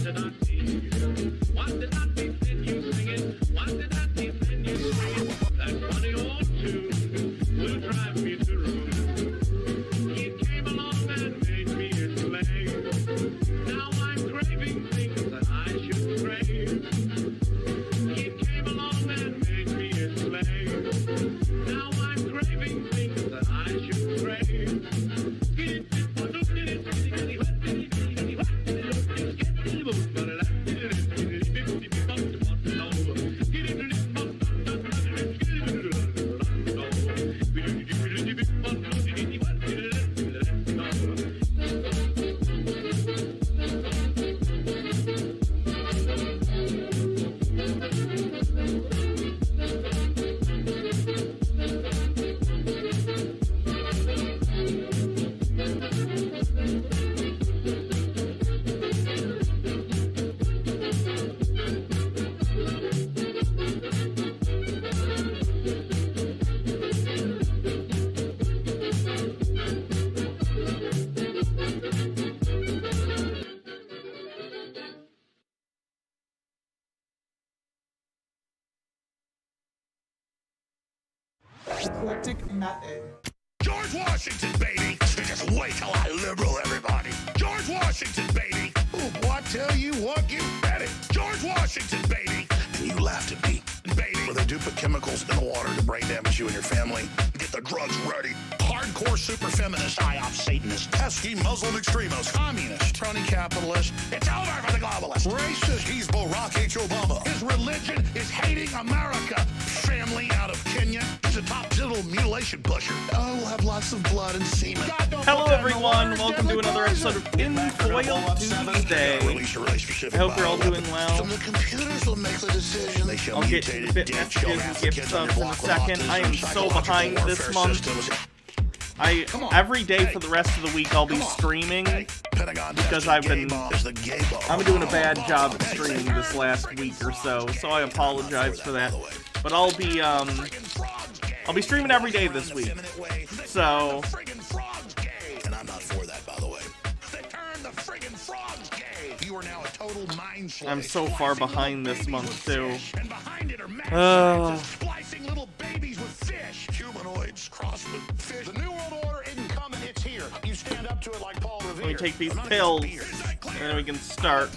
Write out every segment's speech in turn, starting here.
did I see? What did I see? Then you sing it. What did I see? Then you sing it. That funny old tune will drive me to ruin. It came along and made me its slave. Now I'm craving things that I should crave. It came along and made me its slave. Now I'm craving things that I should crave. Eclectic method. George Washington, baby! Just wait till I liberal everybody. George Washington, baby! Ooh, I tell you what, get ready. George Washington, baby! And you laughed at me, baby. Where they do put chemicals in the water to brain damage you and your family. Get the drugs ready. Hardcore super feminist, IOP Satanist, pesky Muslim extremist, communist, crony capitalist. It's over for the globalists. Racist, he's Barack H. Obama. His religion is hating America. Family out of Kenya. He's a top little mutilation pusher. Oh, we'll have lots of blood and semen. Hello everyone, welcome to another episode of Tinfoil Tuesday. I hope you're all doing well. The computers will make the decision. They I'll get to bit messages and gift subs in a second. I am so behind this month. Every day for the rest of the week I'll be streaming because I've been doing a bad job at streaming this last week or so I apologize for that. But I'll be streaming every day this week. So and I'm not for that, by the way. They turned the friggin' frogs gay. You are now a total mind slave. I'm so far behind this month too. And behind it are splicing little babies with fish. Humanoids crossed with fish. The New World Order isn't coming, it's here. You stand up to it like Paul Revere. Let me take these pills, and then we can start.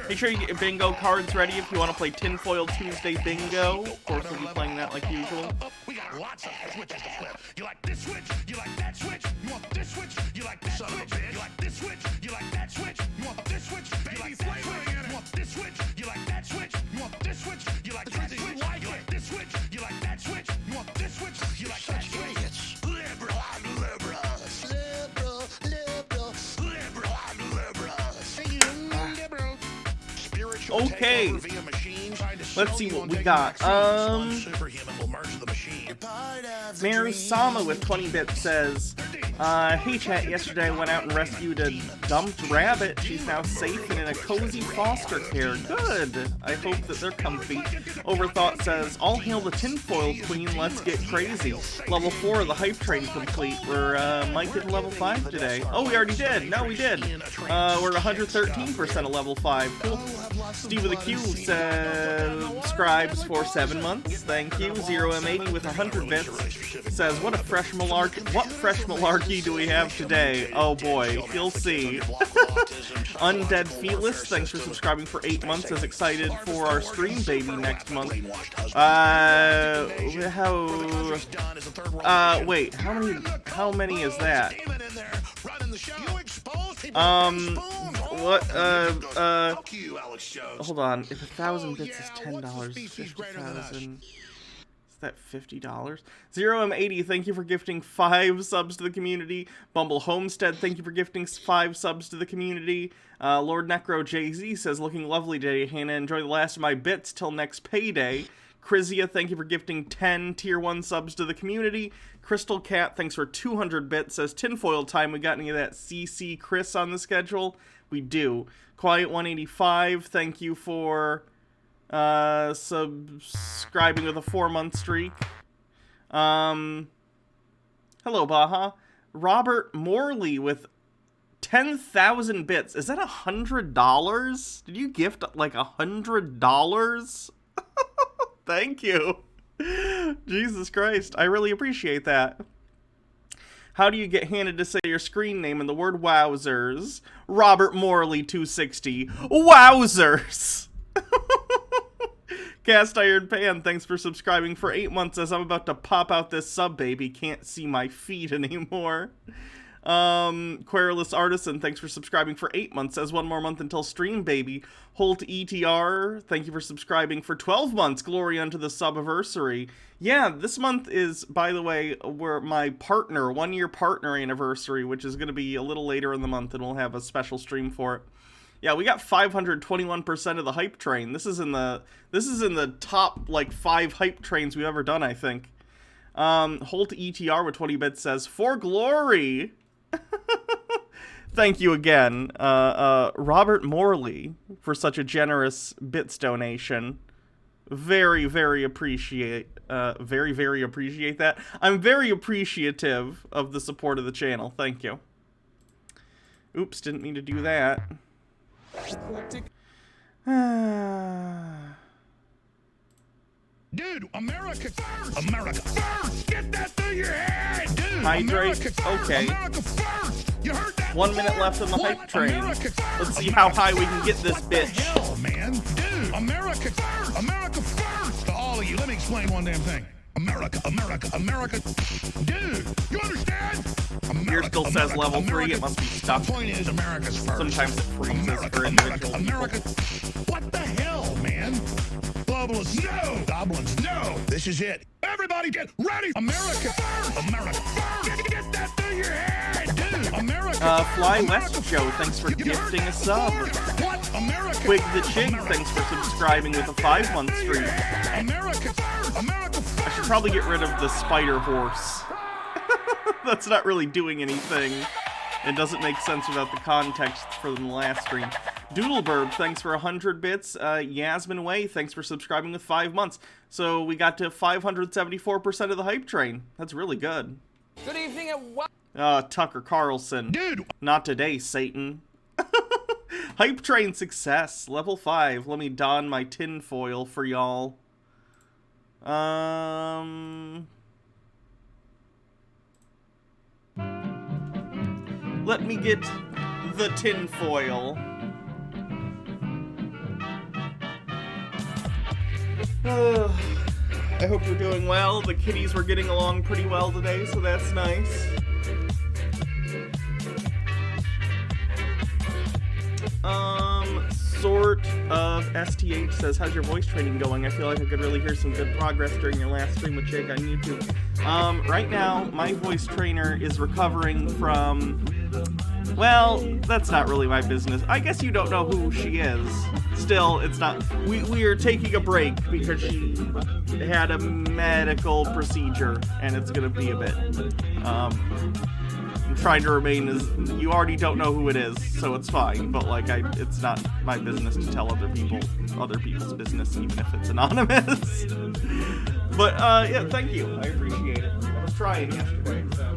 Make sure you get your bingo cards ready if you want to play Tinfoil Tuesday Bingo. Of course, we'll be playing that like usual. We got lots of switches to flip. You like this switch? You like that switch? You want this switch? You like that switch? You like this switch? You like that switch? You want this switch? You like that switch? You want this switch? You like that switch? You want this switch? You like that switch? You like this switch? You like that switch? You want this switch? You like that switch? Liberal, I'm liberal. Liberal, liberal, liberal, I'm liberal. Liberal. Okay, let's see what we got. Mary Sama with 20 bits says, hey chat, yesterday I went out and rescued a dumped rabbit. She's now safe and in a cozy foster care. Good. I hope that they're comfy. Overthought says, all hail the tinfoil queen, let's get crazy. Level 4 of the hype train complete. We're might get level 5 today. Oh, we already did. No, we did. We're 113% of level 5. Cool. Steve with a Q subscribes for 7 months. Thank you. 0M80 with 100 bits says, what fresh malarkey do we have today? Oh boy, you'll see. Undead Fearless, thanks for subscribing for 8 months. Is excited for our stream baby next month. Wait, how many is that? Hold on. If 1,000 bits is $10, 50,000. Is that $50? 0M80, thank you for gifting 5 subs to the community. Bumble Homestead, thank you for gifting 5 subs to the community. Lord Necro JZ says, looking lovely today, Hannah. Enjoy the last of my bits till next payday. Krizia, thank you for gifting 10 tier 1 subs to the community. Crystal Cat, thanks for 200 bits, says tinfoil time. We got any of that CC Chris on the schedule? We do. Quiet 185, thank you for subscribing with a 4-month streak. Hello, Baja. Robert Morley with 10,000 bits. Is that $100? Did you gift like $100? Thank you. Jesus Christ. I really appreciate that. How do you get handed to say your screen name in the word wowzers? Robert Morley 260. Wowzers! Cast Iron Pan, thanks for subscribing for 8 months as I'm about to pop out this sub baby. Can't see my feet anymore. Querulous Artisan, thanks for subscribing for 8 months as 1 more month until stream baby. Holt ETR, thank you for subscribing for 12 months. Glory unto the subiversary. Yeah, this month is, by the way, where my partner, 1 year partner anniversary, which is going to be a little later in the month, and we'll have a special stream for it. Yeah, we got 521% of the hype train. This is in the top like 5 hype trains we've ever done, I think. Holt ETR with 20 bits says, "For glory." Thank you again, Robert Morley, for such a generous bits donation. Very, very appreciate that. I'm very appreciative of the support of the channel. Thank you. Oops, didn't mean to do that. Dude, America first! America first! Get that through your head! Dude, Hydrate. America first! Okay. America first! You heard that? 1 minute left on the What? hype train. America first! Let's see how high we can get this What the bitch. hell, man? Dude, America first! America first! To all of you, let me explain one damn thing. America, America, America. Dude, you understand? America, Here still says America, level 3. America. It must be stuck. The point is, America's first. Sometimes it freezes America, for America, individual America. What the hell, man? Globalists, no! Goblins, no! This is it. Everybody get ready! America first! America first! Get that through your head, dude! America Fly first! West America Show, first! thanks for You heard gifting a that sub. word? What? America Quig the first! Chig, America thanks for first! subscribing with a 5-month stream. America first! America first! I should probably get rid of the spider horse. That's not really doing anything. It doesn't make sense without the context from the last stream. Doodleburb, thanks for 100 bits. Yasmin Way, thanks for subscribing with 5 months. So we got to 574% of the hype train. That's really good. Good evening and what? Tucker Carlson. Dude! Not today, Satan. Hype train success. Level 5. Let me don my tinfoil for y'all. Let me get the tinfoil. I hope you're doing well. The kitties were getting along pretty well today, so that's nice. Sort of STH says, how's your voice training going? I feel like I could really hear some good progress during your last stream with Jake on YouTube. Right now, my voice trainer is recovering from... Well, that's not really my business. I guess you don't know who she is. Still, it's not... We are taking a break because she had a medical procedure, and it's gonna be a bit. I'm trying to remain as... You already don't know who it is, so it's fine. But, like, it's not my business to tell other people's business, even if it's anonymous. But, yeah, thank you. I appreciate it. I was trying yesterday, so...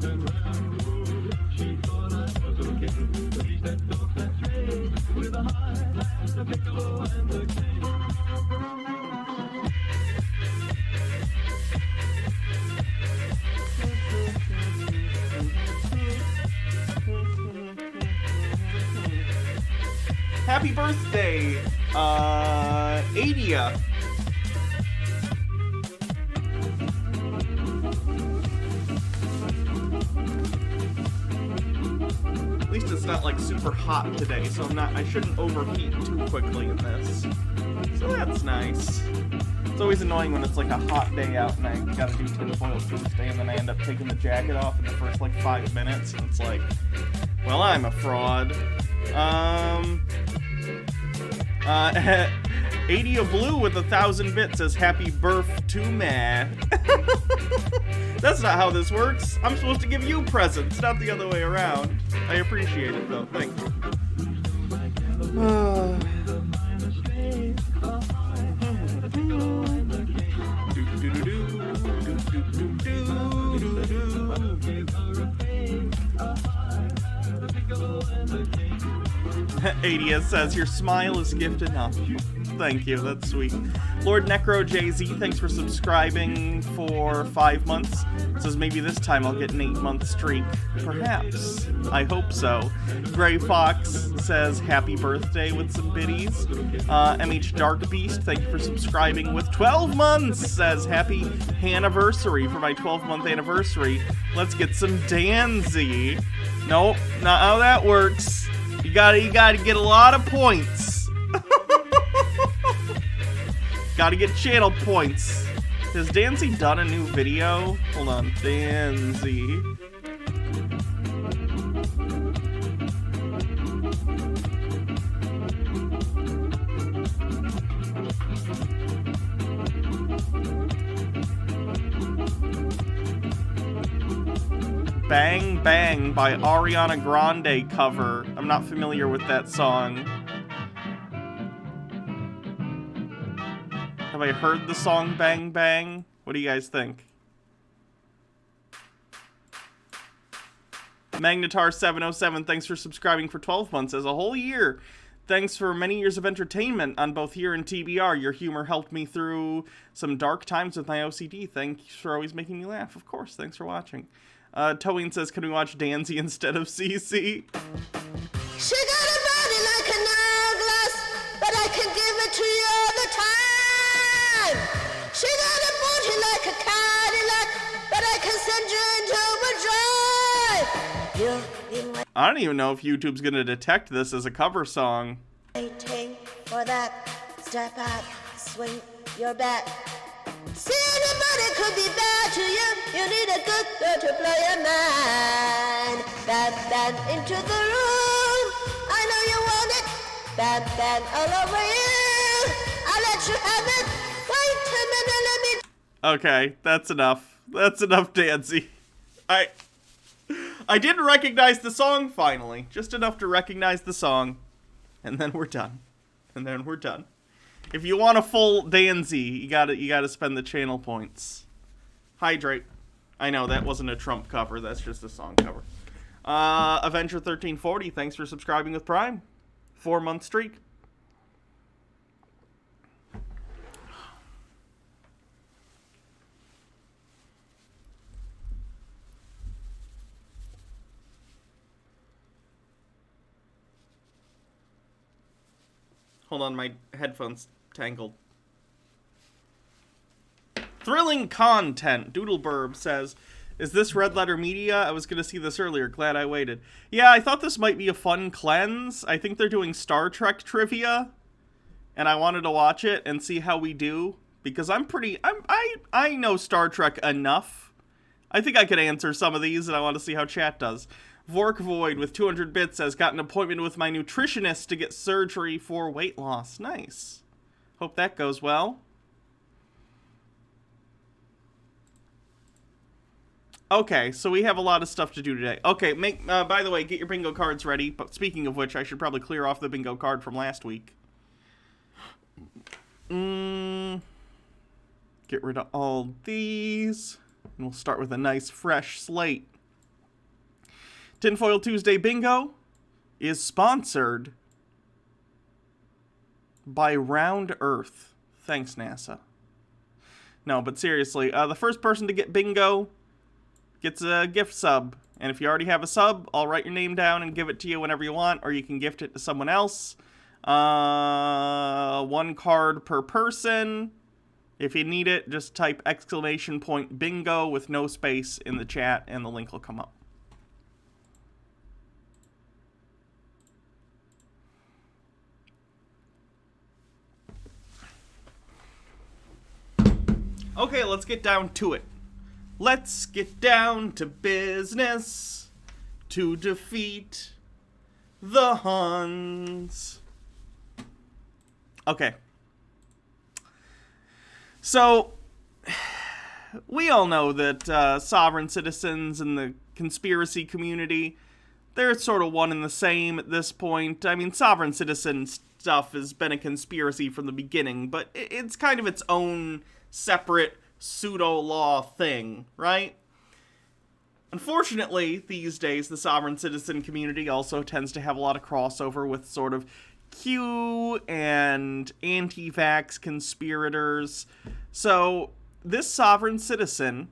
Happy birthday, Adia. At least it's not like super hot today, so I shouldn't overheat too quickly in this. So that's nice. It's always annoying when it's like a hot day out and I gotta do tinfoil Tuesday and then I end up taking the jacket off in the first like 5 minutes and it's like, well, I'm a fraud. Adia Blue with 1,000 bits says happy birth to me. That's not how this works. I'm supposed to give you presents, not the other way around. I appreciate it though, thank you. Adia says, your smile is gift enough. Thank you, that's sweet. Lord Necro JZ, thanks for subscribing for 5 months. Says maybe this time I'll get an 8-month streak. Perhaps. I hope so. Gray Fox says happy birthday with some biddies. MH Dark Beast, thank you for subscribing with 12 months. Says happy anniversary for my 12-month anniversary. Let's get some Danzy. Nope, not how that works. You gotta get a lot of points. Gotta get channel points. Has Danzy done a new video? Hold on, Danzy. Bang Bang by Ariana Grande cover. I'm not familiar with that song. Have I heard the song Bang Bang? What do you guys think? Magnetar707, thanks for subscribing for 12 months as a whole year. Thanks for many years of entertainment on both here and TBR. Your humor helped me through some dark times with my OCD. Thanks for always making me laugh. Of course, thanks for watching. Towing says, can we watch Danzy instead of CC? She got a body like an hourglass, but I can give it to you all the time. She got a body like a Cadillac, but I can send you into overdrive. You've been I don't even know if YouTube's gonna detect this as a cover song. waiting for that. Step out, swing your bat. See, anybody could be bad to you. You need a good girl to play a man. Bam, bam, into the room. I know you want it. Bam, bam, all over you. I'll let you have it. Wait a minute, let me... Okay, that's enough. That's enough, Danzy. I didn't recognize the song, finally. Just enough to recognize the song. And then we're done. And then we're done. If you want a full Danzy, you gotta spend the channel points. Hydrate. I know, that wasn't a Trump cover. That's just a song cover. Avenger1340, thanks for subscribing with Prime. 4-month streak. Hold on, my headphones tangled. Thrilling content. Doodleburb says, is this Red Letter Media? I was going to see this earlier. Glad I waited. Yeah, I thought this might be a fun cleanse. I think they're doing Star Trek trivia. And I wanted to watch it and see how we do. Because I know Star Trek enough. I think I could answer some of these, and I want to see how chat does. Vork Void with 200 bits says, got an appointment with my nutritionist to get surgery for weight loss. Nice. Hope that goes well. Okay, so we have a lot of stuff to do today. Okay, by the way, get your bingo cards ready. But speaking of which, I should probably clear off the bingo card from last week. Get rid of all these. And we'll start with a nice fresh slate. Tinfoil Tuesday Bingo is sponsored by Round Earth. Thanks, NASA. No, but seriously, the first person to get bingo gets a gift sub. And if you already have a sub, I'll write your name down and give it to you whenever you want, or you can gift it to someone else. 1 card per person. If you need it, just type !bingo with no space in the chat, and the link will come up. Okay, let's get down to it. Let's get down to business to defeat the Huns. Okay. So, we all know that sovereign citizens and the conspiracy community, they're sort of one and the same at this point. I mean, sovereign citizen stuff has been a conspiracy from the beginning, but it's kind of its own separate pseudo-law thing, right? Unfortunately, these days, the sovereign citizen community also tends to have a lot of crossover with sort of Q and anti-vax conspirators. So, this sovereign citizen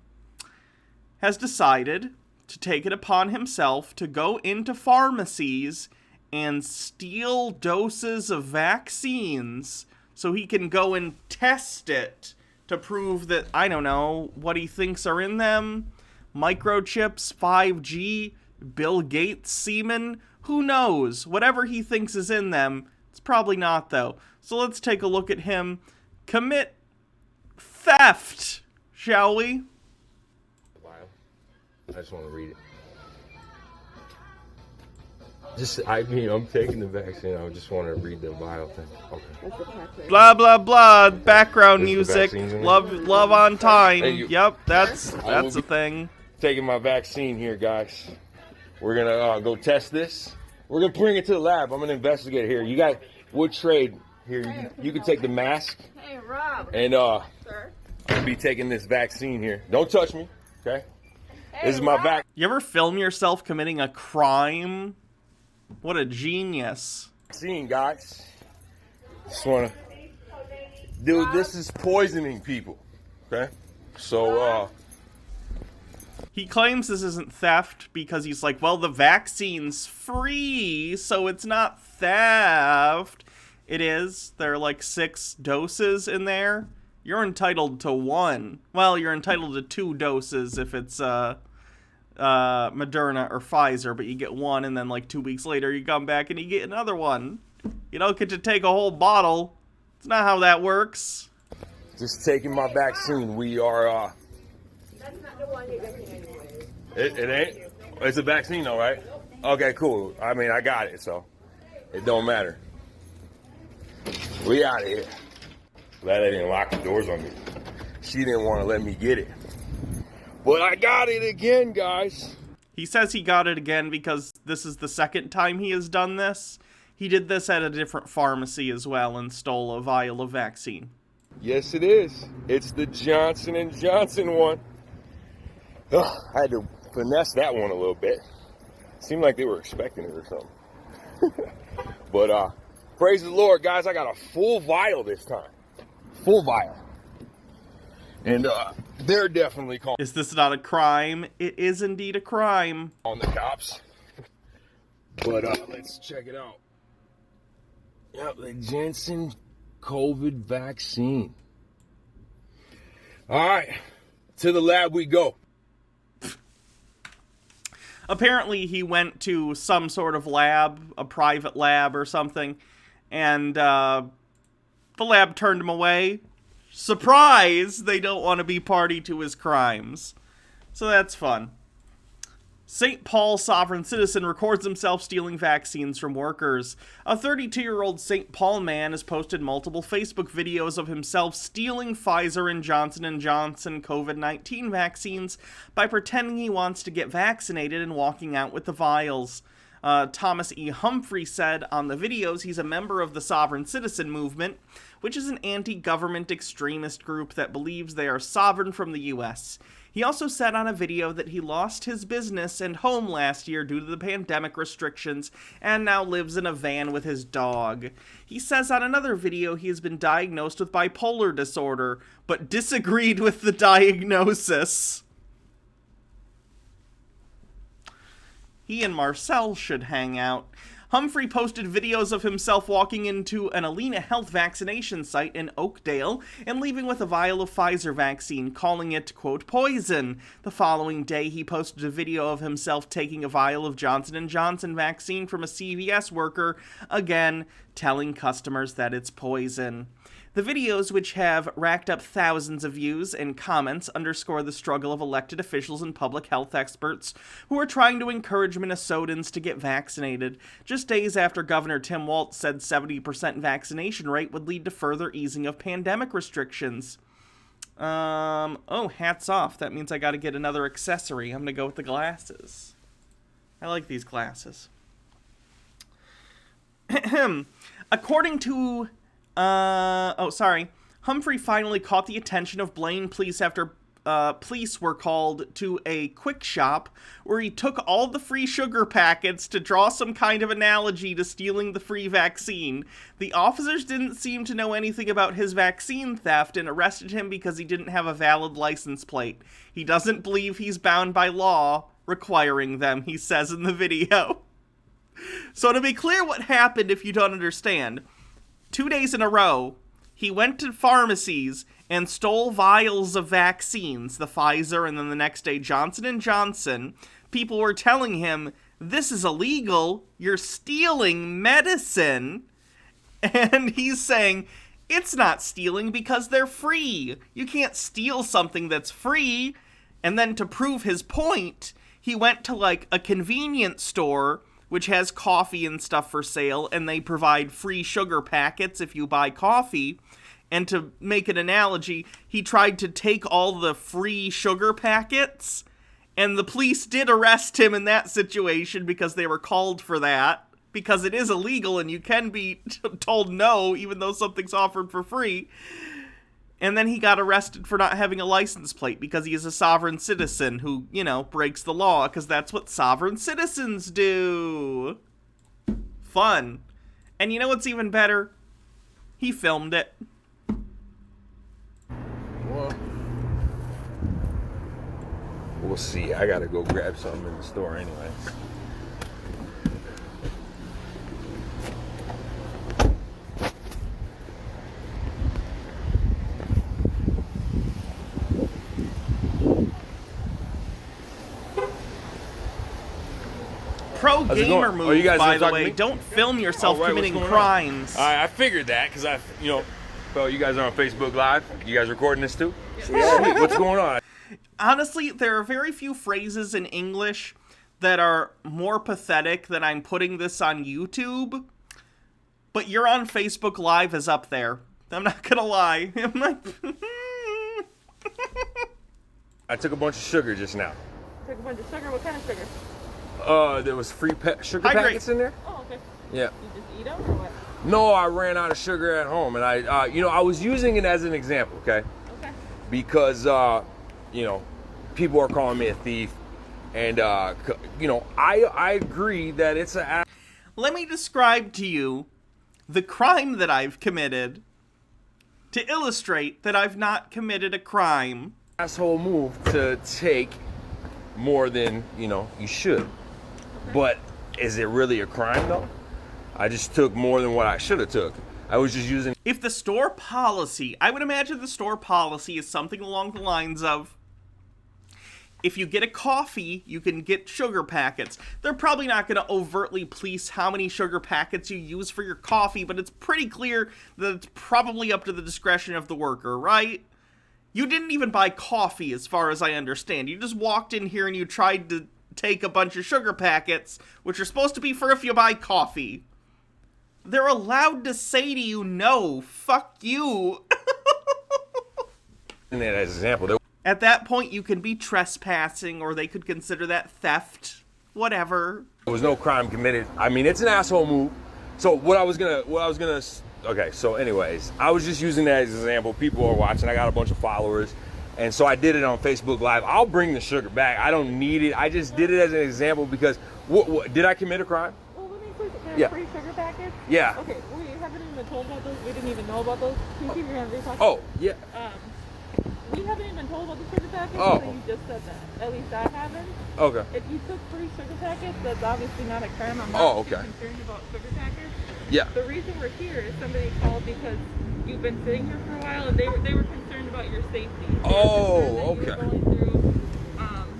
has decided to take it upon himself to go into pharmacies and steal doses of vaccines so he can go and test it to prove that, I don't know, what he thinks are in them. Microchips, 5G, Bill Gates semen, who knows? Whatever he thinks is in them, it's probably not, though. So let's take a look at him commit theft, shall we? I just want to read it. I'm taking the vaccine. I just want to read the vial thing. Okay. Blah, blah, blah. Background There's the music. vaccines in it? Love on time. Hey, you- Yep, that's will a thing. Taking my vaccine here, guys. We're gonna go test this. We're gonna bring it to the lab. I'm gonna investigate here. You got wood trade here. You can take the mask. Hey, Rob. And Sir. I'm gonna be taking this vaccine here. Don't touch me, okay? This is my vaccine. You ever film yourself committing a crime? What a genius. Guys. Just wanna, dude. This is poisoning people, okay? So He claims this isn't theft because he's like, well, the vaccine's free, so it's not theft. It is. There are like 6 doses in there. You're entitled to 1. Well, you're entitled to 2 doses if it's Moderna or Pfizer, but you get 1, and then like 2 weeks later you come back and you get another one. You don't get to take a whole bottle. It's not how that works. just taking my vaccine. We are That's not the one you're getting anyway. It ain't? It's a vaccine though, right? Okay, cool. I mean, I got it, so it don't matter. We out of here. Glad they didn't lock the doors on me. She didn't want to let me get it. But I got it again, guys. He says he got it again because this is the second time he has done this. He did this at a different pharmacy as well and stole a vial of vaccine. Yes, it is. It's the Johnson & Johnson one. Ugh, I had to finesse that one a little bit. Seemed like they were expecting it or something. But praise the Lord, guys. I got a full vial this time. Full vial. And they're definitely calling Is this not a crime? It is indeed a crime. on the cops. But let's check it out. Yep, the Janssen COVID vaccine. All right, to the lab we go. Apparently he went to some sort of lab, a private lab or something, and the lab turned him away. Surprise! They don't want to be party to his crimes. So that's fun. St. Paul sovereign citizen records himself stealing vaccines from workers. A 32-year-old St. Paul man has posted multiple Facebook videos of himself stealing Pfizer and Johnson & Johnson COVID-19 vaccines by pretending he wants to get vaccinated and walking out with the vials. Thomas E. Humphrey said on the videos he's a member of the Sovereign Citizen Movement, which is an anti-government extremist group that believes they are sovereign from the U.S. He also said on a video that he lost his business and home last year due to the pandemic restrictions and now lives in a van with his dog. He says on another video he has been diagnosed with bipolar disorder, but disagreed with the diagnosis. He and Marcel should hang out. Humphrey posted videos of himself walking into an Alina Health vaccination site in Oakdale and leaving with a vial of Pfizer vaccine, calling it, quote, poison. The following day, he posted a video of himself taking a vial of Johnson & Johnson vaccine from a CVS worker, again, telling customers that it's poison. The videos, which have racked up thousands of views and comments, underscore the struggle of elected officials and public health experts who are trying to encourage Minnesotans to get vaccinated, just days after Governor Tim Walz said 70% vaccination rate would lead to further easing of pandemic restrictions. Oh, hats off. That means I gotta get another accessory. I'm gonna go with the glasses. I like these glasses. According to Humphrey finally caught the attention of Blaine police after police were called to a quick shop where he took all the free sugar packets to draw some kind of analogy to stealing the free vaccine. The officers didn't seem to know anything about his vaccine theft and arrested him because he didn't have a valid license plate. He doesn't believe he's bound by law requiring them, he says in the video. So to be clear what happened, if you don't understand, 2 days in a row, he went to pharmacies and stole vials of vaccines, the Pfizer and then the next day Johnson & Johnson. People were telling him, this is illegal, you're stealing medicine. And he's saying, it's not stealing because they're free. You can't steal something that's free. And then to prove his point, he went to like a convenience store which has coffee and stuff for sale, and they provide free sugar packets if you buy coffee. And to make an analogy, he tried to take all the free sugar packets, and the police did arrest him in that situation because they were called for that, because it is illegal and you can be told no even though something's offered for free. And then he got arrested for not having a license plate because he is a sovereign citizen who, you know, breaks the law, because that's what sovereign citizens do. Fun. And you know what's even better? He filmed it. Well, we'll see. I gotta go grab something in the store anyway. Pro How's it gamer going? move, Oh, you guys by gonna the talk to way. me? Don't film yourself All right, committing what's going on? crimes. I figured that because well, you guys are on Facebook Live. You guys recording this too? Yeah. What's going on? Honestly, there are very few phrases in English that are more pathetic than I'm putting this on YouTube. But you're on Facebook Live is up there. I'm not gonna lie. I took a bunch of sugar just now. Took a bunch of sugar. What kind of sugar? There was free sugar Hydrate. packets in there. Oh, okay. Yeah. You just eat them or what? No, I ran out of sugar at home, and I was using it as an example, okay? Okay. Because, people are calling me a thief, and, I agree that it's a... Let me describe to you the crime that I've committed to illustrate that I've not committed a crime. asshole move to take more than, you should. But is it really a crime, though? I just took more than what I should have took. I was just using... If the store policy, I would imagine the store policy is something along the lines of, if you get a coffee, you can get sugar packets. They're probably not going to overtly police how many sugar packets you use for your coffee, but it's pretty clear that it's probably up to the discretion of the worker, right? You didn't even buy coffee, as far as I understand. You just walked in here and you tried to take a bunch of sugar packets, which are supposed to be for if you buy coffee. They're allowed to say to you, no, fuck you. that as an example. At that point, you can be trespassing, or they could consider that theft. Whatever. There was no crime committed. I mean, it's an asshole move. So okay, so anyways, I was just using that as an example. People are watching. I got a bunch of followers. And so I did it on Facebook Live. I'll bring the sugar back. I don't need it. I just did it as an example because, did I commit a crime? Well, let me first, Yeah. free sugar packets? Yeah. Okay, we haven't even been told about those. We didn't even know about those. Can you keep your hands very talking? Oh, yeah. We haven't even been told about the sugar packets, Oh. so you just said that. At least I haven't. Okay. If you took free sugar packets, that's obviously not a crime. I'm not Oh, okay. concerned about sugar packets. Yeah. The reason we're here is somebody called because you've been sitting here for a while, and they were concerned about your safety. They were Oh, concerned that okay. you were going through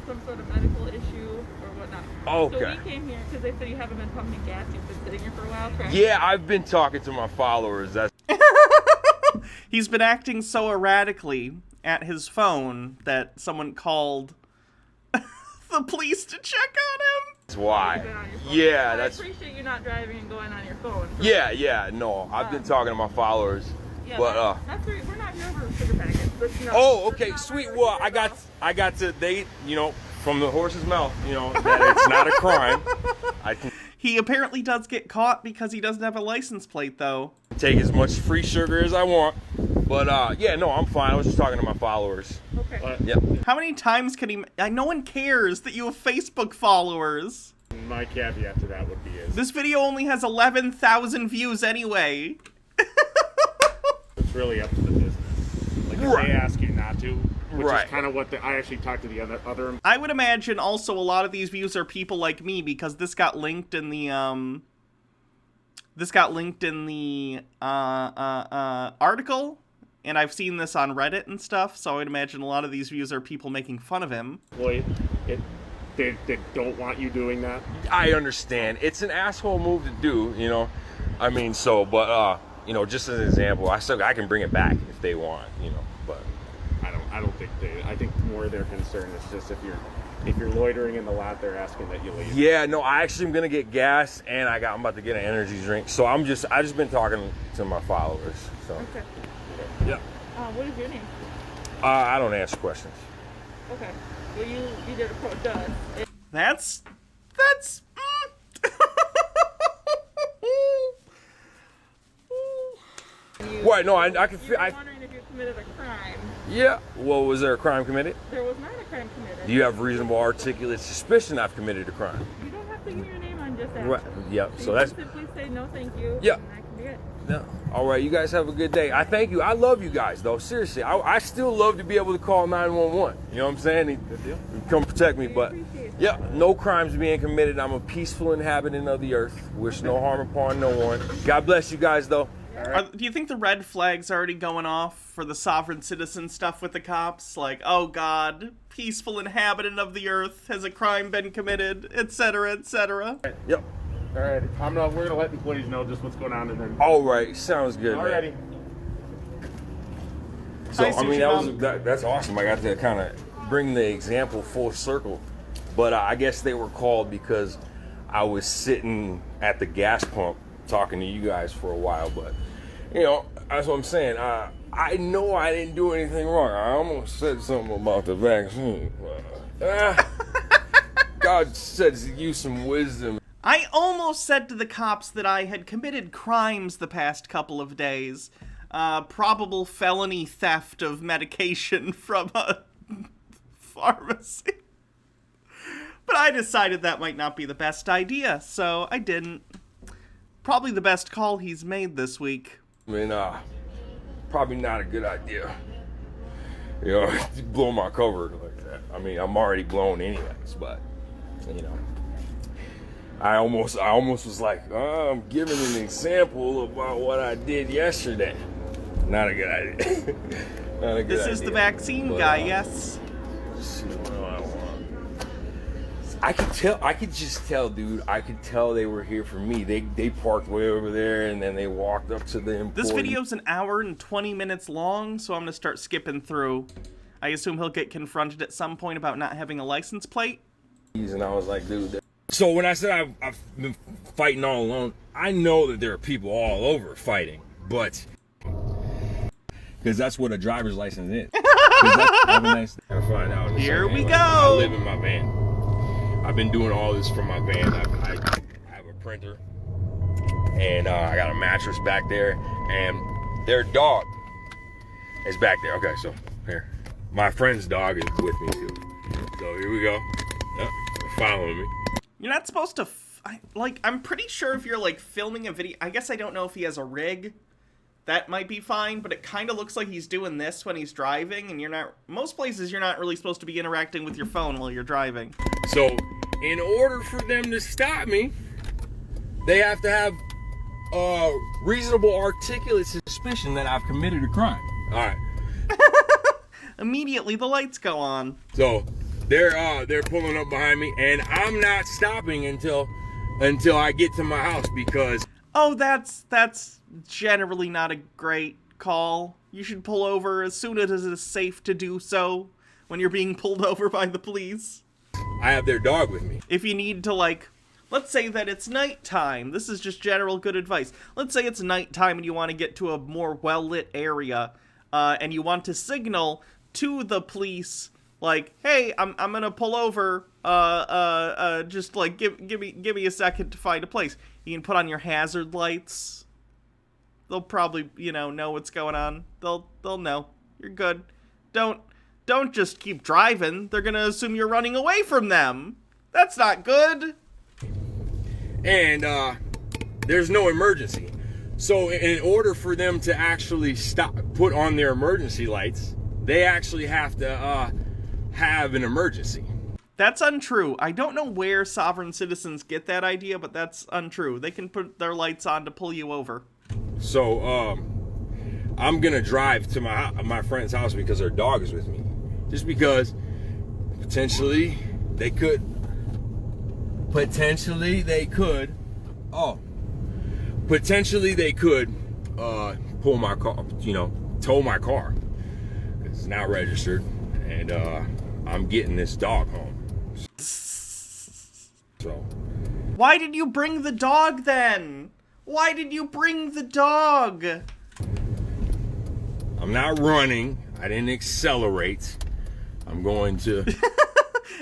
some sort of medical issue or whatnot. Okay. So we came here because they said you haven't been pumping gas. You've been sitting here for a while. Correct? Yeah, I've been talking to my followers. That's He's been acting so erratically at his phone that someone called the police to check on him. why. You've been on your phone. Yeah, Well, that's... I appreciate you not driving and going on your phone. Yeah, no. I've been talking to my followers. Yeah, But, that's we're not here over sugar packets. That's not, Oh, that's okay, not sweet. what Well, we're here about. I got to, from the horse's mouth, that it's not a crime. I can He apparently does get caught because he doesn't have a license plate, though. take as much free sugar as I want. But, yeah, no, I'm fine. I was just talking to my followers. Okay. Okay. Yep. How many times can he... no one cares that you have Facebook followers. My caveat to that would be is This video only has 11,000 views anyway. it's really up to the business. Like if they ask you not to, which Right. is kind of what I actually talked to the other. I would imagine also a lot of these views are people like me, because this got linked in the article, and I've seen this on Reddit and stuff, so I would imagine a lot of these views are people making fun of him. Employee, they don't want you doing that. I understand. It's an asshole move to do, you know. I mean, so, but, you know, just as an example, I can bring it back if they want, you know, but. I don't think I think more their concern is just if you're loitering in the lot, they're asking that you leave. Yeah, no, I actually am gonna get gas, and I'm about to get an energy drink. So I just been talking to my followers. So Okay. yeah. What is your name? I don't answer questions. Okay. Well, you did approach us. That's Right? No, I can. You were wondering if you committed a crime. Yeah. Well, was there a crime committed? There was not a crime committed. Do you have reasonable, articulate suspicion I've committed a crime? You don't have to give your name on just that. Right. Yep. So you that's. can simply say no, thank you. Yeah. And that can be it. No. All right. You guys have a good day. I thank you. I love you guys, though. Seriously, I still love to be able to call 911. You know what I'm saying? Good deal. Come protect me, We but. appreciate Yeah, no crimes being committed. I'm a peaceful inhabitant of the earth. Wish no harm upon no one. God bless you guys, though. do you think the red flag's already going off for the sovereign citizen stuff with the cops? Like, oh god, peaceful inhabitant of the earth, has a crime been committed, etc., etc. Yep. All right. We're gonna let employees know just what's going on, and then. All right, sounds good, man. Alrighty. So, Hi, I mean, Sushi that's awesome. I got to kind of bring the example full circle. But I guess they were called because I was sitting at the gas pump talking to you guys for a while. But, you know, that's what I'm saying. I know I didn't do anything wrong. I almost said something about the vaccine. God said to use some wisdom. I almost said to the cops that I had committed crimes the past couple of days. Probable felony theft of medication from a pharmacy. But I decided that might not be the best idea, so I didn't. Probably the best call he's made this week. I mean, probably not a good idea. You know, blow my cover like that. I mean, I'm already blown anyways, but, you know. I almost was like, oh, I'm giving an example about what I did yesterday. Not a good idea. Not a good This is the idea. vaccine But, guy, yes. let's see, what do I want? I could just tell, dude. I could tell they were here for me. They parked way over there, and then they walked up to the employee. This video's an hour and 20 minutes long, so I'm gonna start skipping through. I assume he'll get confronted at some point about not having a license plate. And I was like, dude. So when I said I've been fighting all alone, I know that there are people all over fighting, but because that's what a driver's license is. Have a nice day. I find out. in a Here second. we Like, I go. live in my van. I've been doing all this from my van. I have a printer, and I got a mattress back there, and their dog is back there. Okay, so here, my friend's dog is with me too. So here we go. Yep, following me. You're not supposed to, I'm pretty sure if you're, like, filming a video, I guess I don't know if he has a rig. That might be fine, but it kind of looks like he's doing this when he's driving, and most places you're not really supposed to be interacting with your phone while you're driving. So, in order for them to stop me, they have to have reasonable, articulate suspicion that I've committed a crime. All right. Immediately the lights go on. So they're pulling up behind me, and I'm not stopping until I get to my house because. Oh, that's generally not a great call. You should pull over as soon as it is safe to do so when you're being pulled over by the police. I have their dog with me. If you need to, like, let's say that it's nighttime. This is just general good advice. Let's say it's nighttime and you want to get to a more well-lit area, and you want to signal to the police, like, hey, I'm gonna pull over, just, like, give me a second to find a place. You can put on your hazard lights. They'll probably, know what's going on. They'll know. You're good. Don't Don't just keep driving. They're gonna assume you're running away from them. That's not good. And there's no emergency. So in order for them to actually put on their emergency lights, they actually have to have an emergency. That's untrue. I don't know where sovereign citizens get that idea, but that's untrue. They can put their lights on to pull you over. So I'm gonna drive to my friend's house because her dog is with me. Just because potentially they could. Potentially they could pull my car, tow my car. It's not registered, and I'm getting this dog home. So, why did you bring the dog then? Why did you bring the dog? I'm not running. I didn't accelerate. I'm going to...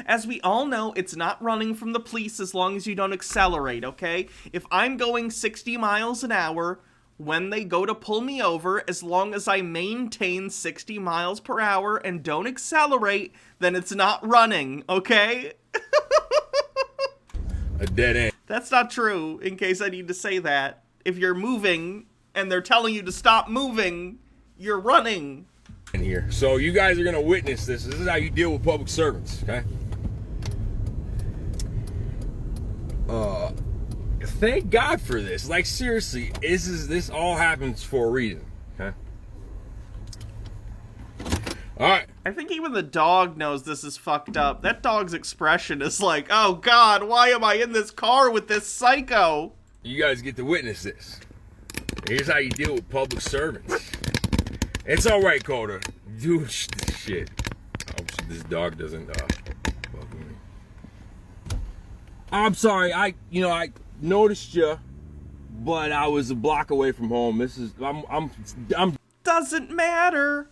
As we all know, it's not running from the police as long as you don't accelerate, okay? If I'm going 60 miles an hour, when they go to pull me over, as long as I maintain 60 miles per hour and don't accelerate, then it's not running, okay? A dead end. That's not true, in case I need to say that. If you're moving and they're telling you to stop moving, you're running. In here. So you guys are going to witness this. This is how you deal with public servants, okay? Thank God for this. Like, seriously, this all happens for a reason, okay? Alright. I think even the dog knows this is fucked up. That dog's expression is like, oh God, why am I in this car with this psycho? You guys get to witness this. Here's how you deal with public servants. It's alright, Coda. Do shit. I hope this dog doesn't bug me. I'm sorry. I noticed you, but I was a block away from home. I'm Doesn't matter.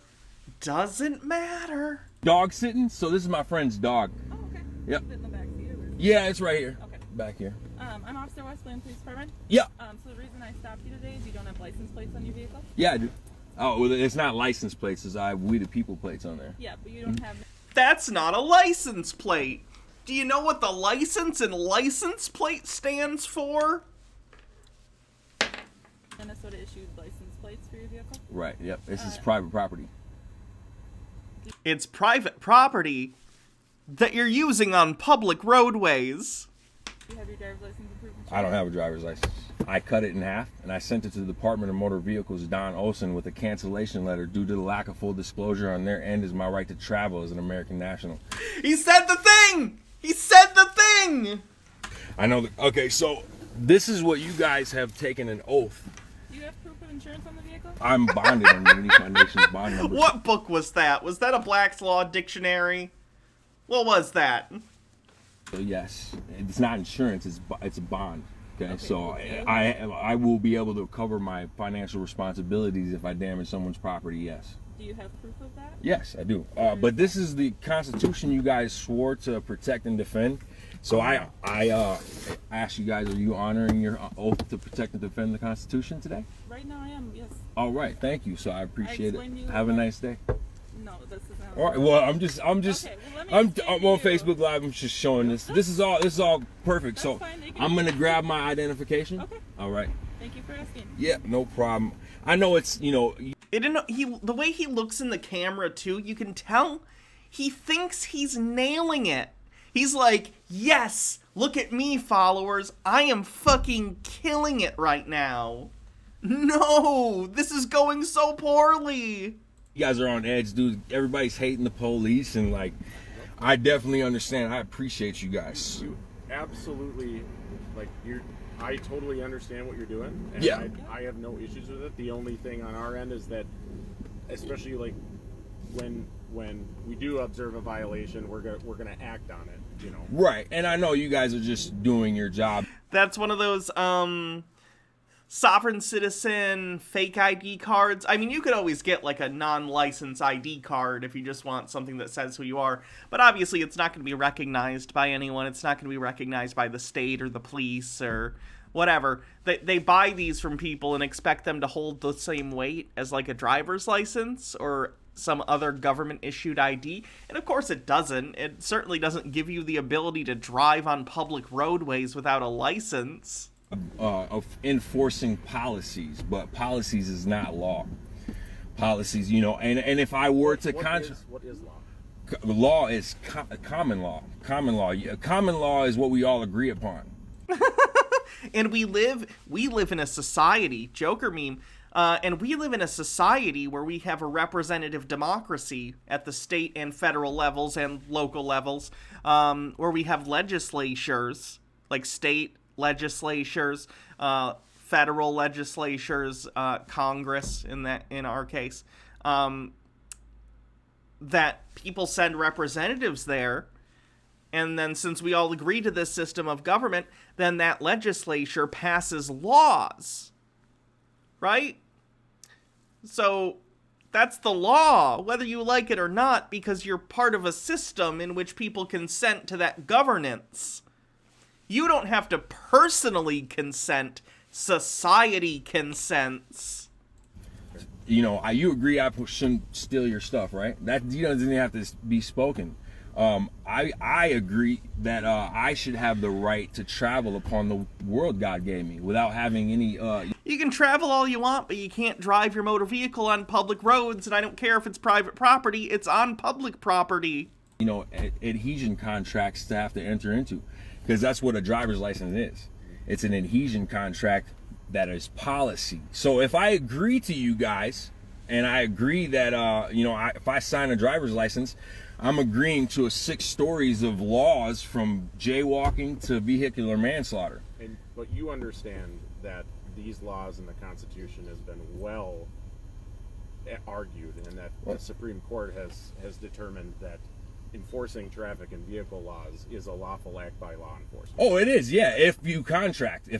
Doesn't matter. dog sitting. So this is my friend's dog. Oh, okay. Yep. Is it in the back seat or? Yeah, it's right here. Okay. Back here. I'm Officer Westland Police Department. Yeah. So the reason I stopped you today is you don't have license plates on your vehicle? Yeah, I do. Oh, well, it's not license plates. It's We the People plates on there. Yeah, but you don't have... That's not a license plate. Do you know what the license and license plate stands for? Minnesota issued license plates for your vehicle? Right, yep. This is private property. It's private property that you're using on public roadways. Do you have your driver's license approved? I don't have a driver's license. I cut it in half, and I sent it to the Department of Motor Vehicles, Don Olson, with a cancellation letter due to the lack of full disclosure on their end as my right to travel as an American national. He said the thing! He said the thing! I know. Okay, so this is what you guys have taken an oath. Do you have proof of insurance on the vehicle? I'm bonded underneath my nation's bond number. What book was that? Was that a Black's Law dictionary? What was that? So yes, it's not insurance. It's a bond. Okay, so okay. I will be able to cover my financial responsibilities if I damage someone's property. Yes. Do you have proof of that? Yes, I do. But this is the Constitution you guys swore to protect and defend. So I ask you guys, are you honoring your oath to protect and defend the Constitution today? Right now I am, yes. All right, thank you. So I appreciate it. explained you Have a what- nice day. No, this isn't how All right. Well, I'm just, Okay, well, let me I'm explain on to you. Facebook Live. I'm just showing this. This is all perfect. So That's fine, they can- I'm gonna grab my identification. Okay. All right. Thank you for asking. Yeah, no problem. I know it's The way he looks in the camera too, you can tell he thinks he's nailing it. He's like, yes, look at me, followers. I am fucking killing it right now. No, this is going so poorly. you guys are on edge, dude. Everybody's hating the police, and like, I definitely understand. I appreciate you guys. You absolutely, I totally understand what you're doing. And Yeah. I have no issues with it. The only thing on our end is that, especially like when we do observe a violation, we're gonna act on it, you know. Right, and I know you guys are just doing your job. That's one of those, sovereign citizen fake ID cards. I mean, you could always get like a non-licensed ID card if you just want something that says who you are. But obviously it's not going to be recognized by anyone. It's not going to be recognized by the state or the police or whatever. They buy these from people and expect them to hold the same weight as like a driver's license or some other government-issued ID. And of course it doesn't. It certainly doesn't give you the ability to drive on public roadways without a license. Of enforcing policies, but policies is not law. Policies, you know, and if I were to what is law? Law is common law. Common law. Common law is what we all agree upon. And we live in a society, Joker meme, and we live in a society where we have a representative democracy at the state and federal levels and local levels, where we have legislatures, like state legislatures, federal legislatures, Congress in our case, that people send representatives there. And then since we all agree to this system of government, then that legislature passes laws, right? So that's the law, whether you like it or not, because you're part of a system in which people consent to that governance. You don't have to personally consent. Society consents. You know, you agree I shouldn't steal your stuff, right? That doesn't even have to be spoken. I agree that I should have the right to travel upon the world God gave me without having any... You can travel all you want, but you can't drive your motor vehicle on public roads, and I don't care if it's private property, it's on public property. You know, adhesion contracts to have to enter into, because that's what a driver's license is. It's an adhesion contract that is policy. So if I agree to you guys, and I agree that, you know, if I sign a driver's license, I'm agreeing to 6 stories of laws from jaywalking to vehicular manslaughter. But you understand that these laws in the Constitution has been well argued, and that the Supreme Court has determined that enforcing traffic and vehicle laws is a lawful act by law enforcement. Oh, it is, yeah. If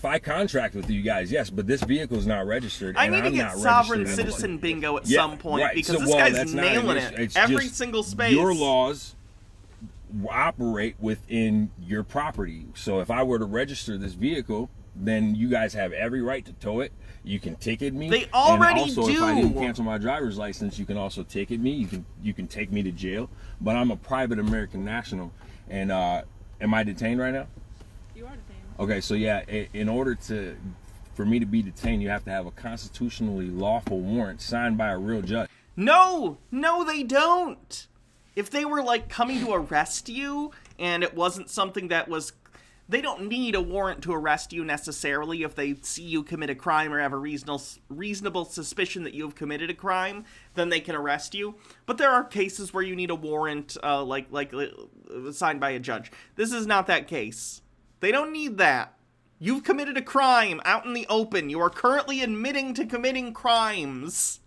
I contract with you guys, yes, but this vehicle is not registered. I need to I'm get not sovereign registered citizen bingo at Yeah, some point, right. because So, this well, guy's that's not an nailing issue. it. It's Every just single space. Your laws operate within your property. So if I were to register this vehicle, then you guys have every right to tow it. You can ticket me. They already and also, do. If I didn't cancel my driver's license, you can also ticket me. You can take me to jail. But I'm a private American national, and am I detained right now? You are detained. Okay, so yeah, in order for me to be detained, you have to have a constitutionally lawful warrant signed by a real judge. No, they don't. If they were like coming to arrest you and it wasn't something that was, they don't need a warrant to arrest you necessarily if they see you commit a crime or have a reasonable suspicion that you have committed a crime, then they can arrest you. But there are cases where you need a warrant, like signed by a judge. This is not that case. They don't need that. You've committed a crime out in the open. You are currently admitting to committing crimes.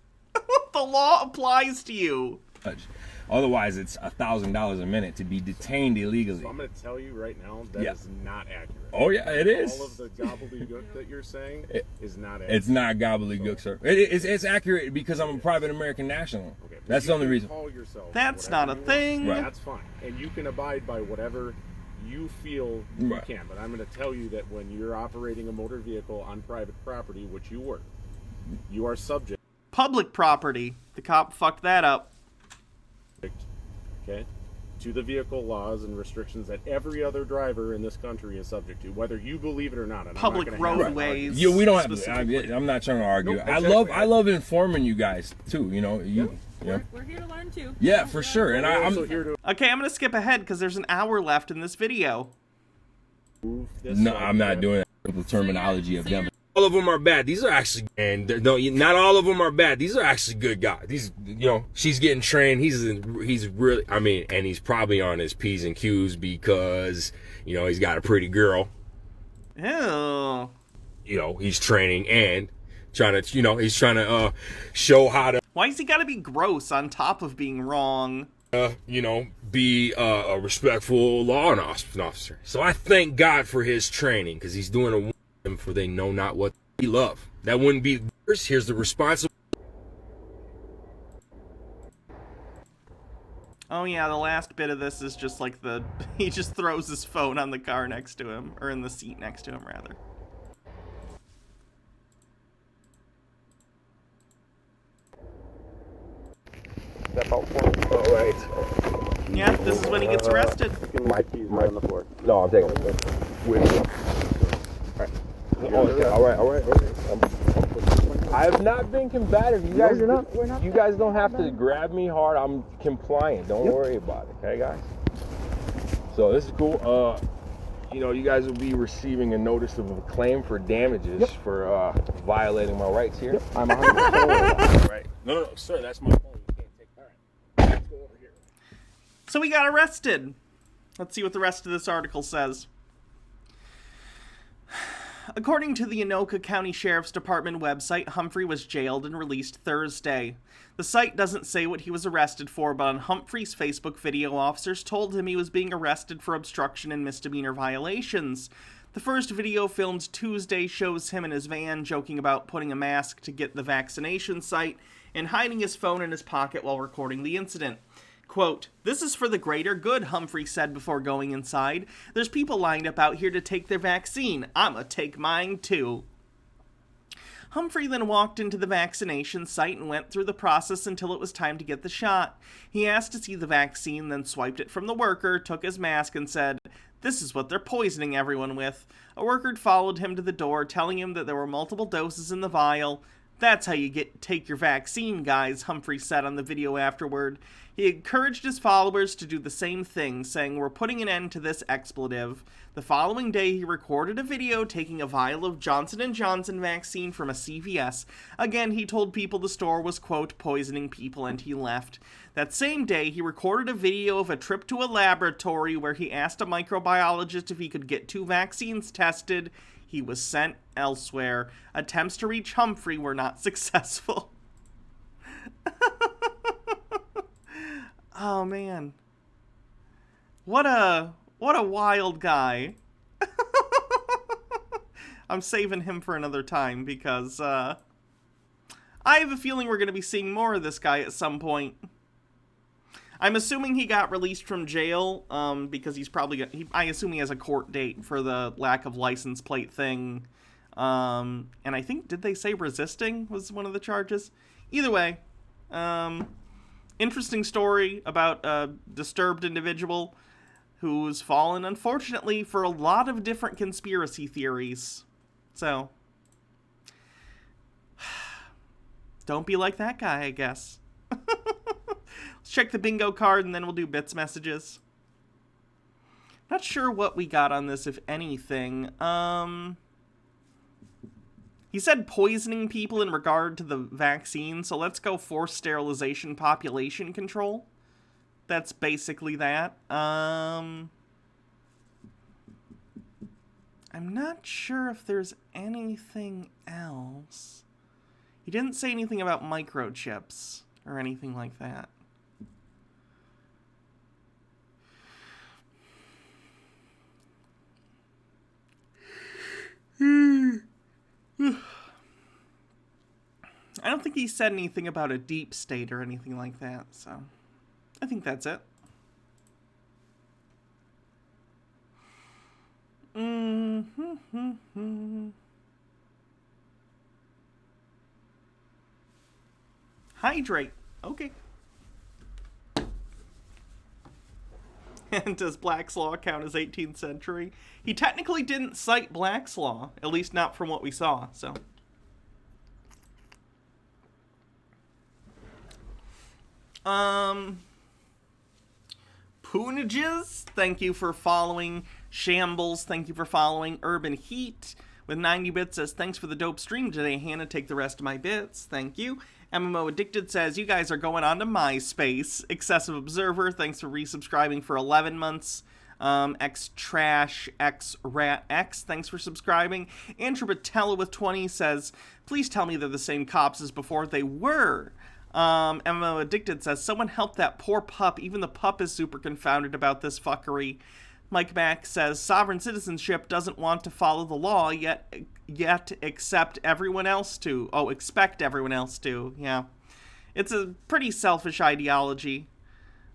The law applies to you. Otherwise, it's $1,000 a minute to be detained illegally. So I'm going to tell you right now that is not accurate. Oh yeah, it is. All of the gobbledygook that you're saying is not accurate. It's not gobbledygook, sir. It's accurate because I'm a private American national. Okay, that's the only reason. Call yourself That's not a thing. Right. That's fine, and you can abide by whatever you feel you can. But I'm going to tell you that when you're operating a motor vehicle on private property, which you were, you are subject. Public property. The cop fucked that up. Okay, to the vehicle laws and restrictions that every other driver in this country is subject to, whether you believe it or not. And Public I'm not gonna have roadways. Yeah, we don't have to. I'm not trying to argue. Nope, I exactly. love informing you guys too. You know, We're here to learn too. Yeah, for sure. And We're I'm also here to Okay, I'm gonna skip ahead because there's an hour left in this video. move this. No, I'm not doing that. The terminology of them. All of them are bad. These are actually, and no, not all of them are bad. These are actually good guys. These, you know, she's getting trained. He's really, I mean, and he's probably on his P's and Q's because, you know, he's got a pretty girl. Ew. You know, he's training and trying to, you know, he's trying to show how to, Why's he gotta be gross on top of being wrong? you know, be a respectful law officer. So I thank God for his training because he's doing a for they know not what we love. That wouldn't be worse. Here's the responsibility. Oh yeah, the last bit of this is just like he just throws his phone on the car next to him, or in the seat next to him rather. step out for me? All right. Yeah, this is when he gets arrested. My keys right on the floor. No, I'm taking them. All right. I have not been combative. You guys, we're not. You guys don't have to grab me hard. I'm compliant. Don't worry about it, okay, guys? So this is cool. You know, you guys will be receiving a notice of a claim for damages for violating my rights here. I'm 100% Right. No, sir, that's my phone. You can't take. All right. Let's go over here. So he got arrested. Let's see what the rest of this article says. According to the Anoka County Sheriff's Department website, Humphrey was jailed and released Thursday. The site doesn't say what he was arrested for, but on Humphrey's Facebook video, officers told him he was being arrested for obstruction and misdemeanor violations. The first video, filmed Tuesday, shows him in his van joking about putting a mask to get the vaccination site and hiding his phone in his pocket while recording the incident. Quote, "This is for the greater good," Humphrey said before going inside. "There's people lined up out here to take their vaccine. I'ma take mine too." Humphrey then walked into the vaccination site and went through the process until it was time to get the shot. He asked to see the vaccine, then swiped it from the worker, took his mask, and said, "This is what they're poisoning everyone with." A worker followed him to the door, telling him that there were multiple doses in the vial. "That's how you take your vaccine, guys," Humphrey said on the video afterward. He encouraged his followers to do the same thing, saying, "We're putting an end to this expletive." The following day, he recorded a video taking a vial of Johnson & Johnson vaccine from a CVS. Again, he told people the store was, quote, poisoning people, and he left. That same day, he recorded a video of a trip to a laboratory where he asked a microbiologist if he could get 2 vaccines tested. He was sent elsewhere. Attempts to reach Humphrey were not successful. Oh, man. What a wild guy. I'm saving him for another time because, I have a feeling we're going to be seeing more of this guy at some point. I'm assuming he got released from jail, because he's probably I assume he has a court date for the lack of license plate thing. And I think, did they say resisting was one of the charges? Either way, interesting story about a disturbed individual who's fallen, unfortunately, for a lot of different conspiracy theories. So, don't be like that guy, I guess. Let's check the bingo card and then we'll do bits messages. Not sure what we got on this, if anything. He said poisoning people in regard to the vaccine, so let's go forced sterilization population control. That's basically that. I'm not sure if there's anything else. He didn't say anything about microchips or anything like that. I don't think he said anything about a deep state or anything like that, so I think that's it. Hydrate. Okay. And does Black's Law count as 18th century? He technically didn't cite Black's Law, at least not from what we saw, so. Poonages, thank you for following. Shambles, thank you for following. Urban Heat with 90 bits says, "Thanks for the dope stream today, Hannah. Take the rest of my bits." Thank you. MMO Addicted says, "You guys are going on to MySpace." Excessive Observer, thanks for resubscribing for 11 months. X-Trash, X-Rat-X, thanks for subscribing. Andrew Batella with 20 says, "Please tell me they're the same cops as before." They were. MMO Addicted says, "Someone help that poor pup. Even the pup is super confounded about this fuckery." Mike Mack says, "Sovereign citizenship doesn't want to follow the law, yet expect everyone else to." Oh, expect everyone else to. Yeah. It's a pretty selfish ideology.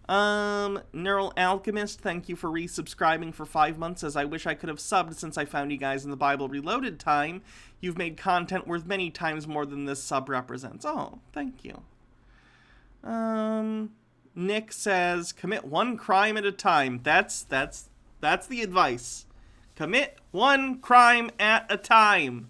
Neural Alchemist, thank you for resubscribing for 5 months, as I wish I could have subbed since I found you guys in the Bible Reloaded time. You've made content worth many times more than this sub represents. Oh, thank you. Nick says, commit one crime at a time. That's the advice. Commit one crime at a time.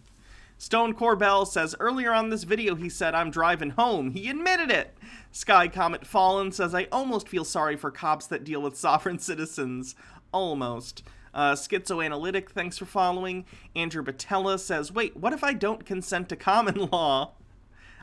Stone Corbell says, earlier on this video he said, I'm driving home. He admitted it. Sky Comet Fallen says, I almost feel sorry for cops that deal with sovereign citizens. Almost. Schizoanalytic, thanks for following. Andrew Batella says, wait, what if I don't consent to common law?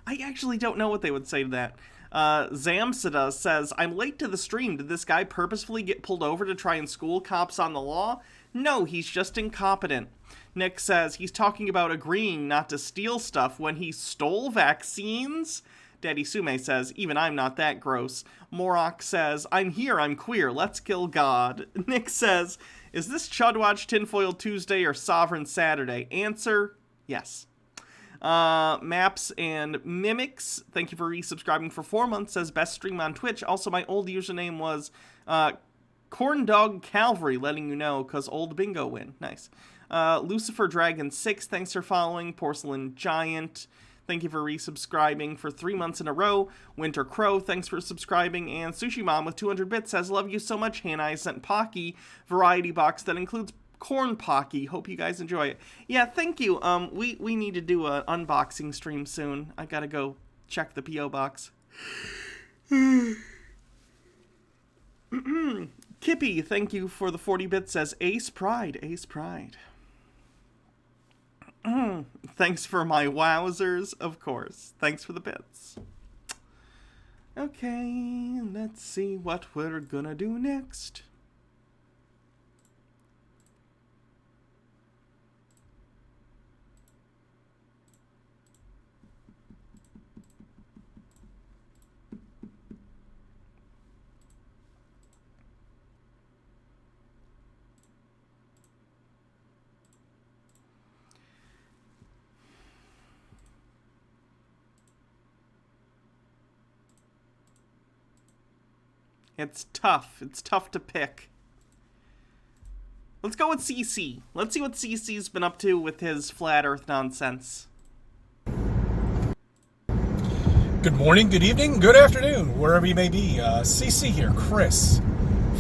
I actually don't know what they would say to that. Zamsida says, I'm late to the stream. Did this guy purposefully get pulled over to try and school cops on the law? No, he's just incompetent. Nick says, he's talking about agreeing not to steal stuff when he stole vaccines? Daddy Sume says, even I'm not that gross. Morok says, I'm here, I'm queer, let's kill God. Nick says, is this Chud Watch Tinfoil Tuesday or Sovereign Saturday? Answer, yes. Maps and Mimics, thank you for resubscribing for 4 months, says best stream on Twitch. Also, my old username was Corndog Calvary, letting you know, because old bingo win. Nice. Lucifer Dragon 6, thanks for following. Porcelain Giant, thank you for resubscribing for 3 months in a row. Winter Crow, thanks for subscribing. And Sushi Mom with 200 bits says, love you so much, Hannah. I sent Pocky variety box that includes corn Pocky. Hope you guys enjoy it. Yeah, thank you. We need to do an unboxing stream soon. I gotta go check the P.O. box. Kippy, thank you for the 40 bits, says Ace Pride, Ace Pride. Thanks for my wowzers, of course. Thanks for the bits. Okay, let's see what we're gonna do next. It's tough. It's tough to pick. Let's go with CC. Let's see what CC's been up to with his flat earth nonsense. Good morning, good evening, good afternoon, wherever you may be. CC here, Chris,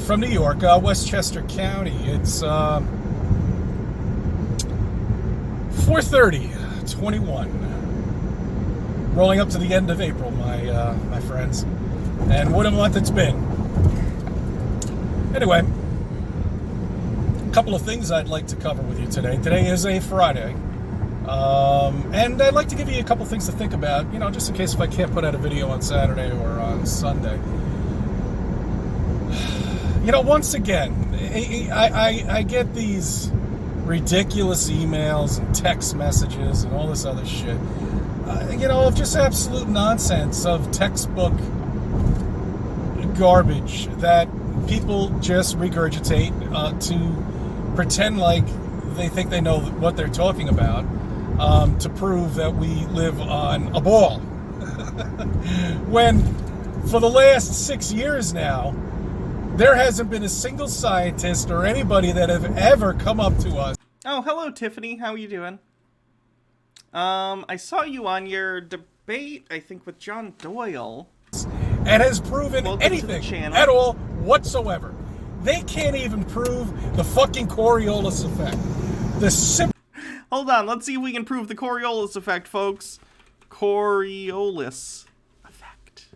from New York, Westchester County. It's 4:30, rolling up to the end of April, my friends. And what a month it's been. Anyway, a couple of things I'd like to cover with you today. Today is a Friday, and I'd like to give you a couple things to think about, you know, just in case if I can't put out a video on Saturday or on Sunday. You know, once again, I get these ridiculous emails and text messages and all this other shit, you know, of just absolute nonsense, of textbook garbage that people just regurgitate to pretend like they think they know what they're talking about, to prove that we live on a ball. When for the last 6 years now, there hasn't been a single scientist or anybody that have ever come up to us. Oh, hello, Tiffany. How are you doing? I saw you on your debate, I think, with John Doyle. And has proven anything at all whatsoever. They can't even prove the fucking Coriolis effect. Hold on, let's see if we can prove the Coriolis effect, folks. Coriolis effect.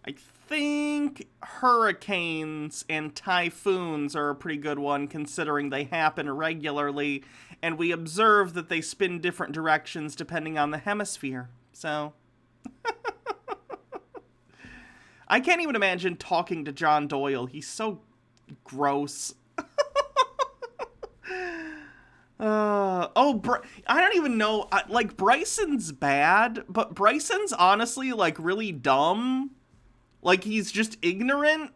I think hurricanes and typhoons are a pretty good one, considering they happen regularly, and we observe that they spin different directions depending on the hemisphere. So I can't even imagine talking to John Doyle. He's so gross. I don't even know. Like, Bryson's bad, but Bryson's honestly, like, really dumb. Like, he's just ignorant.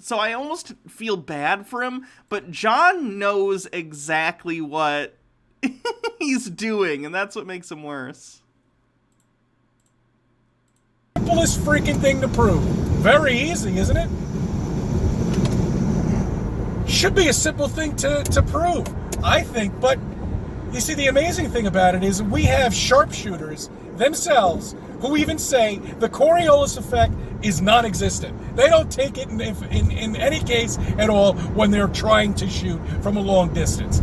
So I almost feel bad for him. But John knows exactly what he's doing, and that's what makes him worse. Simplest freaking thing to prove. Very easy, isn't it? Should be a simple thing to prove, I think. But you see, the amazing thing about it is we have sharpshooters themselves who even say the Coriolis effect is non-existent. They don't take it in any case at all when they're trying to shoot from a long distance.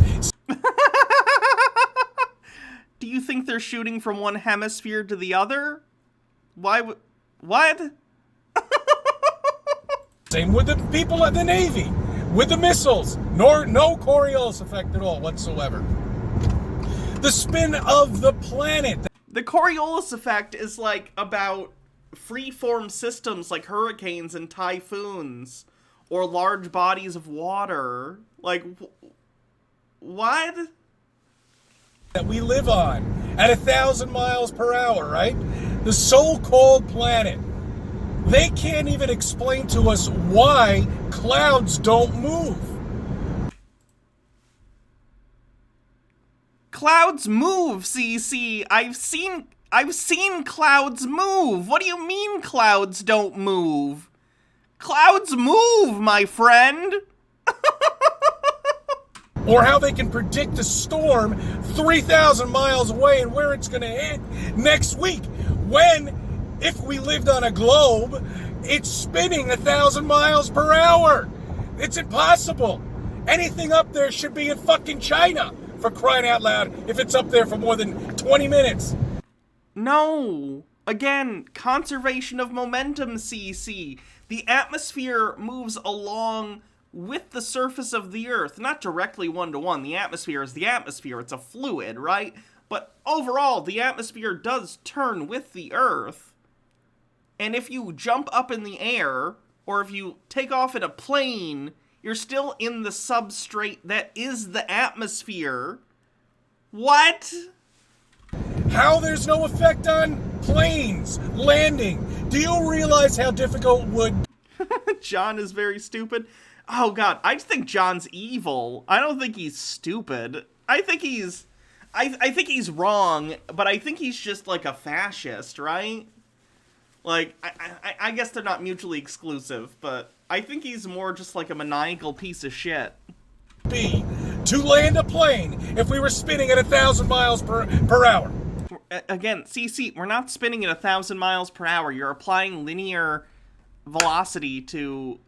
Do you think they're shooting from one hemisphere to the other? Why what? Same with the people at the Navy, with the missiles. No Coriolis effect at all whatsoever. The spin of the planet. The Coriolis effect is like about free-form systems like hurricanes and typhoons or large bodies of water. Like, what? That we live on at 1,000 miles per hour, right? The so-called planet. They can't even explain to us why clouds don't move. Clouds move, CC. I've seen clouds move. What do you mean clouds don't move? Clouds move, my friend. Or how they can predict a storm 3,000 miles away and where it's going to hit next week. When, if we lived on a globe, it's spinning 1,000 miles per hour. It's impossible. Anything up there should be in fucking China, for crying out loud, if it's up there for more than 20 minutes. No. Again, conservation of momentum, CC. The atmosphere moves along with the surface of the Earth, not directly one-to-one. The atmosphere is the atmosphere. It's a fluid, right? But overall, the atmosphere does turn with the Earth. And if you jump up in the air, or if you take off in a plane, you're still in the substrate that is the atmosphere. What? How there's no effect on planes landing? Do you realize how difficult it would? John is very stupid. Oh god, I just think John's evil. I don't think he's stupid. I think he's wrong, but I think he's just like a fascist, right? Like, I guess they're not mutually exclusive, but I think he's more just like a maniacal piece of shit. To land a plane if we were spinning at 1,000 miles per hour. Again, CC, we're not spinning at 1,000 miles per hour. You're applying linear velocity to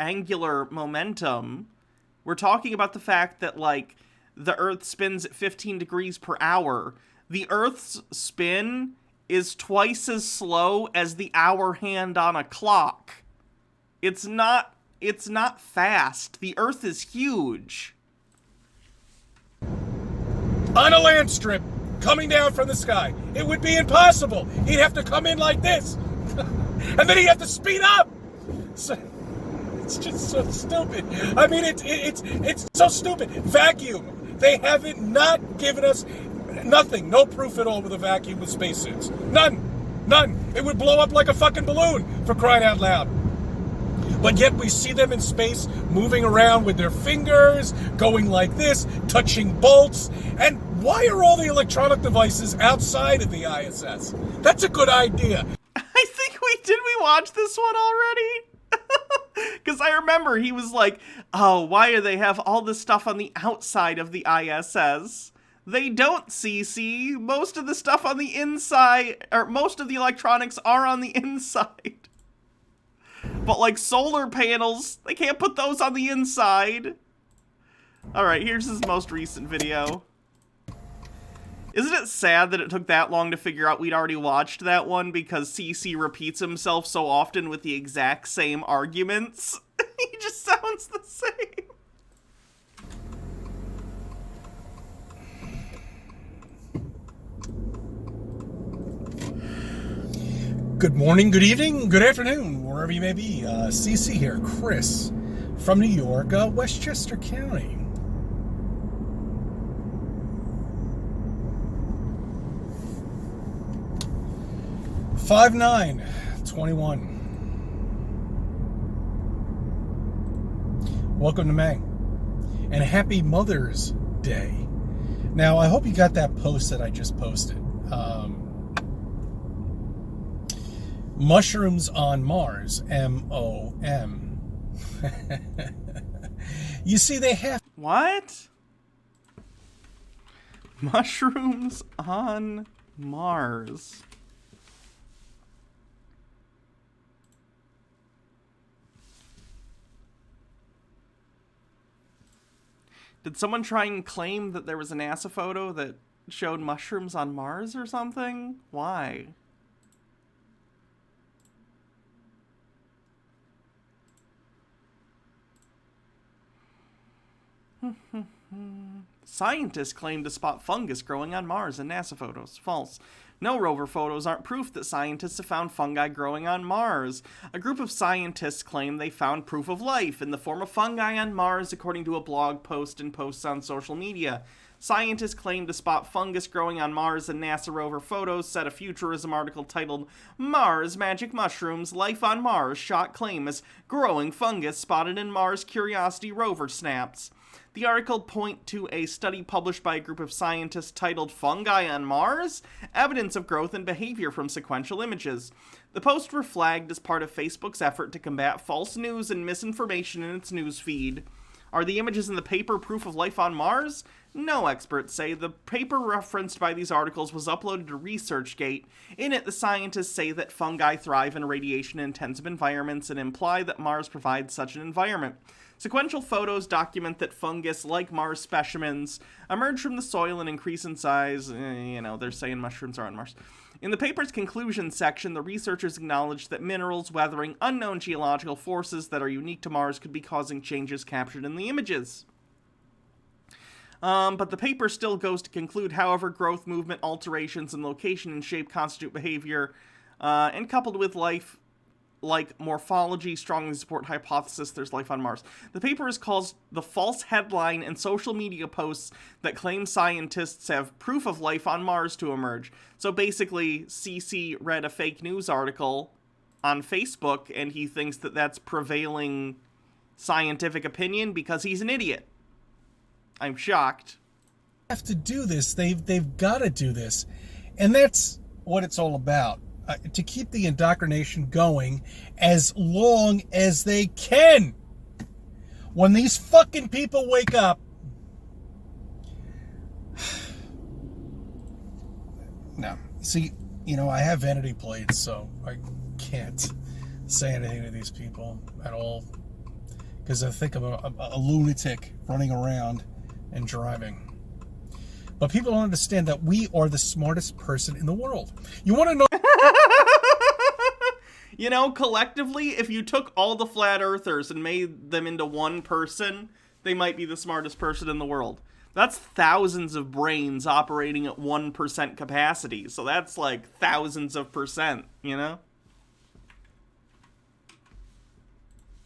angular momentum. We're talking about the fact that, like, the Earth spins at 15 degrees per hour. The Earth's spin is twice as slow as the hour hand on a clock. It's not fast. The Earth is huge. On a land strip, coming down from the sky, it would be impossible. He'd have to come in like this. And then he'd have to speed up. So, it's just so stupid. I mean, it's so stupid. Vacuum. They haven't not given us nothing. No proof at all with a vacuum with spacesuits. None. It would blow up like a fucking balloon, for crying out loud. But yet we see them in space moving around with their fingers, going like this, touching bolts. And why are all the electronic devices outside of the ISS? That's a good idea. I think did we watch this one already? Because I remember he was like, oh, why do they have all this stuff on the outside of the ISS? They don't, CC. Most of the stuff on the inside, or most of the electronics are on the inside. But like solar panels, they can't put those on the inside. Alright, here's his most recent video. Isn't it sad that it took that long to figure out we'd already watched that one because CC repeats himself so often with the exact same arguments? He just sounds the same. Good morning, good evening, good afternoon, wherever you may be. CC here, Chris, from New York, Westchester County. Five 9, 21. Welcome to May, and happy Mother's Day. Now, I hope you got that post that I just posted. Mushrooms on Mars, MOM. You see, they have... What? Mushrooms on Mars. Did someone try and claim that there was a NASA photo that showed mushrooms on Mars or something? Why? Scientists claim to spot fungus growing on Mars in NASA photos. False. No rover photos aren't proof that scientists have found fungi growing on Mars. A group of scientists claim they found proof of life in the form of fungi on Mars, according to a blog post and posts on social media. Scientists claim to spot fungus growing on Mars in NASA rover photos, said a Futurism article titled, Mars Magic Mushrooms, Life on Mars Shot Claim as Growing Fungus Spotted in Mars Curiosity Rover Snaps. The article point to a study published by a group of scientists titled Fungi on Mars? Evidence of Growth and Behavior from Sequential Images. The posts were flagged as part of Facebook's effort to combat false news and misinformation in its news feed. Are the images in the paper proof of life on Mars? No, experts say. The paper referenced by these articles was uploaded to ResearchGate. In it, the scientists say that fungi thrive in radiation-intensive environments and imply that Mars provides such an environment. Sequential photos document that fungus, like Mars specimens, emerge from the soil and increase in size. They're saying mushrooms are on Mars. In the paper's conclusion section, the researchers acknowledged that minerals weathering unknown geological forces that are unique to Mars could be causing changes captured in the images. But the paper still goes to conclude, however, growth, movement, alterations, and location and shape constitute behavior, and coupled with life, like morphology, strongly support hypothesis there's life on Mars. The paper is called The False Headline and Social Media Posts That Claim Scientists Have Proof of Life on Mars to Emerge. So basically, CC read a fake news article on Facebook, and he thinks that that's prevailing scientific opinion because he's an idiot. I'm shocked. Have to do this. They've got to do this. And that's what it's all about. To keep the indoctrination going as long as they can. When these fucking people wake up, no. See, I have vanity plates, so I can't say anything to these people at all. Because I think I'm a lunatic running around and driving. But people don't understand that we are the smartest person in the world. You want to know... Collectively, if you took all the flat earthers and made them into one person, they might be the smartest person in the world. That's thousands of brains operating at 1% capacity. So that's like thousands of percent, No.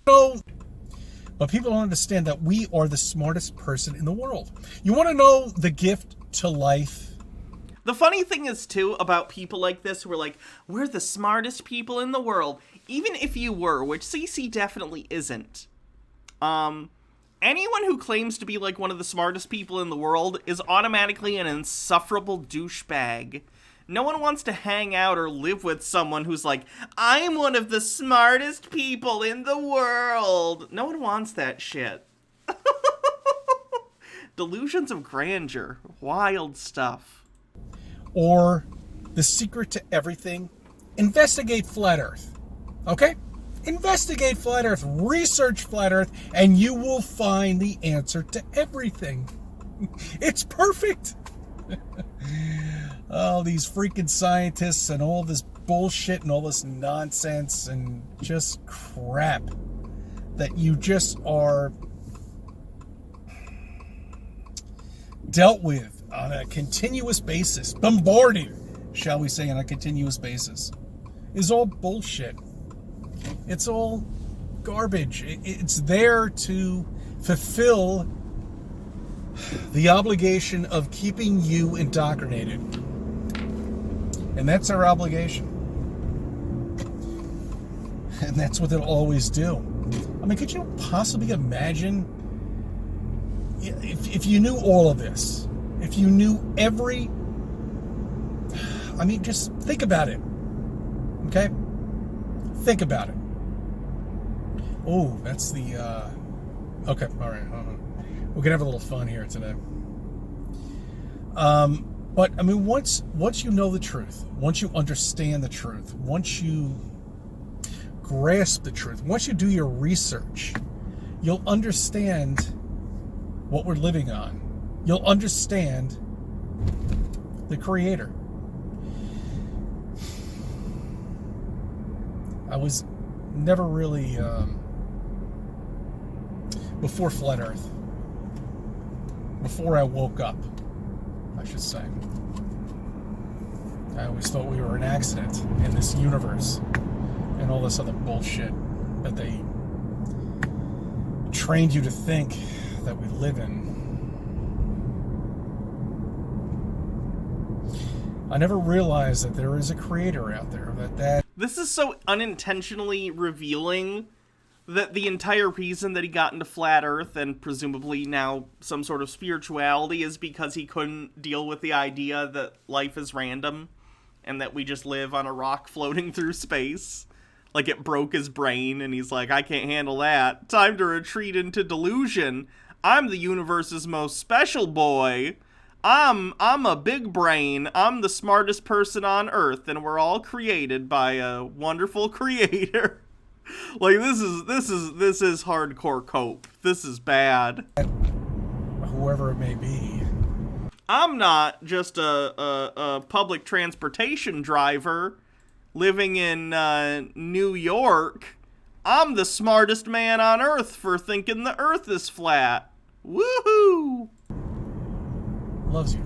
But people don't understand that we are the smartest person in the world. You want to know the gift to life? The funny thing is, too, about people like this who are like, we're the smartest people in the world. Even if you were, which CC definitely isn't. Anyone who claims to be like one of the smartest people in the world is automatically an insufferable douchebag. No one wants to hang out or live with someone who's like, I'm one of the smartest people in the world. No one wants that shit. Delusions of grandeur. Wild stuff. Or the secret to everything, investigate Flat Earth. Okay? Investigate Flat Earth, research Flat Earth, and you will find the answer to everything. It's perfect. Oh, these freaking scientists and all this bullshit and all this nonsense and just crap that you just are dealt with on a continuous basis, bombarded, shall we say, on a continuous basis, is all bullshit. It's all garbage. It's there to fulfill the obligation of keeping you indoctrinated. And that's our obligation. And that's what they'll always do. I mean, could you possibly imagine if you knew all of this? If you knew just think about it. Okay? Think about it. Oh, that's the, okay, all right. We're going to have a little fun here today. But I mean, once you know the truth, once you understand the truth, once you grasp the truth, once you do your research, you'll understand what we're living on. You'll understand the Creator. I was never really before Flat Earth. Before I woke up, I should say. I always thought we were an accident in this universe and all this other bullshit that they trained you to think that we live in. I never realized that there is a creator out there. This is so unintentionally revealing that the entire reason that he got into Flat Earth and presumably now some sort of spirituality is because he couldn't deal with the idea that life is random and that we just live on a rock floating through space. Like, it broke his brain and he's like, I can't handle that. Time to retreat into delusion. I'm the universe's most special boy. I'm a big brain. I'm the smartest person on Earth, and we're all created by a wonderful creator. Like, this is hardcore cope. This is bad. Whoever it may be. I'm not just a public transportation driver living in New York. I'm the smartest man on Earth for thinking the Earth is flat. Woohoo! Loves you.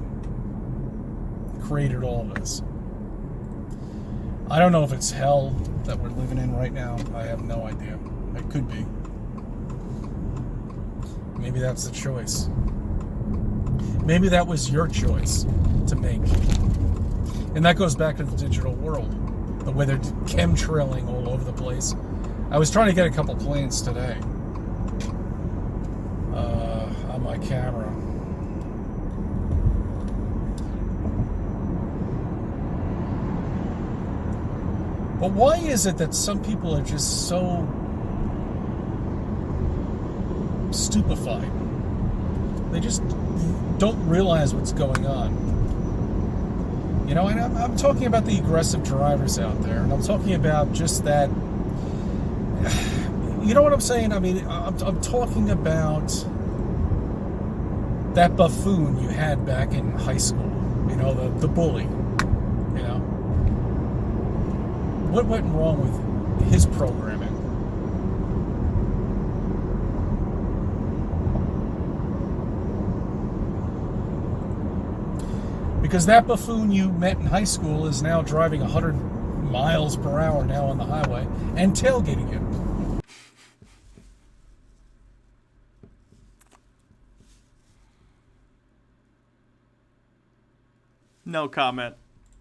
Created all of us. I don't know if it's hell that we're living in right now. I have no idea. It could be. Maybe that's the choice. Maybe that was your choice to make. And that goes back to the digital world. The way they're chemtrailing all over the place. I was trying to get a couple planes today. On my camera. But why is it that some people are just so stupefied? They just don't realize what's going on. You know, and I'm talking about the aggressive drivers out there, and I'm talking about just that. You know what I'm saying? I mean, I'm talking about that buffoon you had back in high school. You know, the bully. You know, what went wrong with his programming? Because that buffoon you met in high school is now driving 100 miles per hour now on the highway and tailgating you. No comment.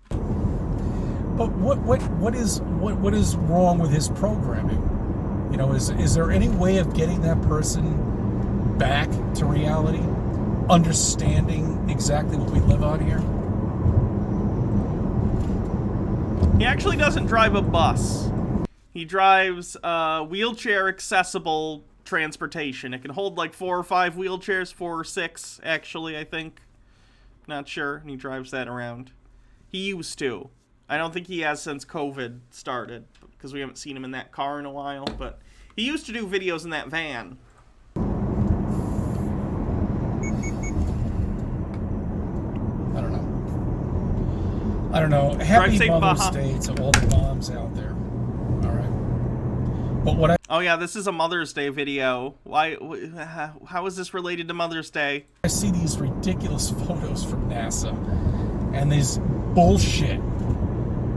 But what is wrong with his programming? You know, is there any way of getting that person back to reality, understanding exactly what we live on here? He actually doesn't drive a bus. He drives wheelchair accessible transportation. It can hold like 4 or 5 wheelchairs, 4 or 6 actually, I think. Not sure. And he drives that around. He used to. I don't think he has since COVID started, because we haven't seen him in that car in a while, but he used to do videos in that van. I don't know. Happy Mother's Day to all the moms out there. All right. But what Oh yeah, this is a Mother's Day video. Why? How is this related to Mother's Day? I see these ridiculous photos from NASA, and this bullshit,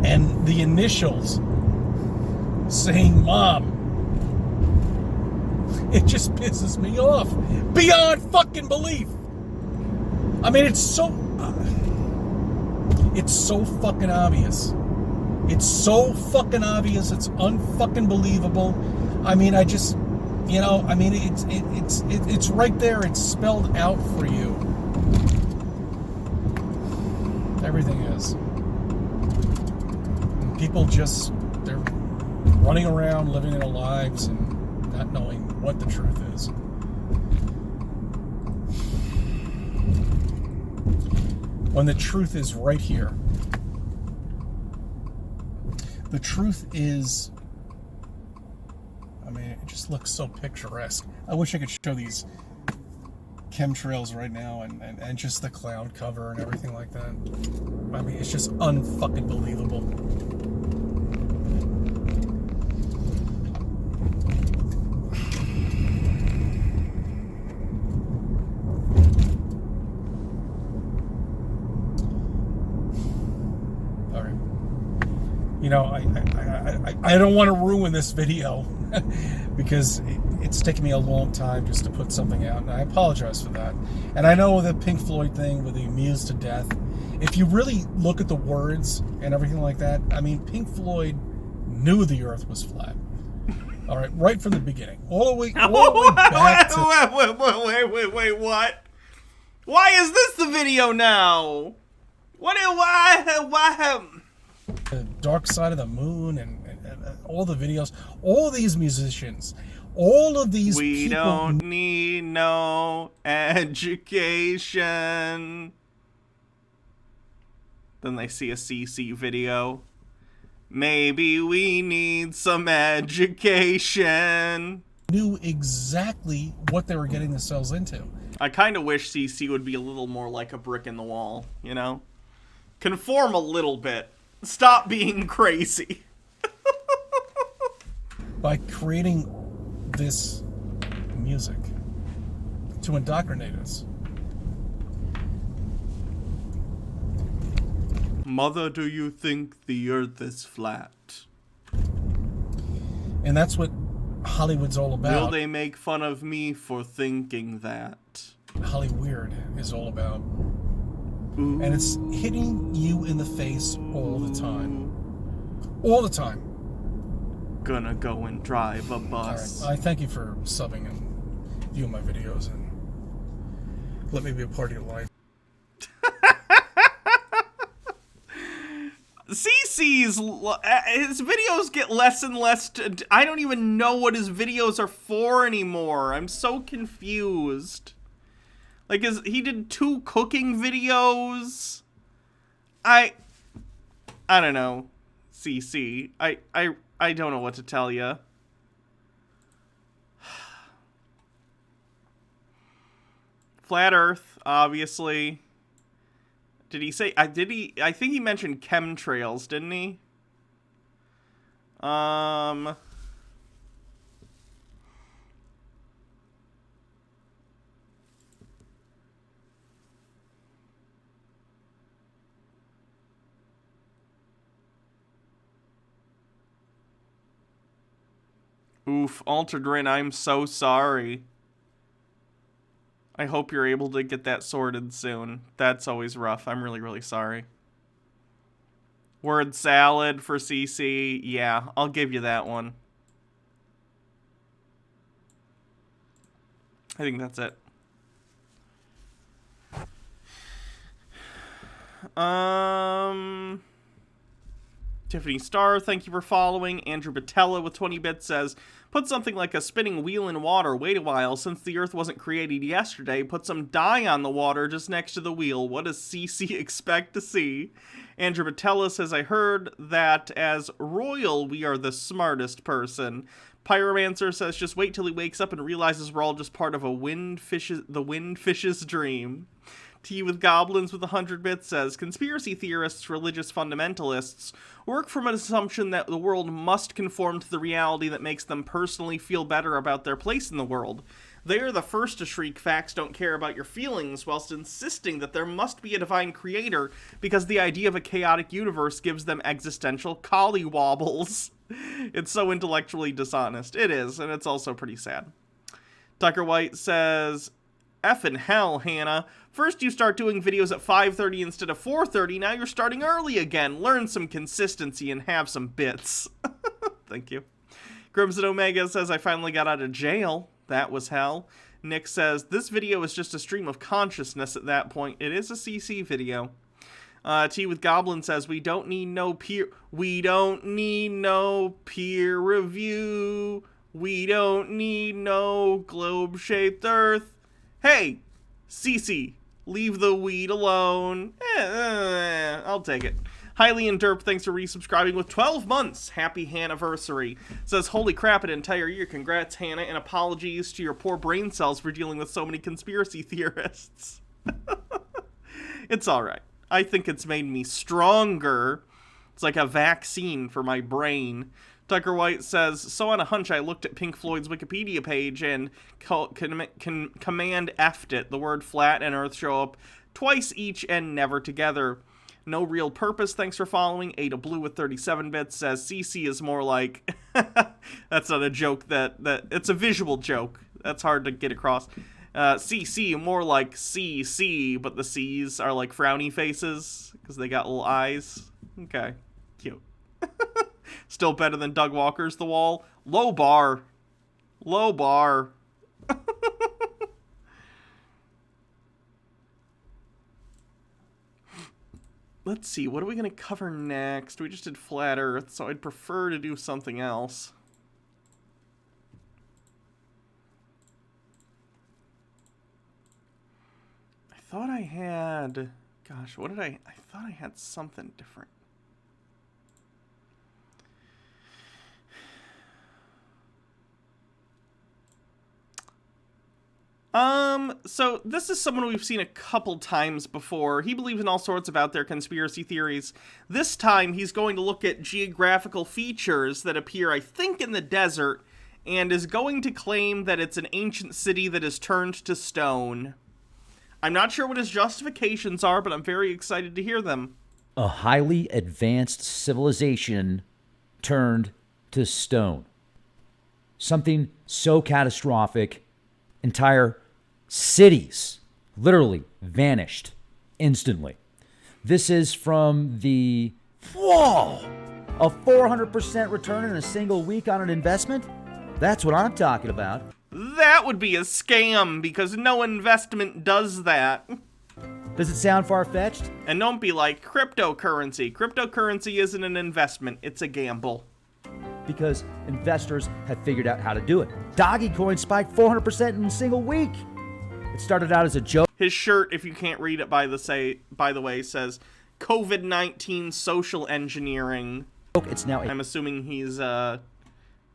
and the initials saying "Mom." It just pisses me off beyond fucking belief. I mean, it's so fucking obvious. It's so fucking obvious. It's unfucking believable. I mean, I just, you know, I mean, it's right there. It's spelled out for you. Everything is. And people just, they're running around, living their lives, and not knowing what the truth is. when the truth is right here. The truth is, I mean, it just looks so picturesque. I wish I could show these chemtrails right now and just the cloud cover and everything like that. I mean, it's just unfucking believable. All right. You know, I don't want to ruin this video because it's taken me a long time just to put something out, and I apologize for that. And I know the Pink Floyd thing with the amused to death, if you really look at the words and everything like that, I mean, Pink Floyd knew the earth was flat. All right, right from the beginning. All the way back to... Wait, what? Why is this the video now? Why? The Dark Side of the Moon and all the videos, all these musicians, all of these We people... don't need no education. Then they see a CC video. Maybe we need some education. Knew exactly what they were getting themselves into. I kind of wish CC would be a little more like a brick in the wall, you know? Conform a little bit. Stop being crazy. By creating this music to indoctrinate us. Mother, do you think the earth is flat? And that's what Hollywood's all about. Will they make fun of me for thinking that? Hollyweird is all about. Ooh. And it's hitting you in the face all the time. All the time. Gonna go and drive a bus. All right. I thank you for subbing and viewing my videos and let me be a part of your life. CC's his videos get less and less. I don't even know what his videos are for anymore. I'm so confused. Like, he did 2 cooking videos. I don't know. CC. I don't know what to tell you. Flat Earth, obviously. Did he say... I think he mentioned chemtrails, didn't he? Oof, Altered Rin, I'm so sorry. I hope you're able to get that sorted soon. That's always rough. I'm really, really sorry. Word salad for CC. Yeah, I'll give you that one. I think that's it. Tiffany Starr, thank you for following. Andrew Batella with 20 bits says, put something like a spinning wheel in water, wait a while, since the earth wasn't created yesterday, put some dye on the water just next to the wheel. What does CC expect to see? Andrew Batella says, I heard that as royal, we are the smartest person. Pyromancer says, just wait till he wakes up and realizes we're all just part of the windfish's dream. Tea with Goblins with 100 bits says, conspiracy theorists, religious fundamentalists, work from an assumption that the world must conform to the reality that makes them personally feel better about their place in the world. They are the first to shriek facts don't care about your feelings, whilst insisting that there must be a divine creator because the idea of a chaotic universe gives them existential collywobbles. It's so intellectually dishonest. It is, and it's also pretty sad. Tucker White says, effing hell, Hannah. First you start doing videos at 5:30 instead of 4:30, now you're starting early again. Learn some consistency and have some bits. Thank you. Crimson Omega says, I finally got out of jail. That was hell. Nick says, this video is just a stream of consciousness at that point. It is a CC video. Tea with Goblin says, we don't need no peer review. We don't need no globe-shaped earth. Hey, CC, Leave the weed alone. I'll take it. Highly and Derp, thanks for resubscribing with 12 months. Happy Hanniversary. Says, holy crap, an entire year. Congrats, Hannah, and apologies to your poor brain cells for dealing with so many conspiracy theorists. It's alright. I think it's made me stronger. It's like a vaccine for my brain. Tucker White says, so on a hunch, I looked at Pink Floyd's Wikipedia page and command F'd it. The word flat and earth show up twice each and never together. No real purpose, thanks for following. Ada Blue with 37 bits says, CC is more like... That's not a joke, that it's a visual joke. That's hard to get across. CC, more like CC, but the C's are like frowny faces, because they got little eyes. Okay, cute. Still better than Doug Walker's The Wall. Low bar. Low bar. Let's see, what are we going to cover next? We just did Flat Earth, so I'd prefer to do something else. I thought I had... Gosh, what did I thought I had something different. So this is someone we've seen a couple times before. He believes in all sorts of out there conspiracy theories. This time he's going to look at geographical features that appear, I think, in the desert, and is going to claim that it's an ancient city that is turned to stone. I'm not sure what his justifications are, but I'm very excited to hear them. A highly advanced civilization turned to stone. Something so catastrophic, entire cities literally vanished instantly. This is from the... Whoa! A 400% return in a single week on an investment? That's what I'm talking about. That would be a scam, because no investment does that. Does it sound far-fetched? And don't be like cryptocurrency. Cryptocurrency isn't an investment, it's a gamble. Because investors have figured out how to do it. Dogecoin spiked 400% in a single week. It started out as a joke. His shirt, if you can't read it by the way, says COVID-19 social engineering. It's now I'm assuming he's a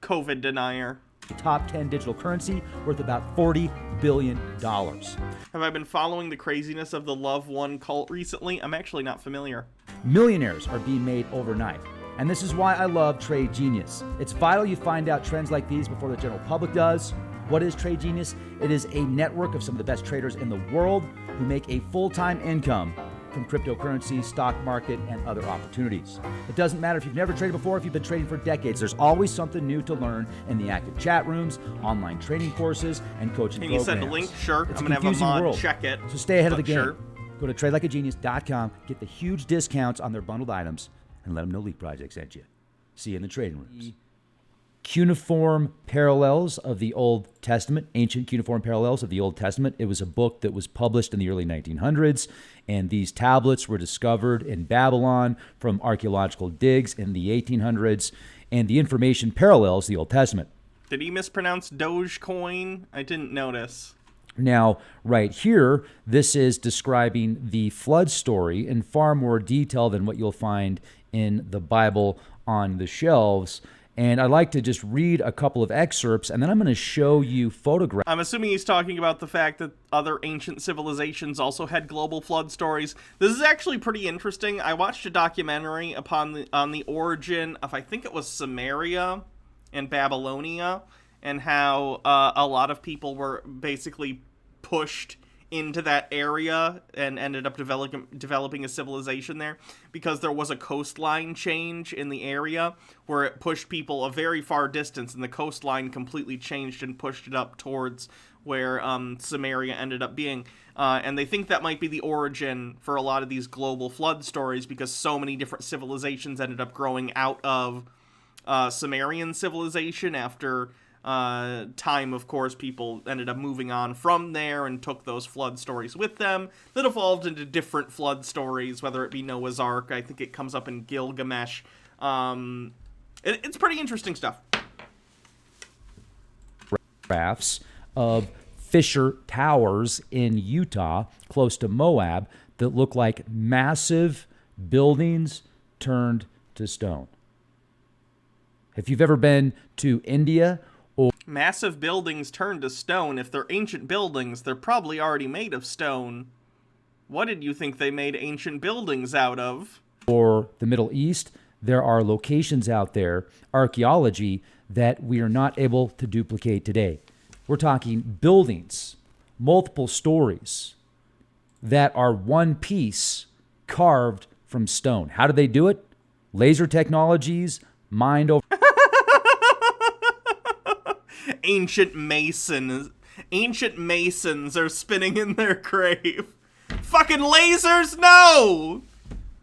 COVID denier. Top 10 digital currency worth about $40 billion. Have I been following the craziness of the Love One cult recently? I'm actually not familiar. Millionaires are being made overnight. And this is why I love Trade Genius. It's vital you find out trends like these before the general public does. What is Trade Genius? It is a network of some of the best traders in the world who make a full-time income from cryptocurrency, stock market, and other opportunities. It doesn't matter if you've never traded before, if you've been trading for decades. There's always something new to learn in the active chat rooms, online training courses, and coaching programs. Can you send a link? Sure. It's I'm going to have a mod world. check it. So stay ahead of the game. Sure. Go to tradelikeagenius.com, get the huge discounts on their bundled items, and let them know Leap Project sent you. See you in the trading rooms. Cuneiform Parallels of the Old Testament, Ancient Cuneiform Parallels of the Old Testament. It was a book that was published in the early 1900s, and these tablets were discovered in Babylon from archaeological digs in the 1800s, and the information parallels the Old Testament. Did he mispronounce Dogecoin? I didn't notice. Now, right here, this is describing the flood story in far more detail than what you'll find in the Bible on the shelves. And I'd like to just read a couple of excerpts, and then I'm going to show you photographs. I'm assuming he's talking about the fact that other ancient civilizations also had global flood stories. This is actually pretty interesting. I watched a documentary on the origin of, I think it was Samaria and Babylonia, and how a lot of people were basically pushed into that area and ended up developing a civilization there because there was a coastline change in the area where it pushed people a very far distance, and the coastline completely changed and pushed it up towards where Samaria ended up being. And they think that might be the origin for a lot of these global flood stories, because so many different civilizations ended up growing out of Sumerian civilization after time. Of course, people ended up moving on from there and took those flood stories with them that evolved into different flood stories, whether it be Noah's Ark. I think it comes up in Gilgamesh. It's pretty interesting stuff. Graphs of Fisher Towers in Utah, close to Moab, that look like massive buildings turned to stone. If you've ever been to India or Massive buildings turned to stone. If they're ancient buildings, they're probably already made of stone. What did you think they made ancient buildings out of? or the Middle East, there are locations out there, archaeology, that we are not able to duplicate today. We're talking buildings, multiple stories, that are one piece carved from stone. How did they do it? Laser technologies, mind over... Ancient masons are spinning in their grave. Fucking lasers? No!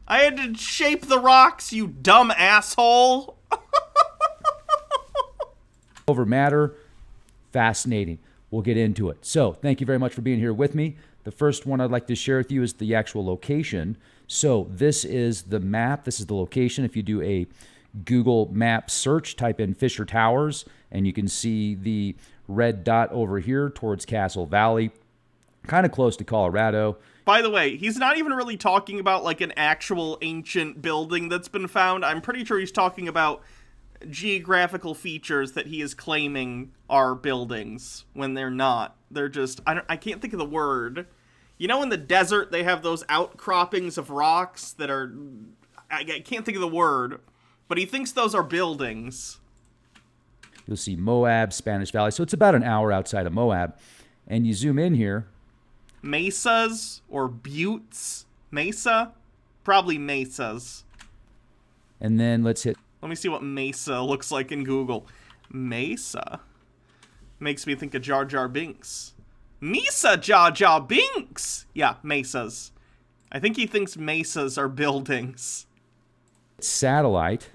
I had to shape the rocks, you dumb asshole. over matter. Fascinating. We'll get into it. So, thank you very much for being here with me. The first one I'd like to share with you is the actual location. So, this is the map. This is the location. If you do a Google map search, type in Fisher Towers, and you can see the red dot over here towards Castle Valley, kind of close to Colorado. By the way, he's not even really talking about like an actual ancient building that's been found. I'm pretty sure he's talking about geographical features that he is claiming are buildings when they're not. They're just, I can't think of the word. You know, in the desert, they have those outcroppings of rocks that are, I can't think of the word, but he thinks those are buildings. You'll see Moab, Spanish Valley. So it's about an hour outside of Moab. And you zoom in here. Mesas or buttes? Mesa? Probably mesas. And then let's hit... Let me see what mesa looks like in Google. Mesa? Makes me think of Jar Jar Binks. Mesa Jar Jar Binks! Yeah, mesas. I think he thinks mesas are buildings. Satellite.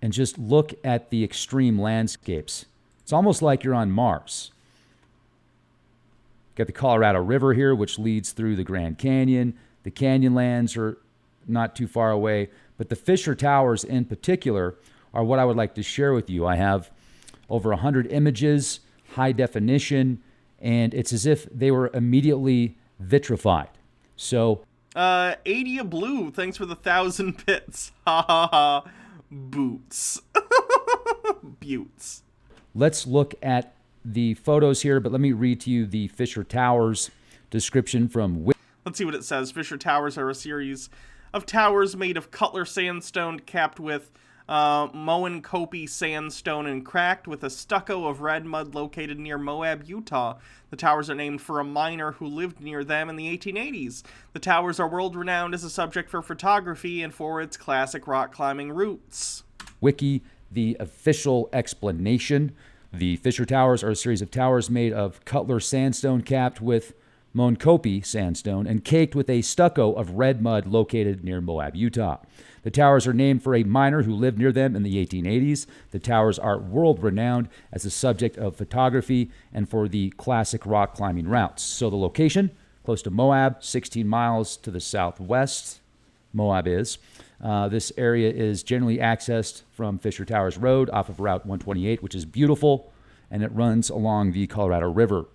And just look at the extreme landscapes. It's almost like you're on Mars. Got the Colorado River here, which leads through the Grand Canyon. The Canyonlands are not too far away. But the Fisher Towers in particular are what I would like to share with you. I have over 100 images, high definition, and it's as if they were immediately vitrified. So... Adia Blue, thanks for the 1,000 bits. Ha ha ha. Boots. Buttes. Let's look at the photos here, but let me read to you the Fisher Towers description from... Let's see what it says. Fisher Towers are a series of towers made of Cutler sandstone capped with Moenkopi sandstone and cracked with a stucco of red mud located near Moab, Utah. The towers are named for a miner who lived near them in the 1880s. The towers are world-renowned as a subject for photography and for its classic rock climbing routes. Wiki, the official explanation. The Fisher Towers are a series of towers made of Cutler sandstone capped with Moenkopi sandstone and caked with a stucco of red mud located near Moab, Utah. The towers are named for a miner who lived near them in the 1880s. The towers are world-renowned as a subject of photography and for the classic rock climbing routes. So the location, close to Moab, 16 miles to the southwest, Moab is. This area is generally accessed from Fisher Towers Road off of Route 128, which is beautiful, and it runs along the Colorado River.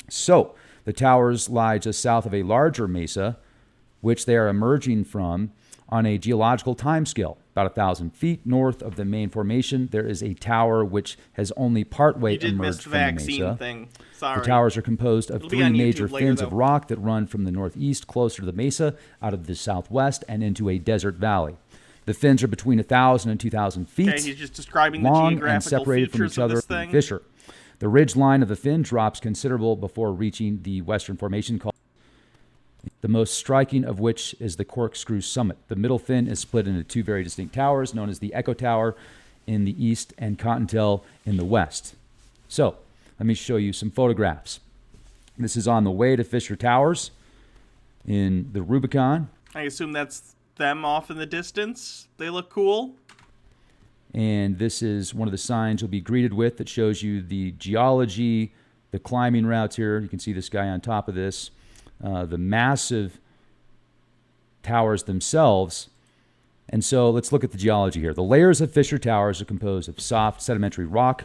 So the towers lie just south of a larger mesa, which they are emerging from on a geological timescale. About 1,000 feet north of the main formation, there is a tower which has only partway emerged from the mesa. Thing. Sorry. The towers are composed of It'll be three on major YouTube later, fins though. of rock that run from the northeast closer to the mesa out of the southwest and into a desert valley. The fins are between 1,000 and 2,000 feet Okay, he's just describing the long geographical and separated from features each of other this from thing. Fisher. The ridge line of the fin drops considerable before reaching the western formation, called the most striking of which is the corkscrew summit. The middle fin is split into two very distinct towers, known as the Echo Tower in the east and Cottontail in the west. So, let me show you some photographs. This is on the way to Fisher Towers in the Rubicon. I assume that's them off in the distance. They look cool. And this is one of the signs you'll be greeted with that shows you the geology, the climbing routes here. You can see this guy on top of this. The massive towers themselves. And so let's look at the geology here. The layers of Fisher Towers are composed of soft sedimentary rock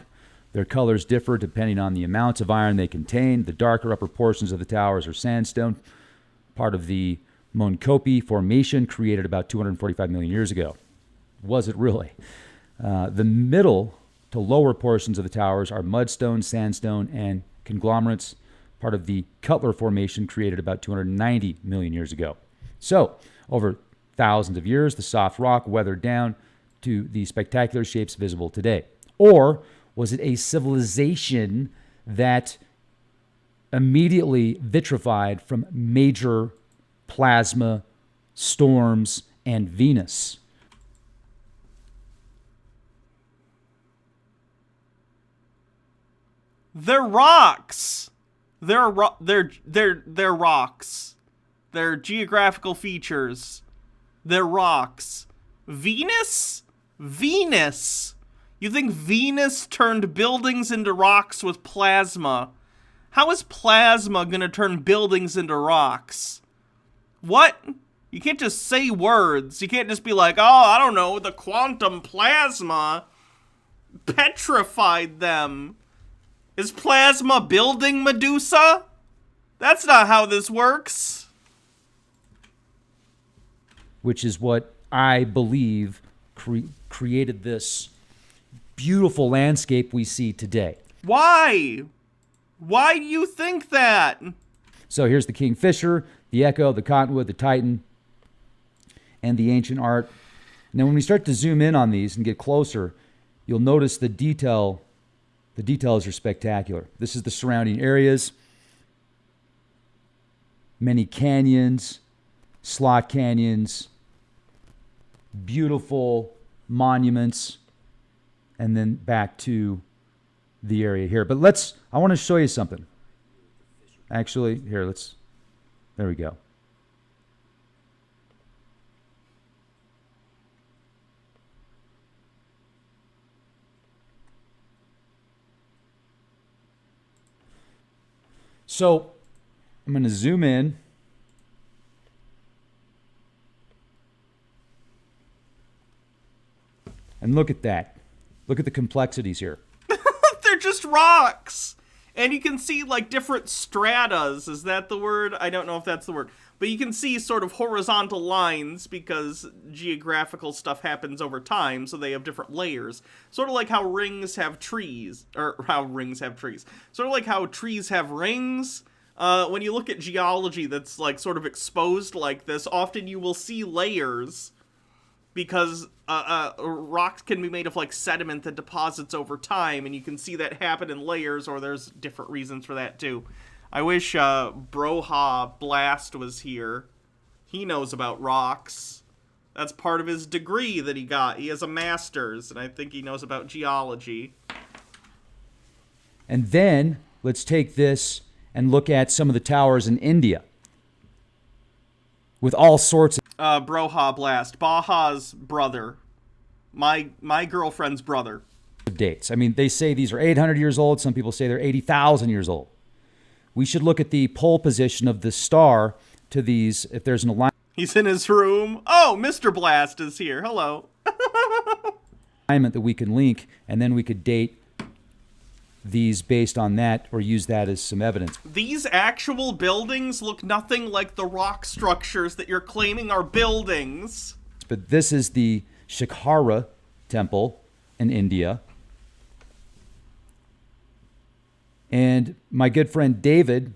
Their colors differ depending on the amounts of iron they contain. The darker upper portions of the towers are sandstone, part of the Moncopi Formation created about 245 million years ago. Was it really? The middle to lower portions of the towers are mudstone, sandstone, and conglomerates, part of the Cutler Formation created about 290 million years ago. So, over thousands of years, the soft rock weathered down to the spectacular shapes visible today. Or was it a civilization that immediately vitrified from major plasma storms and Venus? They're rocks. They're rocks. They're geographical features. They're rocks. Venus? Venus. You think Venus turned buildings into rocks with plasma? How is plasma gonna turn buildings into rocks? What? You can't just say words. You can't just be like, oh, I don't know, the quantum plasma petrified them. Is plasma building Medusa? That's not how this works. Which is what I believe created this beautiful landscape we see today. Why? Why do you think that? So here's the Kingfisher, the Echo, the Cottonwood, the Titan, and the ancient art. Now when we start to zoom in on these and get closer, you'll notice the detail. The details are spectacular. This is the surrounding areas. Many canyons, slot canyons, beautiful monuments, and then back to the area here. But I want to show you something. Actually, here, there we go. So I'm going to zoom in. And look at that. Look at the complexities here. They're just rocks. And you can see like different stratas. Is that the word? I don't know if that's the word. But you can see sort of horizontal lines because geographical stuff happens over time, so they have different layers. Sort of like how rings have trees, or how rings have trees. Sort of like how trees have rings. When you look at geology that's like sort of exposed like this, often you will see layers because rocks can be made of like sediment that deposits over time, and you can see that happen in layers, or there's different reasons for that too. I wish Broha Blast was here. He knows about rocks. That's part of his degree that he got. He has a master's, and I think he knows about geology. And then let's take this and look at some of the towers in India with all sorts of Broha Blast, Baha's brother, my girlfriend's brother. Dates. I mean, they say these are 800 years old. Some people say they're 80,000 years old. We should look at the pole position of the star to these, if there's an alignment. He's in his room. Oh, Mr. Blast is here. Hello. Alignment that we can link, and then we could date these based on that or use that as some evidence. These actual buildings look nothing like the rock structures that you're claiming are buildings. But this is the Aswara Temple in India. And my good friend David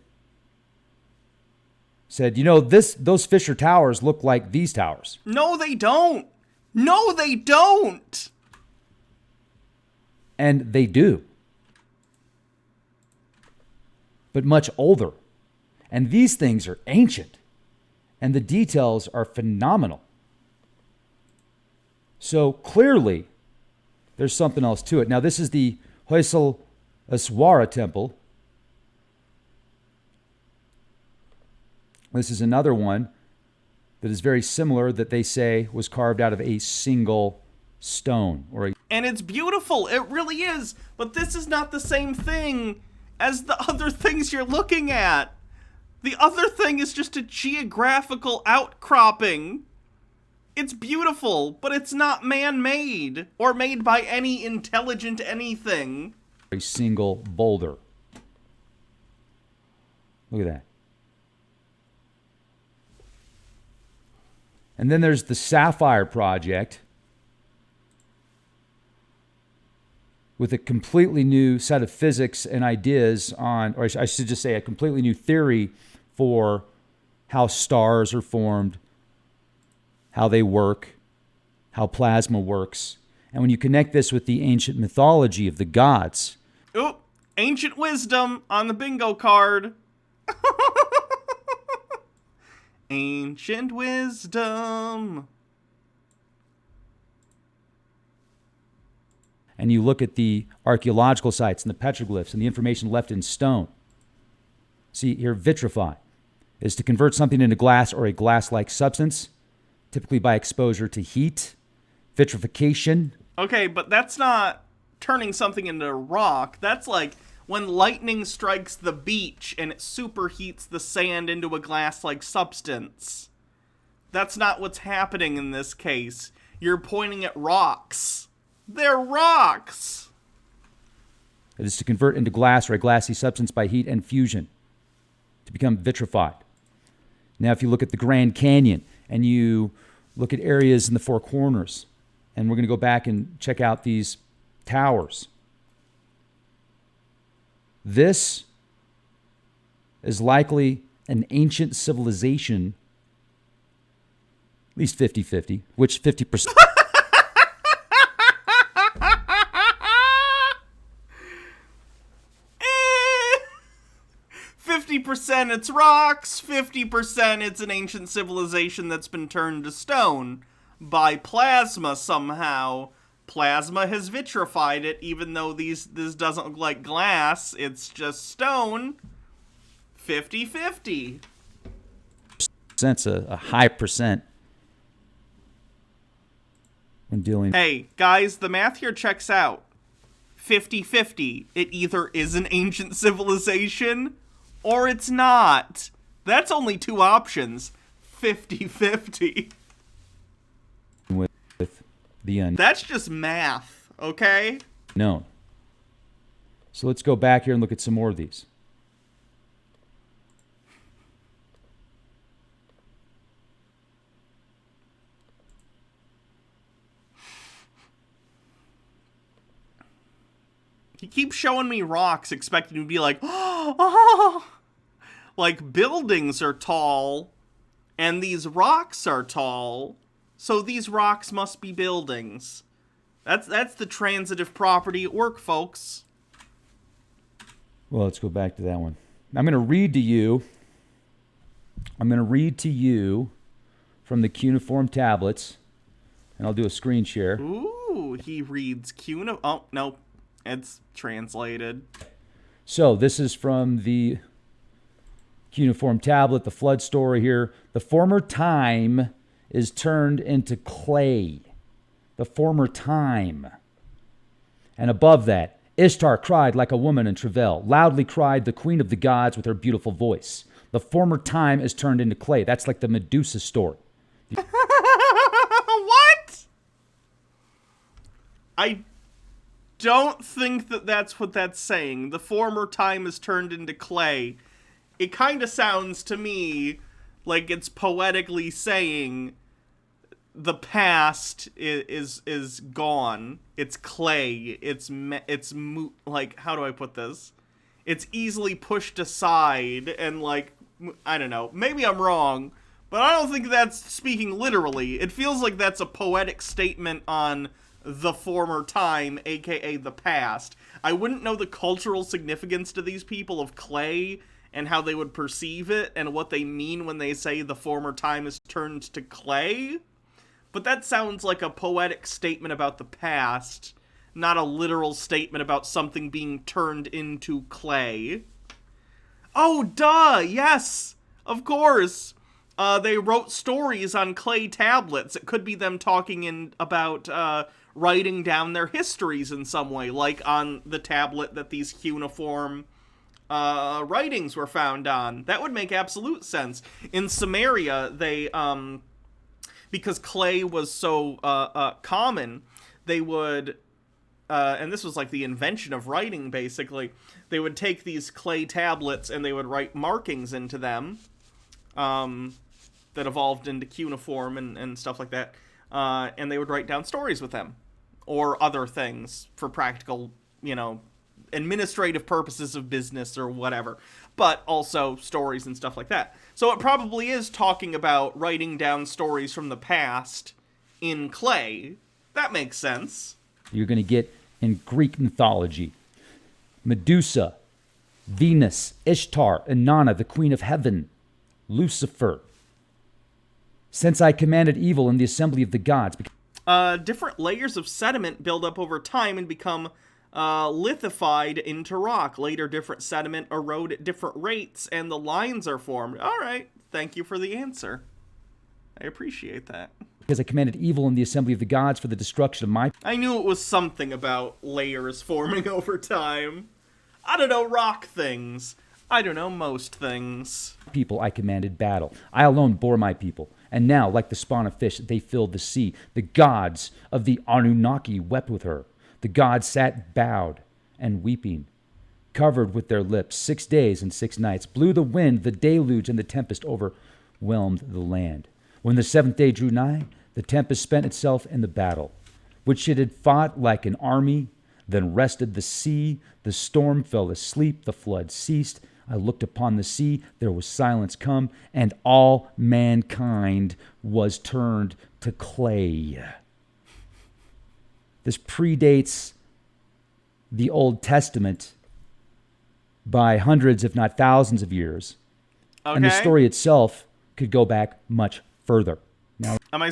said, you know, those Fisher Towers look like these towers. No, they don't. No, they don't. And they do. But much older. And these things are ancient. And the details are phenomenal. So clearly, there's something else to it. Now, this is the Aswara Temple. This is another one that is very similar that they say was carved out of a single stone. And it's beautiful. It really is. But this is not the same thing as the other things you're looking at. The other thing is just a geographical outcropping. It's beautiful, but it's not man-made or made by any intelligent anything. a single boulder. Look at that. And then there's the Sapphire Project with a completely new set of physics and ideas on, or I should just say a completely new theory for how stars are formed, how they work, how plasma works. And when you connect this with the ancient mythology of the gods. Oop, ancient wisdom on the bingo card. Ancient wisdom. And you look at the archaeological sites and the petroglyphs and the information left in stone. See here, vitrify is to convert something into glass or a glass-like substance, typically by exposure to heat. Vitrification. Okay, but that's not turning something into rock. That's like when lightning strikes the beach and it superheats the sand into a glass-like substance. That's not what's happening in this case. You're pointing at rocks. They're rocks! It is to convert into glass or a glassy substance by heat and fusion, to become vitrified. Now, if you look at the Grand Canyon and you look at areas in the Four Corners, and we're going to go back and check out these towers. This is likely an ancient civilization, at least 50-50, which 50%... 50% it's rocks, 50% it's an ancient civilization that's been turned to stone by plasma somehow. Plasma has vitrified it, even though this doesn't look like glass, it's just stone. 50-50. That's a high percent when dealing... Hey, guys, the math here checks out. 50-50. It either is an ancient civilization or it's not. That's only two options. 50-50. With the unknown. That's just math, okay? So let's go back here and look at some more of these. He keeps showing me rocks, expecting to be like, oh, like buildings are tall, and these rocks are tall, so these rocks must be buildings. That's the transitive property at work, folks. Well, let's go back to that one. I'm going to read to you from the cuneiform tablets, and I'll do a screen share. Ooh, he reads cuneiform. Oh, no. It's translated. So this is from the cuneiform tablet, the flood story here. The former time is turned into clay. The former time. And above that, Ishtar cried like a woman in travail. Loudly cried the queen of the gods with her beautiful voice. The former time is turned into clay. That's like the Medusa story. What? I don't think that's what that's saying. The former time is turned into clay. It kind of sounds to me like it's poetically saying the past is gone. It's clay. Like, how do I put this? It's easily pushed aside and, like, I don't know. Maybe I'm wrong, but I don't think that's speaking literally. It feels like that's a poetic statement on the former time, aka the past. I wouldn't know the cultural significance to these people of clay and how they would perceive it and what they mean when they say the former time is turned to clay. But that sounds like a poetic statement about the past, not a literal statement about something being turned into clay. Oh, duh! Yes! Of course! They wrote stories on clay tablets. It could be them talking about writing down their histories in some way, like on the tablet that these cuneiform writings were found on. That would make absolute sense. In Samaria, they, because clay was so common, they would and this was like the invention of writing, basically. They would take these clay tablets and they would write markings into them that evolved into cuneiform and stuff like that. And they would write down stories with them or other things for practical, administrative purposes of business or whatever, but also stories and stuff like that. So it probably is talking about writing down stories from the past in clay. That makes sense. You're going to get in Greek mythology, Medusa, Venus, Ishtar, Inanna, the queen of heaven, Lucifer. Since I commanded evil in the assembly of the gods. Different layers of sediment build up over time and become lithified into rock. Later, different sediment erode at different rates, and the lines are formed. All right, thank you for the answer. I appreciate that. Because I commanded evil in the assembly of the gods for the destruction of my... I knew it was something about layers forming over time. I don't know, rock things. I don't know, most things. People I commanded battle. I alone bore my people. And now, like the spawn of fish, they filled the sea. The gods of the Anunnaki wept with her. The gods sat bowed and weeping, covered with their lips. 6 days and 6 nights blew the wind, the deluge and the tempest overwhelmed the land. When the 7th day drew nigh, the tempest spent itself in the battle, which it had fought like an army. Then rested the sea, the storm fell asleep, the flood ceased. I looked upon the sea, there was silence come, and all mankind was turned to clay. This predates the Old Testament by hundreds, if not thousands of years. Okay. And the story itself could go back much further. Now, am I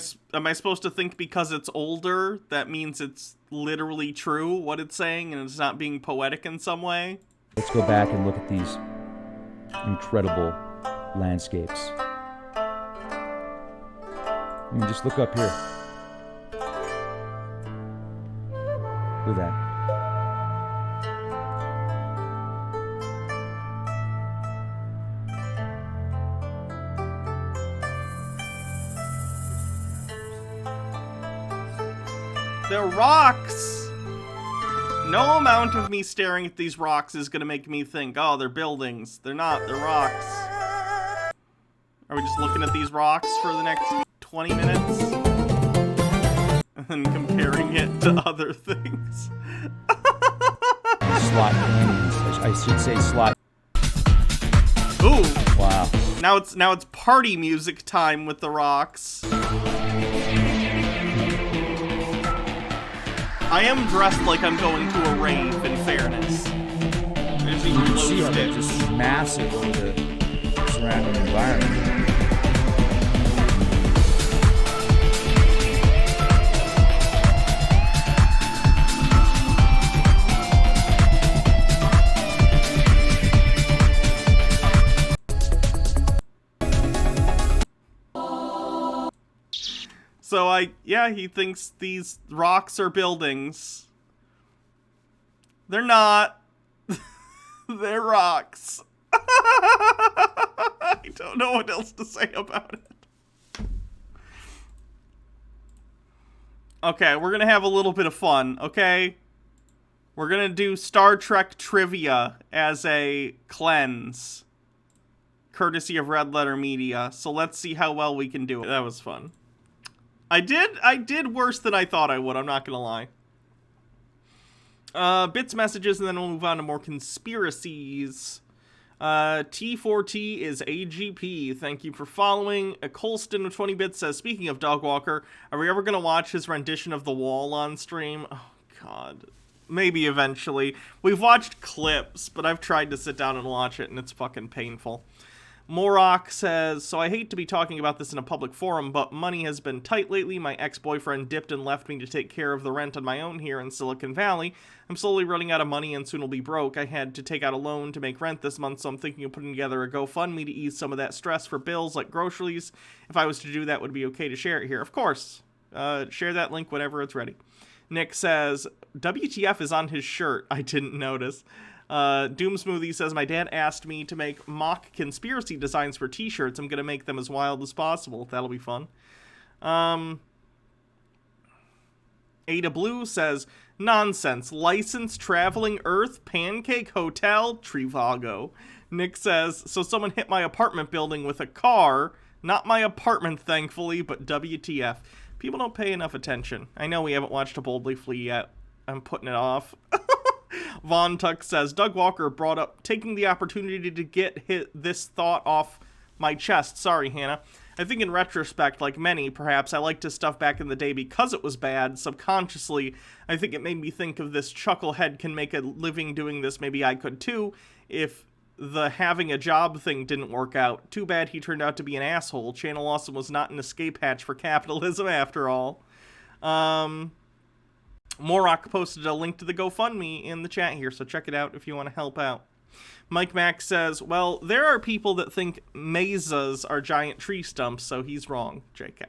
supposed to think because it's older, that means it's literally true, what it's saying, and it's not being poetic in some way? Let's go back and look at these incredible landscapes. I mean, just look up here. Look at that. They're rocks! No amount of me staring at these rocks is gonna make me think, oh, they're buildings. They're not, they're rocks. Are we just looking at these rocks for the next 20 minutes? And comparing it to other things? Slot canyons. I should say slot. Ooh! Wow. Now it's party music time with the rocks. I am dressed like I'm going to a rave, in fairness. There's even You see how they're glow just sticks. massive over the surrounding environment. So he thinks these rocks are buildings. They're not. They're rocks. I don't know what else to say about it. Okay, we're gonna have a little bit of fun, okay? We're gonna do Star Trek trivia as a cleanse. Courtesy of Red Letter Media. So let's see how well we can do it. That was fun. I did worse than I thought I would, I'm not gonna lie. Bits, messages, and then we'll move on to more conspiracies. T4T is AGP. Thank you for following. Colston with 20 bits says, speaking of Dog Walker, are we ever gonna watch his rendition of The Wall on stream? Oh, God. Maybe eventually. We've watched clips, but I've tried to sit down and watch it, and it's fucking painful. Morok says, so I hate to be talking about this in a public forum, but money has been tight lately. My ex-boyfriend dipped and left me to take care of the rent on my own here in Silicon Valley. I'm slowly running out of money and soon will be broke. I had to take out a loan to make rent this month, so I'm thinking of putting together a GoFundMe to ease some of that stress for bills like groceries. If I was to do that, would it be okay to share it here? Of course. Share that link whenever it's ready. Nick says, WTF is on his shirt. I didn't notice. Doom Smoothie says, my dad asked me to make mock conspiracy designs for t-shirts. I'm gonna make them as wild as possible. That'll be fun. Ada Blue says, nonsense. Licensed traveling Earth Pancake Hotel Trivago. Nick says, so someone hit my apartment building with a car. Not my apartment, thankfully, but WTF. People don't pay enough attention. I know we haven't watched A Boldly Flee yet. I'm putting it off. Von Tuck says, Doug Walker brought up taking the opportunity to get this thought off my chest. Sorry, Hannah. I think in retrospect, like many, perhaps, I liked his stuff back in the day because it was bad. Subconsciously, I think it made me think of this chucklehead can make a living doing this. Maybe I could too, if the having a job thing didn't work out. Too bad he turned out to be an asshole. Channel Awesome was not an escape hatch for capitalism after all. Morok posted a link to the GoFundMe in the chat here, so check it out if you want to help out. Mike Mack says, well, there are people that think mesas are giant tree stumps, so he's wrong. JK.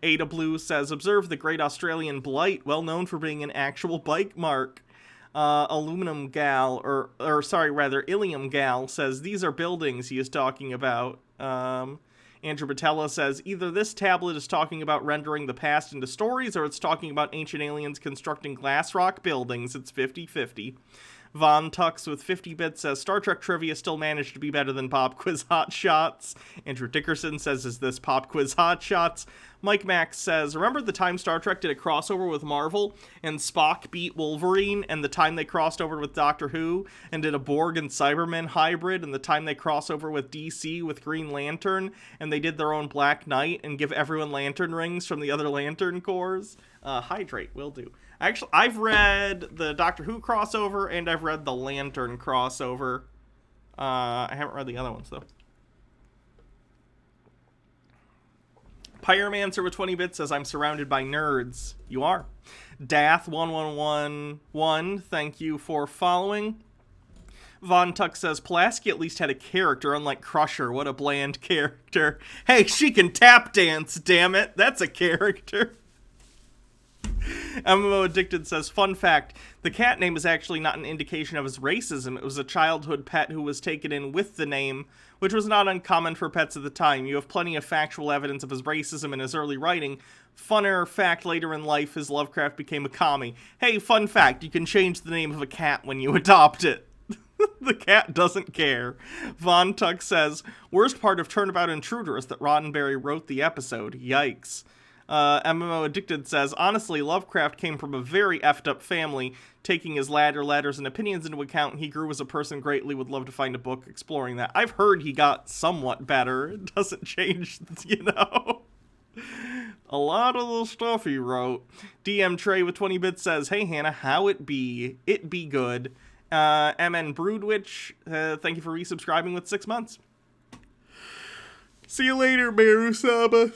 Ada Blue says, observe the Great Australian Blight, well known for being an actual bike mark. Ilium Gal says, these are buildings he is talking about. Andrew Batella says, either this tablet is talking about rendering the past into stories, or it's talking about ancient aliens constructing glass rock buildings. It's 50-50. Von Tux with 50 bits says, Star Trek trivia still managed to be better than Pop Quiz Hot Shots. Andrew Dickerson says, is this Pop Quiz Hot Shots? Mike Max says, remember the time Star Trek did a crossover with Marvel and Spock beat Wolverine, and the time they crossed over with Doctor Who and did a Borg and Cybermen hybrid, and the time they cross over with DC with Green Lantern and they did their own Black Knight and give everyone lantern rings from the other Lantern Corps? Hydrate, will do. Actually, I've read the Doctor Who crossover and I've read the Lantern crossover. I haven't read the other ones, though. Pyromancer with 20 bits says, I'm surrounded by nerds. You are. Dath1111, thank you for following. Von Tuck says, Pulaski at least had a character, unlike Crusher. What a bland character. Hey, she can tap dance, damn it. That's a character. MMO Addicted says, fun fact, the cat name is actually not an indication of his racism. It was a childhood pet who was taken in with the name, which was not uncommon for pets at the time. You have plenty of factual evidence of his racism in his early writing. Funner fact, later in life, his Lovecraft became a commie. Hey, fun fact, you can change the name of a cat when you adopt it. The cat doesn't care. Von Tuck says, worst part of Turnabout Intruder is that Roddenberry wrote the episode. Yikes. MMO Addicted says, honestly, Lovecraft came from a very effed up family. Taking his letters, and opinions into account, he grew as a person greatly. Would love to find a book exploring that. I've heard he got somewhat better. It doesn't change, a lot of the stuff he wrote. DM Trey with 20 bits says, hey Hannah, how it be? It be good. MN Broodwitch, thank you for resubscribing with 6 months. See you later, Marusaba.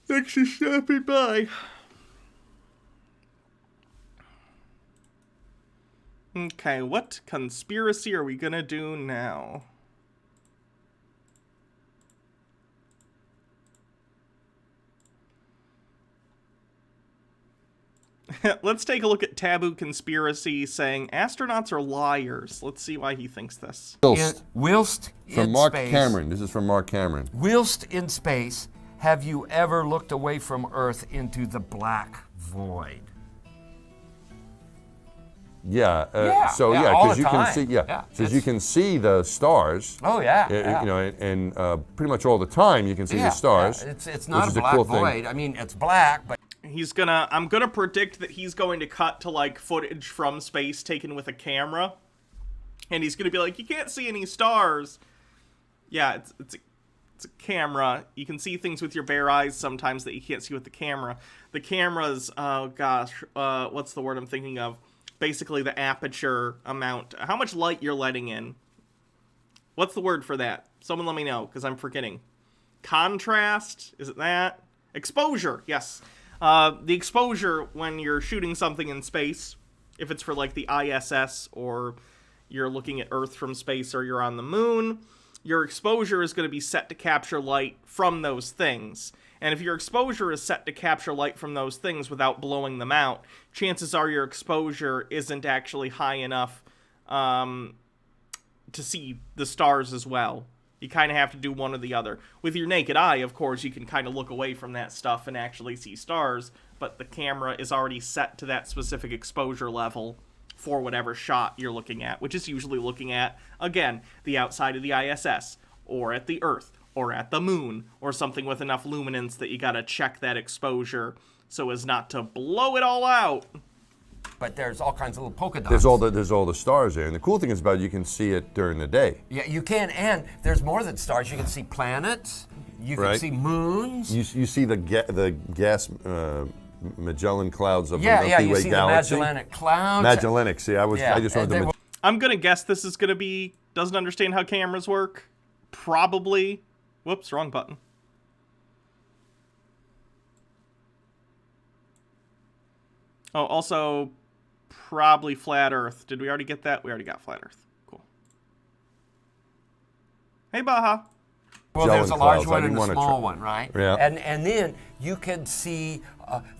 Thanks for stopping by. Okay, what conspiracy are we gonna do now? Let's take a look at Taboo Conspiracy saying astronauts are liars. Let's see why he thinks this. Whilst from Mark Cameron. This is from Mark Cameron. Whilst in space, have you ever looked away from Earth into the black void? Yeah. All because the you time. can see. Because you can see the stars. Oh yeah. And pretty much all the time you can see the stars. Yeah. It's not a black void. I mean, it's black, but. I'm gonna predict that he's going to cut to like footage from space taken with a camera, and he's gonna be like, you can't see any stars. Yeah, it's a camera. You can see things with your bare eyes sometimes that you can't see with the camera. The camera's, what's the word I'm thinking of? Basically the aperture amount, how much light you're letting in. What's the word for that? Someone let me know, because I'm forgetting. Contrast? Is it that? Exposure, yes. The exposure when you're shooting something in space, if it's for like the ISS or you're looking at Earth from space or you're on the moon, your exposure is going to be set to capture light from those things. And if your exposure is set to capture light from those things without blowing them out, chances are your exposure isn't actually high enough to see the stars as well. You kind of have to do one or the other. With your naked eye, of course, you can kind of look away from that stuff and actually see stars. but the camera is already set to that specific exposure level for whatever shot you're looking at, which is usually looking at, again, the outside of the ISS, or at the Earth, or at the moon, or something with enough luminance that you gotta check that exposure so as not to blow it all out. But there's all kinds of little polka dots. There's all the stars there, and the cool thing is about it, you can see it during the day. Yeah, you can, and there's more than stars. You can see planets. You can see moons. You see the gas Magellan clouds of the Milky Way you see galaxy. the Magellanic Clouds. Magellanic. See, I just wanted to. I'm gonna guess this is gonna be doesn't understand how cameras work. Probably. Whoops, wrong button. Oh, also, probably flat Earth. Did we already get that? We already got flat Earth. Cool. Hey, Baja. Well, there's a large one and a small one, right? Yeah. And then you can see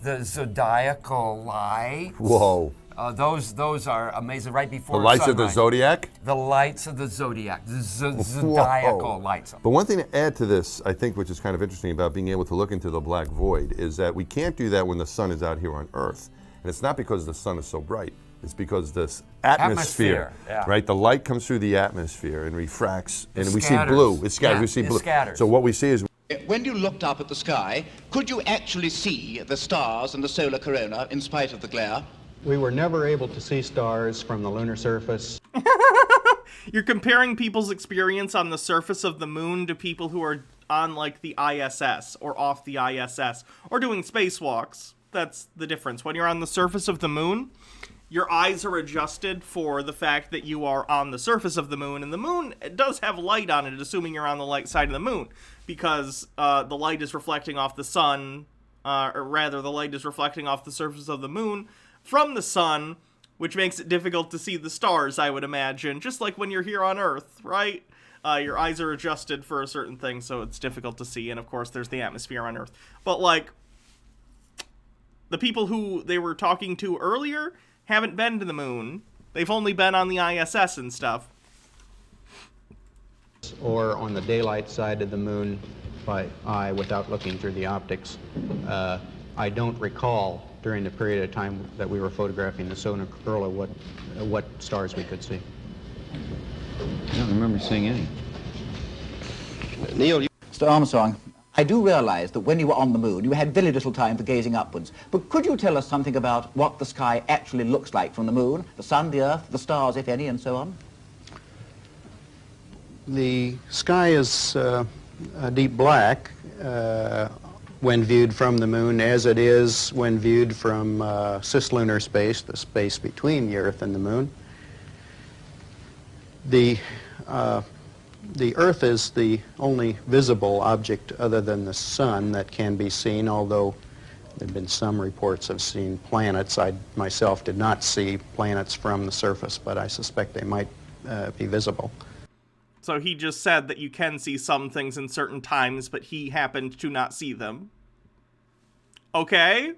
the zodiacal light. Whoa. Those are amazing. Right before the lights sunrise. of the zodiac. The lights of the zodiac. The zodiacal lights. But one thing to add to this, I think, which is kind of interesting about being able to look into the black void, is that we can't do that when the sun is out here on Earth, and it's not because the sun is so bright. It's because this atmosphere. Right? The light comes through the atmosphere and refracts, and we see blue. It scatters. We see blue. Scatters. So what we see is. When you looked up at the sky, could you actually see the stars and the solar corona in spite of the glare? We were never able to see stars from the lunar surface. You're comparing people's experience on the surface of the moon to people who are on, like, the ISS or off the ISS or doing spacewalks. That's the difference. When you're on the surface of the moon, your eyes are adjusted for the fact that you are on the surface of the moon, and the moon does have light on it, assuming you're on the light side of the moon, because the light is reflecting off the sun, or rather, the light is reflecting off the surface of the moon from the sun, which makes it difficult to see the stars, I would imagine, just like when you're here on Earth, right? Your eyes are adjusted for a certain thing, so it's difficult to see, and of course there's the atmosphere on Earth. But, like, the people who they were talking to earlier haven't been to the moon. They've only been on the ISS and stuff. Or on the daylight side of the moon by eye without looking through the optics. I don't recall during the period of time that we were photographing the solar corona what stars we could see. I don't remember seeing any. Neil, Mr. Armstrong, I do realize that when you were on the moon, you had very little time for gazing upwards. But could you tell us something about what the sky actually looks like from the moon, the sun, the earth, the stars, if any, and so on? The sky is a deep black when viewed from the moon, as it is when viewed from cislunar space, the space between the Earth and the moon. The Earth is the only visible object other than the sun that can be seen, although there have been some reports of seeing planets. I myself did not see planets from the surface, but I suspect they might be visible. So he just said that you can see some things in certain times, but he happened to not see them. Okay.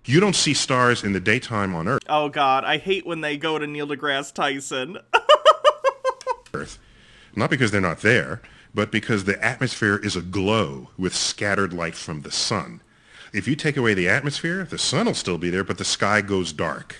You don't see stars in the daytime on Earth. Oh God, I hate when they go to Neil deGrasse Tyson. Earth. Not because they're not there, but because the atmosphere is aglow with scattered light from the sun. If you take away the atmosphere, the sun will still be there, but the sky goes dark.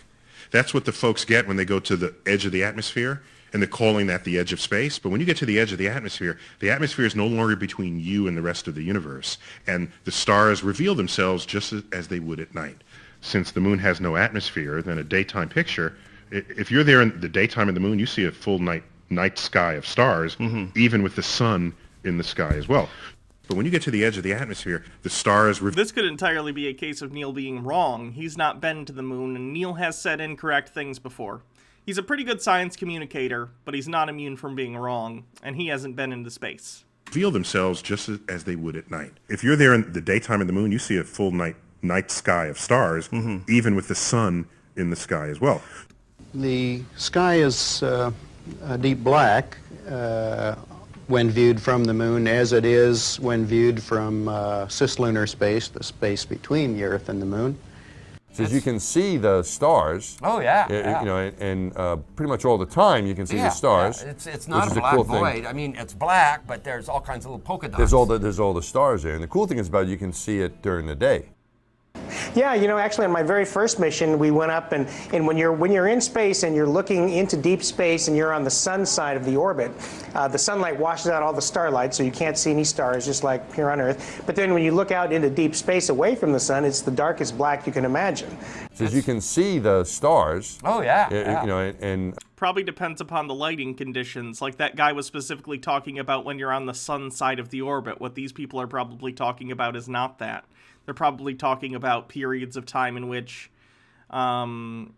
That's what the folks get when they go to the edge of the atmosphere, and they're calling that the edge of space. But when you get to the edge of the atmosphere is no longer between you and the rest of the universe, and the stars reveal themselves just as they would at night. Since the moon has no atmosphere, then a daytime picture, if you're there in the daytime of the moon, you see a full night sky of stars, even with the sun in the sky as well. But when you get to the edge of the atmosphere, the stars... This could entirely be a case of Neil being wrong. He's not been to the moon, and Neil has said incorrect things before. He's a pretty good science communicator, but he's not immune from being wrong, and he hasn't been into space. Reveal themselves just as they would at night. If you're there in the daytime of the moon, you see a full night sky of stars, even with the sun in the sky as well. The sky is a deep black when viewed from the moon, as it is when viewed from cislunar space, the space between the Earth and the moon. So you can see the stars. Oh yeah. You know, and pretty much all the time you can see the stars. Yeah. It's not a black void. I mean, it's black, but there's all kinds of little polka dots. There's all the stars there, and the cool thing is about it, you can see it during the day. Yeah, you know, actually on my very first mission, we went up and when you're in space and you're looking into deep space and you're on the sun side of the orbit, the sunlight washes out all the starlight, so you can't see any stars, just like here on Earth. But then when you look out into deep space away from the sun, it's the darkest black you can imagine. Says you can see the stars. Oh yeah. You know, and Probably depends upon the lighting conditions. Like that guy was specifically talking about when you're on the sun side of the orbit. What these people are probably talking about is not that. They're probably talking about periods of time in which the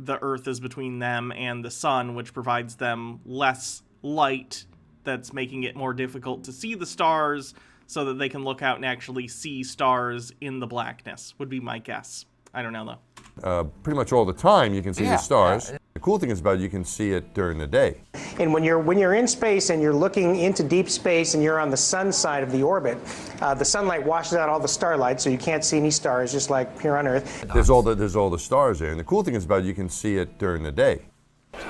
Earth is between them and the sun, which provides them less light that's making it more difficult to see the stars so that they can look out and actually see stars in the blackness, would be my guess. I don't know, though. Pretty much all the time you can see the stars. The cool thing is about it, you can see it during the day. And when you're in space and you're looking into deep space and you're on the sun side of the orbit, the sunlight washes out all the starlight, so you can't see any stars, just like here on Earth. There's all the stars there, and the cool thing is about it, you can see it during the day.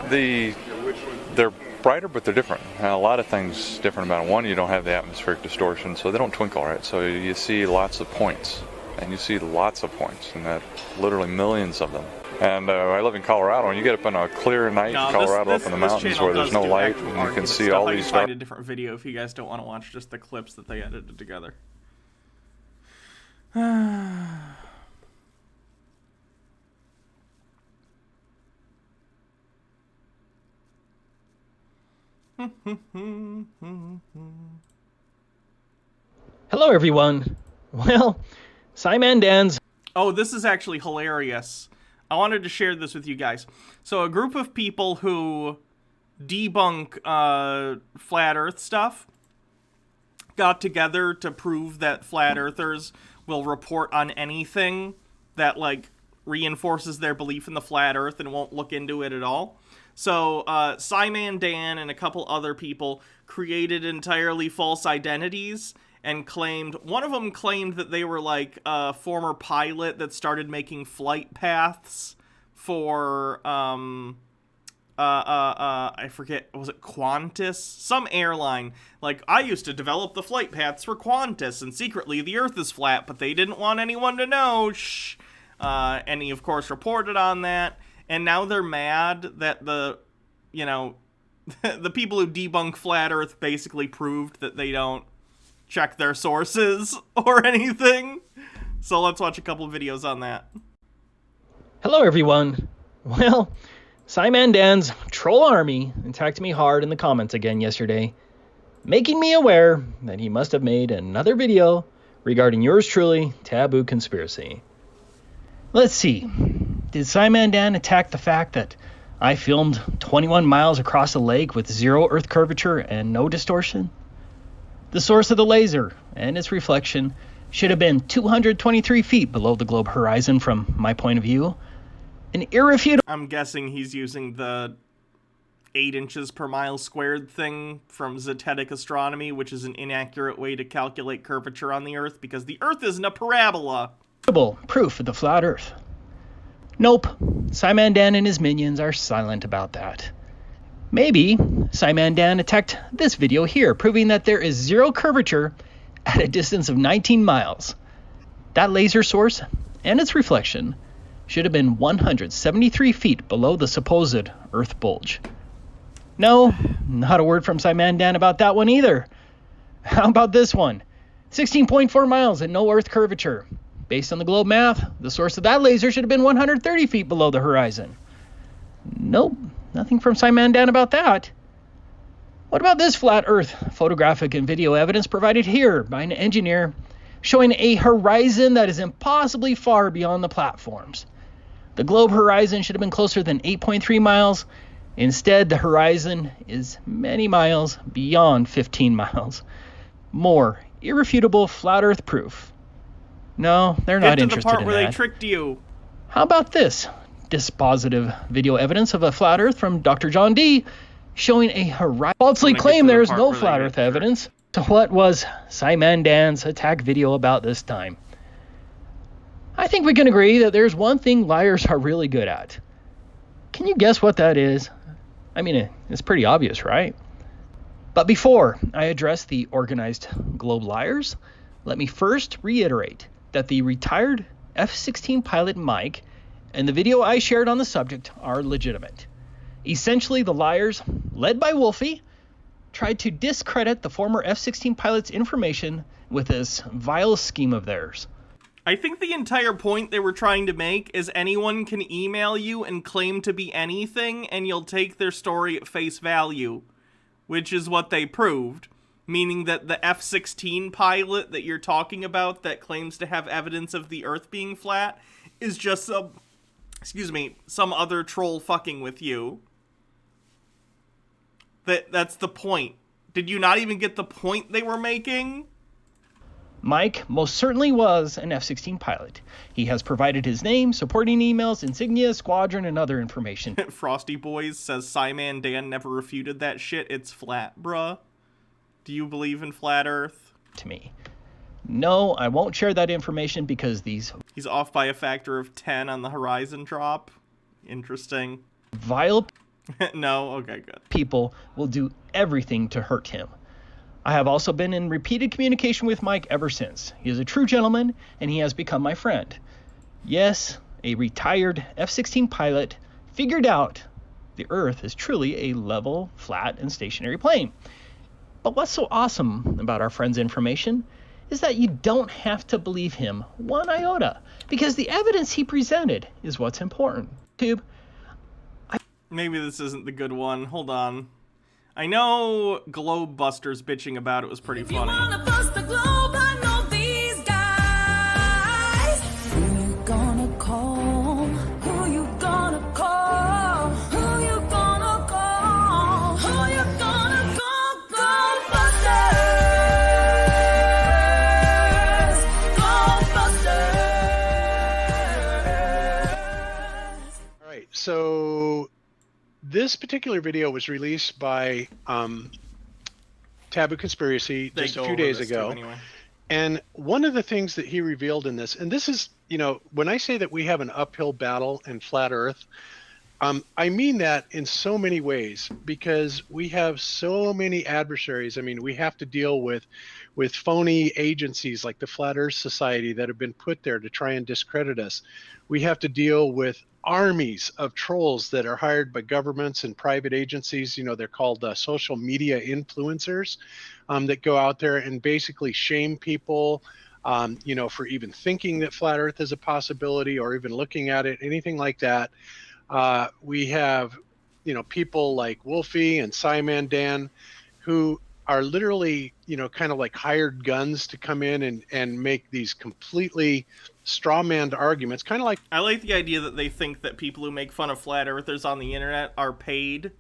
They're brighter, but they're different. Now, a lot of things different about them. One, you don't have the atmospheric distortion, so they don't twinkle, right? So you see lots of points, and you see lots of points, and that literally millions of them. And I live in Colorado, and you get up on a clear night in Colorado up in the mountains where there's no light, and you can see all these stars. I can find a different video if you guys don't want to watch just the clips that they edited together. Hello, everyone. Well, Simon Dan's... Oh, this is actually hilarious. I wanted to share this with you guys. So a group of people who debunk flat Earth stuff got together to prove that flat Earthers will report on anything that, like, reinforces their belief in the flat Earth and won't look into it at all. So Simon Dan and a couple other people created entirely false identities and claimed, one of them claimed that they were like a former pilot that started making flight paths for, I forget, was it Qantas? Some airline. Like, I used to develop the flight paths for Qantas, and secretly the Earth is flat, but they didn't want anyone to know, shh. And he, of course, reported on that, and now they're mad that the people who debunk flat Earth basically proved that they don't check their sources or anything. So let's watch a couple of videos on that. Hello, everyone. Well, Simon Dan's troll army attacked me hard in the comments again yesterday, making me aware that he must have made another video regarding yours truly, Taboo Conspiracy. Let's see. Did Simon Dan attack the fact that I filmed 21 miles across a lake with 0 Earth curvature and no distortion? The source of the laser and its reflection should have been 223 feet below the globe horizon from my point of view. An irrefutable... I'm guessing he's using the 8 inches per mile squared thing from Zetetic Astronomy, which is an inaccurate way to calculate curvature on the Earth, because the Earth isn't a parabola. Proof of the flat Earth. Nope. Simon Dan and his minions are silent about that. Maybe Simon Dan attacked this video here, proving that there is 0 curvature at a distance of 19 miles. That laser source and its reflection should have been 173 feet below the supposed Earth bulge. No, not a word from Simon Dan about that one either. How about this one? 16.4 miles and no Earth curvature. Based on the globe math, the source of that laser should have been 130 feet below the horizon. Nope, nothing from Simon Dan about that. What about this flat Earth photographic and video evidence provided here by an engineer showing a horizon that is impossibly far beyond the platforms? The globe horizon should have been closer than 8.3 miles. Instead, the horizon is many miles beyond 15 miles. More irrefutable flat Earth proof. No, they're not interested in that. Get to the part where they tricked you. How about this dispositive video evidence of a flat Earth from Dr. John D. showing a horizon? Falsely claim there is no flat Earth evidence. So what was Simon Dan's attack video about this time? I think we can agree that there's one thing liars are really good at. Can you guess what that is? I mean, it's pretty obvious, right? But before I address the organized globe liars, let me first reiterate that the retired F-16 pilot Mike and the video I shared on the subject are legitimate. Essentially, the liars, led by Wolfie, tried to discredit the former F-16 pilot's information with this vile scheme of theirs. I think the entire point they were trying to make is anyone can email you and claim to be anything, and you'll take their story at face value, which is what they proved. Meaning that the F-16 pilot that you're talking about that claims to have evidence of the Earth being flat is just some other troll fucking with you. That's the point. Did you not even get the point they were making? Mike most certainly was an F-16 pilot. He has provided his name, supporting emails, insignia, squadron, and other information. Frosty Boys says Simon Dan never refuted that shit. It's flat, bruh. Do you believe in flat Earth? To me. No, I won't share that information because He's off by a factor of 10 on the horizon drop. Interesting. Vile No? Okay, good. people will do everything to hurt him. I have also been in repeated communication with Mike ever since. He is a true gentleman, and he has become my friend. Yes, a retired F-16 pilot figured out the Earth is truly a level, flat, and stationary plane. But what's so awesome about our friend's information is that you don't have to believe him one iota, because the evidence he presented is what's important. Maybe this isn't the good one. Hold on. I know Globe Buster's bitching about it was pretty funny. So this particular video was released by Taboo Conspiracy just a few days ago. Anyway. And one of the things that he revealed in this, and this is, when I say that we have an uphill battle in flat Earth, I mean that in so many ways, because we have so many adversaries. I mean, we have to deal with phony agencies like the Flat Earth Society that have been put there to try and discredit us. We have to deal with armies of trolls that are hired by governments and private agencies. They're called social media influencers that go out there and basically shame people, for even thinking that flat Earth is a possibility or even looking at it, anything like that. We have, people like Wolfie and Simon Dan who are literally, kind of like hired guns to come in and make these completely straw-manned arguments, kind of like... I like the idea that they think that people who make fun of flat earthers on the internet are paid.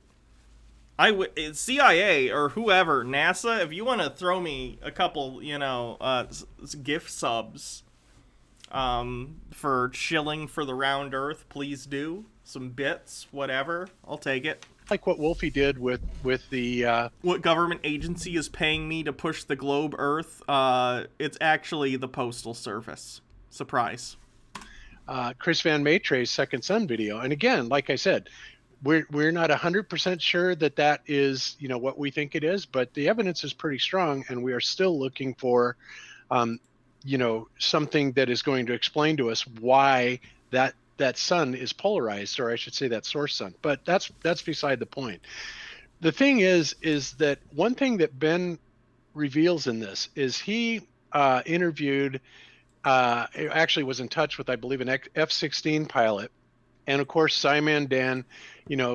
CIA or whoever, NASA, if you want to throw me a couple, gift subs for chilling for the round earth, please do. Some bits, whatever. I'll take it. Like what Wolfie did with the... What government agency is paying me to push the globe Earth? It's actually the Postal Service. Surprise. Chris Van Maitre's Second Son video. And again, like I said, we're not 100% sure that is, what we think it is, but the evidence is pretty strong, and we are still looking for, something that is going to explain to us why that sun is polarized, or I should say that source sun. But that's beside the point. The thing is that one thing that Ben reveals in this is he interviewed, actually was in touch with, I believe, an F-16 pilot. And of course, Simon Dan,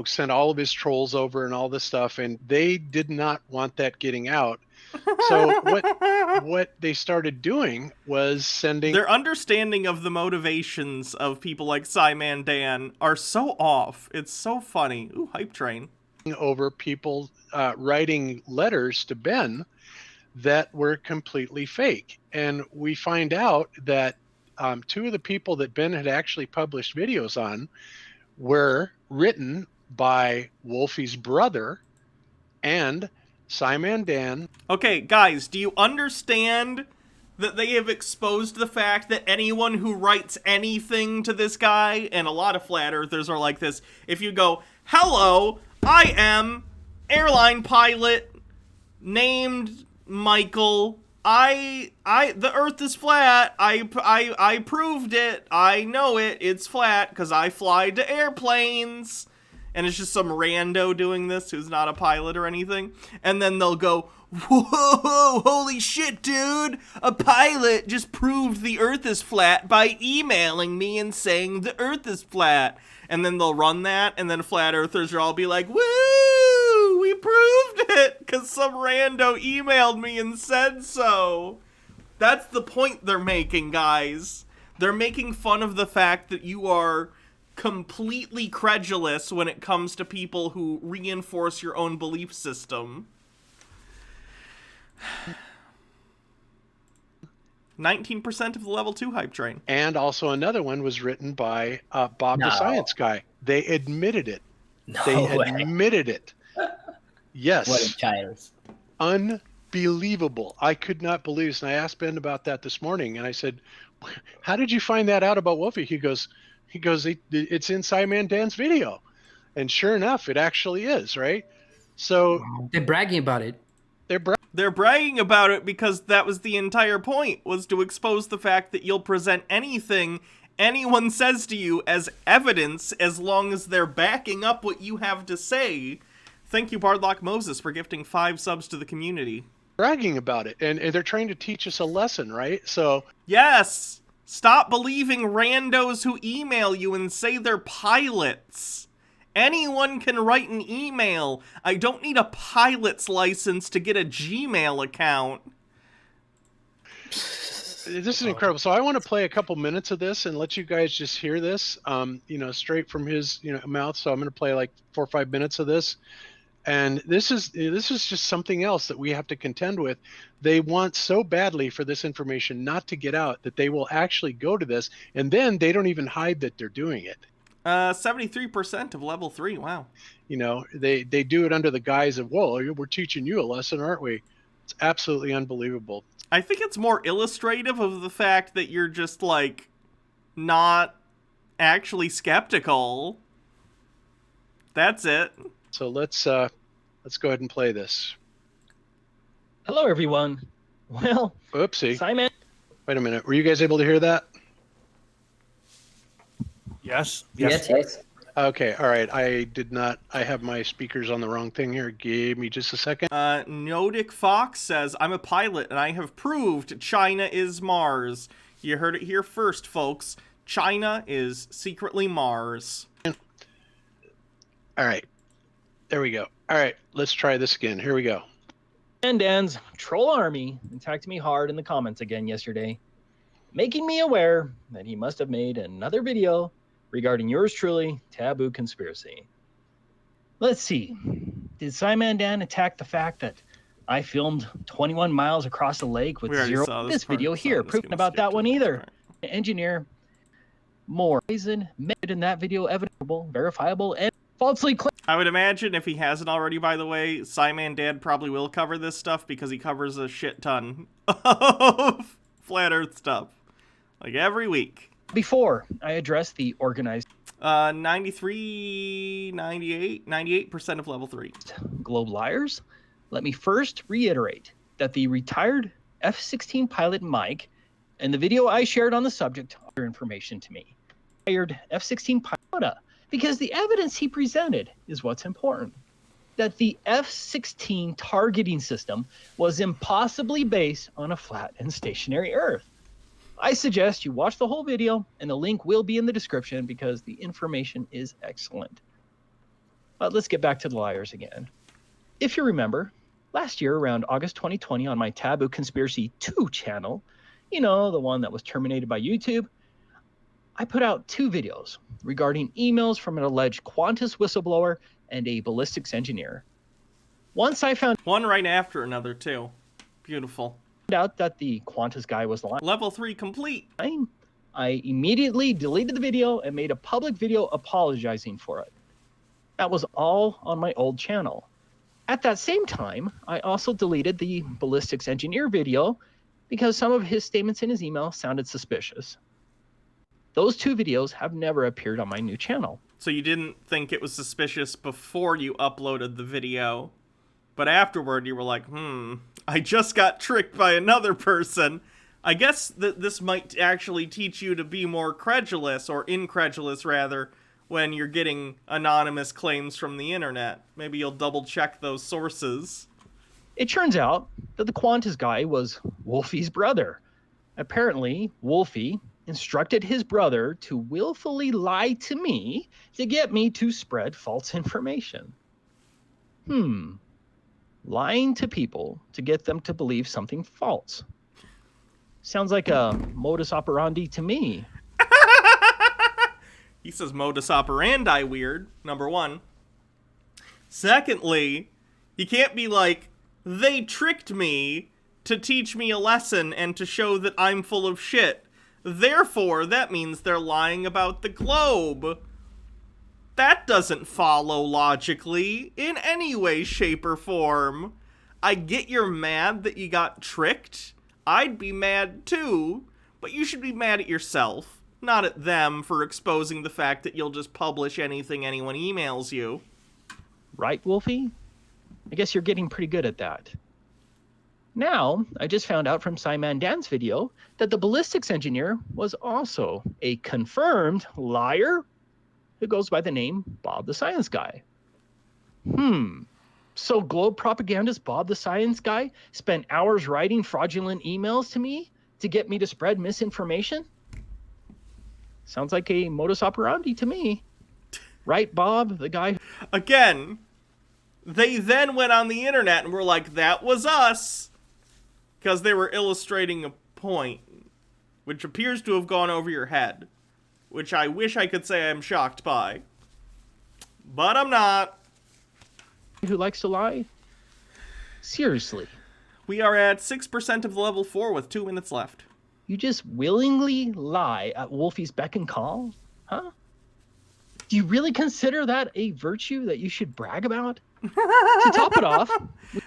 sent all of his trolls over and all this stuff, and they did not want that getting out. So what they started doing was sending... Their understanding of the motivations of people like Simon Dan are so off. It's so funny. Ooh, hype train. Over people writing letters to Ben that were completely fake. And we find out that two of the people that Ben had actually published videos on were written by Wolfie's brother and Simon Dan. Okay, guys, do you understand that they have exposed the fact that anyone who writes anything to this guy, and a lot of flat earthers are like this, if you go, hello, I am airline pilot named Michael, The Earth is flat. I proved it. I know it. It's flat because I fly to airplanes. And it's just some rando doing this who's not a pilot or anything. And then they'll go, whoa, holy shit, dude. A pilot just proved the Earth is flat by emailing me and saying the Earth is flat. And then they'll run that, and then flat earthers will all be like, woo, we proved it, because some rando emailed me and said so. That's the point they're making, guys. They're making fun of the fact that you are completely credulous when it comes to people who reinforce your own belief system. 19% of the level 2 hype train. And also another one was written by Bob the Science Guy. They admitted it. Admitted it. Yes. What a child. Unbelievable. I could not believe this. And I asked Ben about that this morning, and I said, how did you find that out about Wolfie? He goes, it's in Simon Dan's video. And sure enough, it actually is, right? So they're bragging about it. They're bragging about it because that was the entire point, was to expose the fact that you'll present anything anyone says to you as evidence as long as they're backing up what you have to say. Thank you, Bardlock Moses, for gifting 5 subs to the community. Bragging about it, and they're trying to teach us a lesson, right? So yes, stop believing randos who email you and say they're pilots. Anyone can write an email. I don't need a pilot's license to get a Gmail account. This is incredible. So I want to play a couple minutes of this and let you guys just hear this, straight from his, mouth. So I'm going to play like 4 or 5 minutes of this. And this is just something else that we have to contend with. They want so badly for this information not to get out that they will actually go to this, and then they don't even hide that they're doing it. 73% of level 3. Wow. They do it under the guise of, well, we're teaching you a lesson, aren't we? It's absolutely unbelievable. I think it's more illustrative of the fact that you're just like not actually skeptical. That's it. So let's go ahead and play this. Hello, everyone. Well, oopsie. Simon. Wait a minute. Were you guys able to hear that? Yes. Okay. All right. I have my speakers on the wrong thing here. Give me just a second. Nodic Fox says, I'm a pilot and I have proved China is Mars. You heard it here first, folks. China is secretly Mars. All right. There we go. All right. Let's try this again. Here we go. And Dan's troll army attacked me hard in the comments again yesterday, making me aware that he must have made another video regarding yours truly, Taboo Conspiracy. Let's see. Did Simon Dan attack the fact that I filmed 21 miles across the lake with zero? This video here, proving about that one either. Right. Engineer more reason made in that video evidentable, verifiable, and falsely claimed. I would imagine if he hasn't already, by the way, Simon Dan probably will cover this stuff because he covers a shit ton of flat earth stuff. Like every week. Before I address the organized 98% of level 3 globe liars, let me first reiterate that the retired F-16 pilot Mike and the video I shared on the subject are information to me. Retired F-16 pilot, because the evidence he presented is what's important. That the F-16 targeting system was impossibly based on a flat and stationary Earth. I suggest you watch the whole video, and the link will be in the description because the information is excellent. But let's get back to the liars again. If you remember, last year around August 2020 on my Taboo Conspiracy 2 channel, the one that was terminated by YouTube, I put out 2 videos regarding emails from an alleged Qantas whistleblower and a ballistics engineer. Once I found one right after another too. Beautiful. Out that the Qantas guy was lying. Level 3 complete. I immediately deleted the video and made a public video apologizing for it. That was all on my old channel. At that same time, I also deleted the ballistics engineer video because some of his statements in his email sounded suspicious. Those 2 videos have never appeared on my new channel. So you didn't think it was suspicious before you uploaded the video, but afterward you were like, I just got tricked by another person. I guess that this might actually teach you to be more credulous, or incredulous rather, when you're getting anonymous claims from the internet. Maybe you'll double check those sources. It turns out that the Qantas guy was Wolfie's brother. Apparently, Wolfie instructed his brother to willfully lie to me to get me to spread false information. Lying to people to get them to believe something false. Sounds like a modus operandi to me. He says modus operandi weird, number one. Secondly, you can't be like, they tricked me to teach me a lesson and to show that I'm full of shit. Therefore, that means they're lying about the globe. That doesn't follow logically in any way, shape, or form. I get you're mad that you got tricked. I'd be mad too, but you should be mad at yourself, not at them for exposing the fact that you'll just publish anything anyone emails you. Right, Wolfie? I guess you're getting pretty good at that. Now, I just found out from Simon Dan's video that the ballistics engineer was also a confirmed liar who goes by the name Bob the Science Guy. So globe propagandist Bob the Science Guy spent hours writing fraudulent emails to me to get me to spread misinformation? Sounds like a modus operandi to me. Right, Bob, the guy? Again, they then went on the internet and were like, that was us, because they were illustrating a point, which appears to have gone over your head, which I wish I could say I'm shocked by. But I'm not. Who likes to lie? Seriously. We are at 6% of level 4 with 2 minutes left. You just willingly lie at Wolfie's beck and call? Huh? Do you really consider that a virtue that you should brag about? To top it off...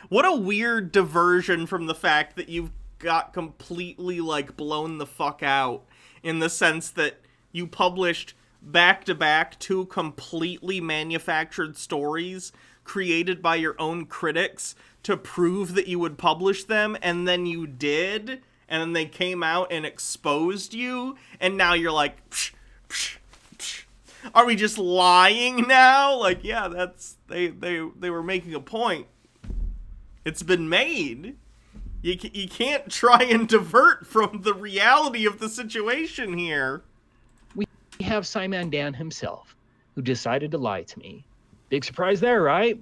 What a weird diversion from the fact that you've got completely, like, blown the fuck out, in the sense that you published back-to-back 2 completely manufactured stories created by your own critics to prove that you would publish them, and then you did, and then they came out and exposed you, and now you're like, psh, psh, psh. Are we just lying now? Like, yeah, that's, they were making a point. It's been made. You can't try and divert from the reality of the situation here. We have Simon Dan himself, who decided to lie to me. Big surprise there, right?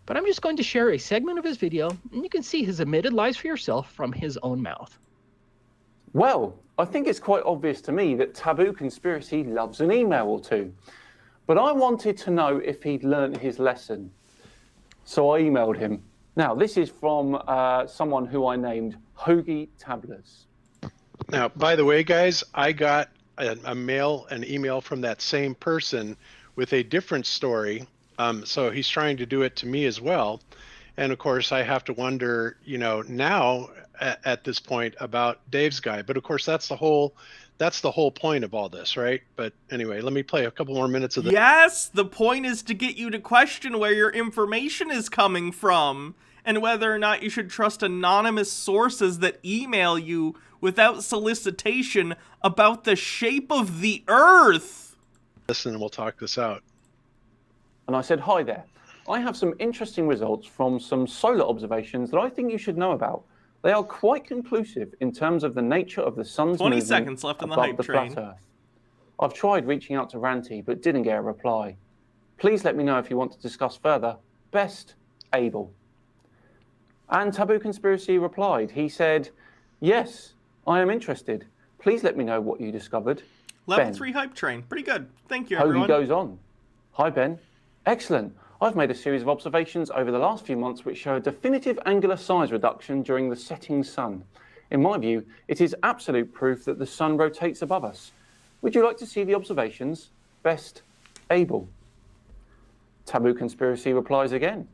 But I'm just going to share a segment of his video, and you can see his admitted lies for yourself from his own mouth. Well, I think it's quite obvious to me that Taboo Conspiracy loves an email or two. But I wanted to know if he'd learnt his lesson. So I emailed him. Now, this is from someone who I named Hoagie Tablers. Now, by the way, guys, I got an email from that same person with a different story. So he's trying to do it to me as well. And of course, I have to wonder, now at this point about Dave's guy. But of course, that's the whole point of all this, right? But anyway, let me play a couple more minutes of this. Yes, the point is to get you to question where your information is coming from and whether or not you should trust anonymous sources that email you without solicitation about the shape of the Earth. Listen, and we'll talk this out. And I said, hi there. I have some interesting results from some solar observations that I think you should know about. They are quite conclusive in terms of the nature of the sun's 20 movement seconds left on the above hype the train. flat Earth. I've tried reaching out to Ranty, but didn't get a reply. Please let me know if you want to discuss further. Best, Abel. And Taboo Conspiracy replied. He said, yes, I am interested. Please let me know what you discovered. Level Ben. 3 hype train. Pretty good. Thank you, Hoagie everyone. goes on. Hi, Ben. Excellent. I've made a series of observations over the last few months which show a definitive angular size reduction during the setting sun. In my view, it is absolute proof that the sun rotates above us. Would you like to see the observations? Best, Abel. Taboo Conspiracy replies again.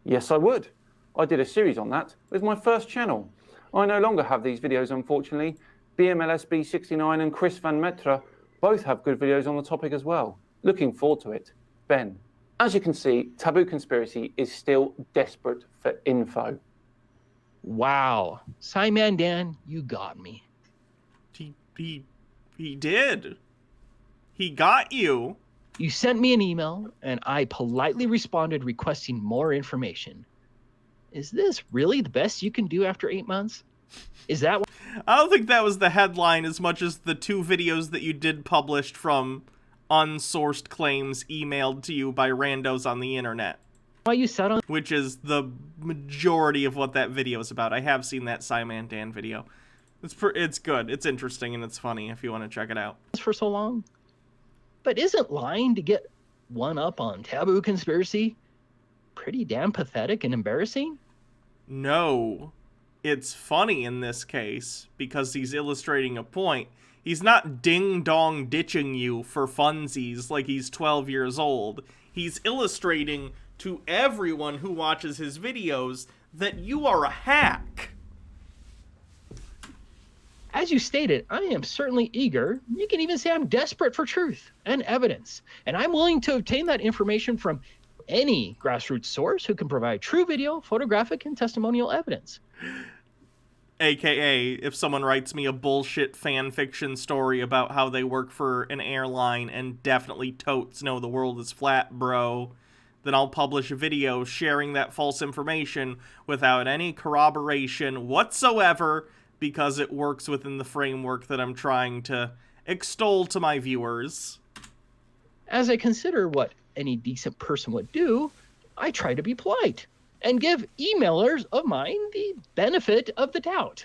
Yes, I would. I did a series on that with my first channel. I no longer have these videos, unfortunately. BMLSB69 and Chris Van Metre both have good videos on the topic as well. Looking forward to it. Ben. As you can see, Taboo Conspiracy is still desperate for info. Wow. Simon Dan, you got me. He did. He got you. You sent me an email, and I politely responded requesting more information. Is this really the best you can do after 8 months? Is that what... I don't think that was the headline as much as the 2 videos that you did published from unsourced claims emailed to you by randos on the internet. Why you sat on... Which is the majority of what that video is about. I have seen that Simon Dan video. It's good. It's interesting and it's funny if you want to check it out. For so long? But isn't lying to get one up on taboo conspiracy pretty damn pathetic and embarrassing? No. It's funny in this case because he's illustrating a point. He's not ding-dong ditching you for funsies like he's 12 years old. He's illustrating to everyone who watches his videos that you are a hack. As you stated, I am certainly eager. You can even say I'm desperate for truth and evidence. And I'm willing to obtain that information from any grassroots source who can provide true video, photographic, and testimonial evidence. AKA, if someone writes me a bullshit fan fiction story about how they work for an airline and definitely totes know the world is flat, bro, then I'll publish a video sharing that false information without any corroboration whatsoever, because it works within the framework that I'm trying to extol to my viewers. As I consider what any decent person would do, I try to be polite and give emailers of mine the benefit of the doubt.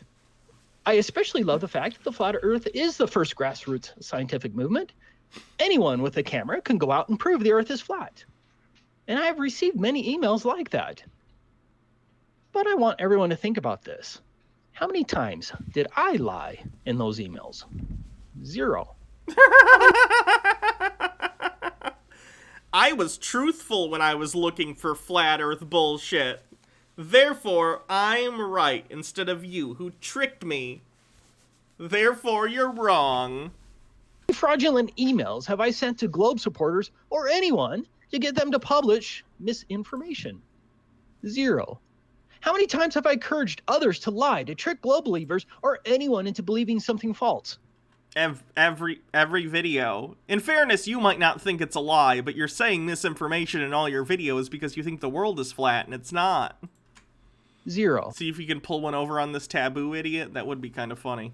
I especially love the fact that the Flat Earth is the first grassroots scientific movement. Anyone with a camera can go out and prove the Earth is flat. And I've received many emails like that. But I want everyone to think about this. How many times did I lie in those emails? 0. I was truthful when I was looking for flat earth bullshit. Therefore, I'm right instead of you who tricked me. Therefore, you're wrong. How many fraudulent emails have I sent to Globe supporters or anyone to get them to publish misinformation? 0. How many times have I encouraged others to lie, to trick Globe believers or anyone into believing something false? Every video. In fairness, you might not think it's a lie, but you're saying misinformation in all your videos because you think the world is flat, and it's not. 0. See if you can pull one over on this taboo idiot. That would be kind of funny.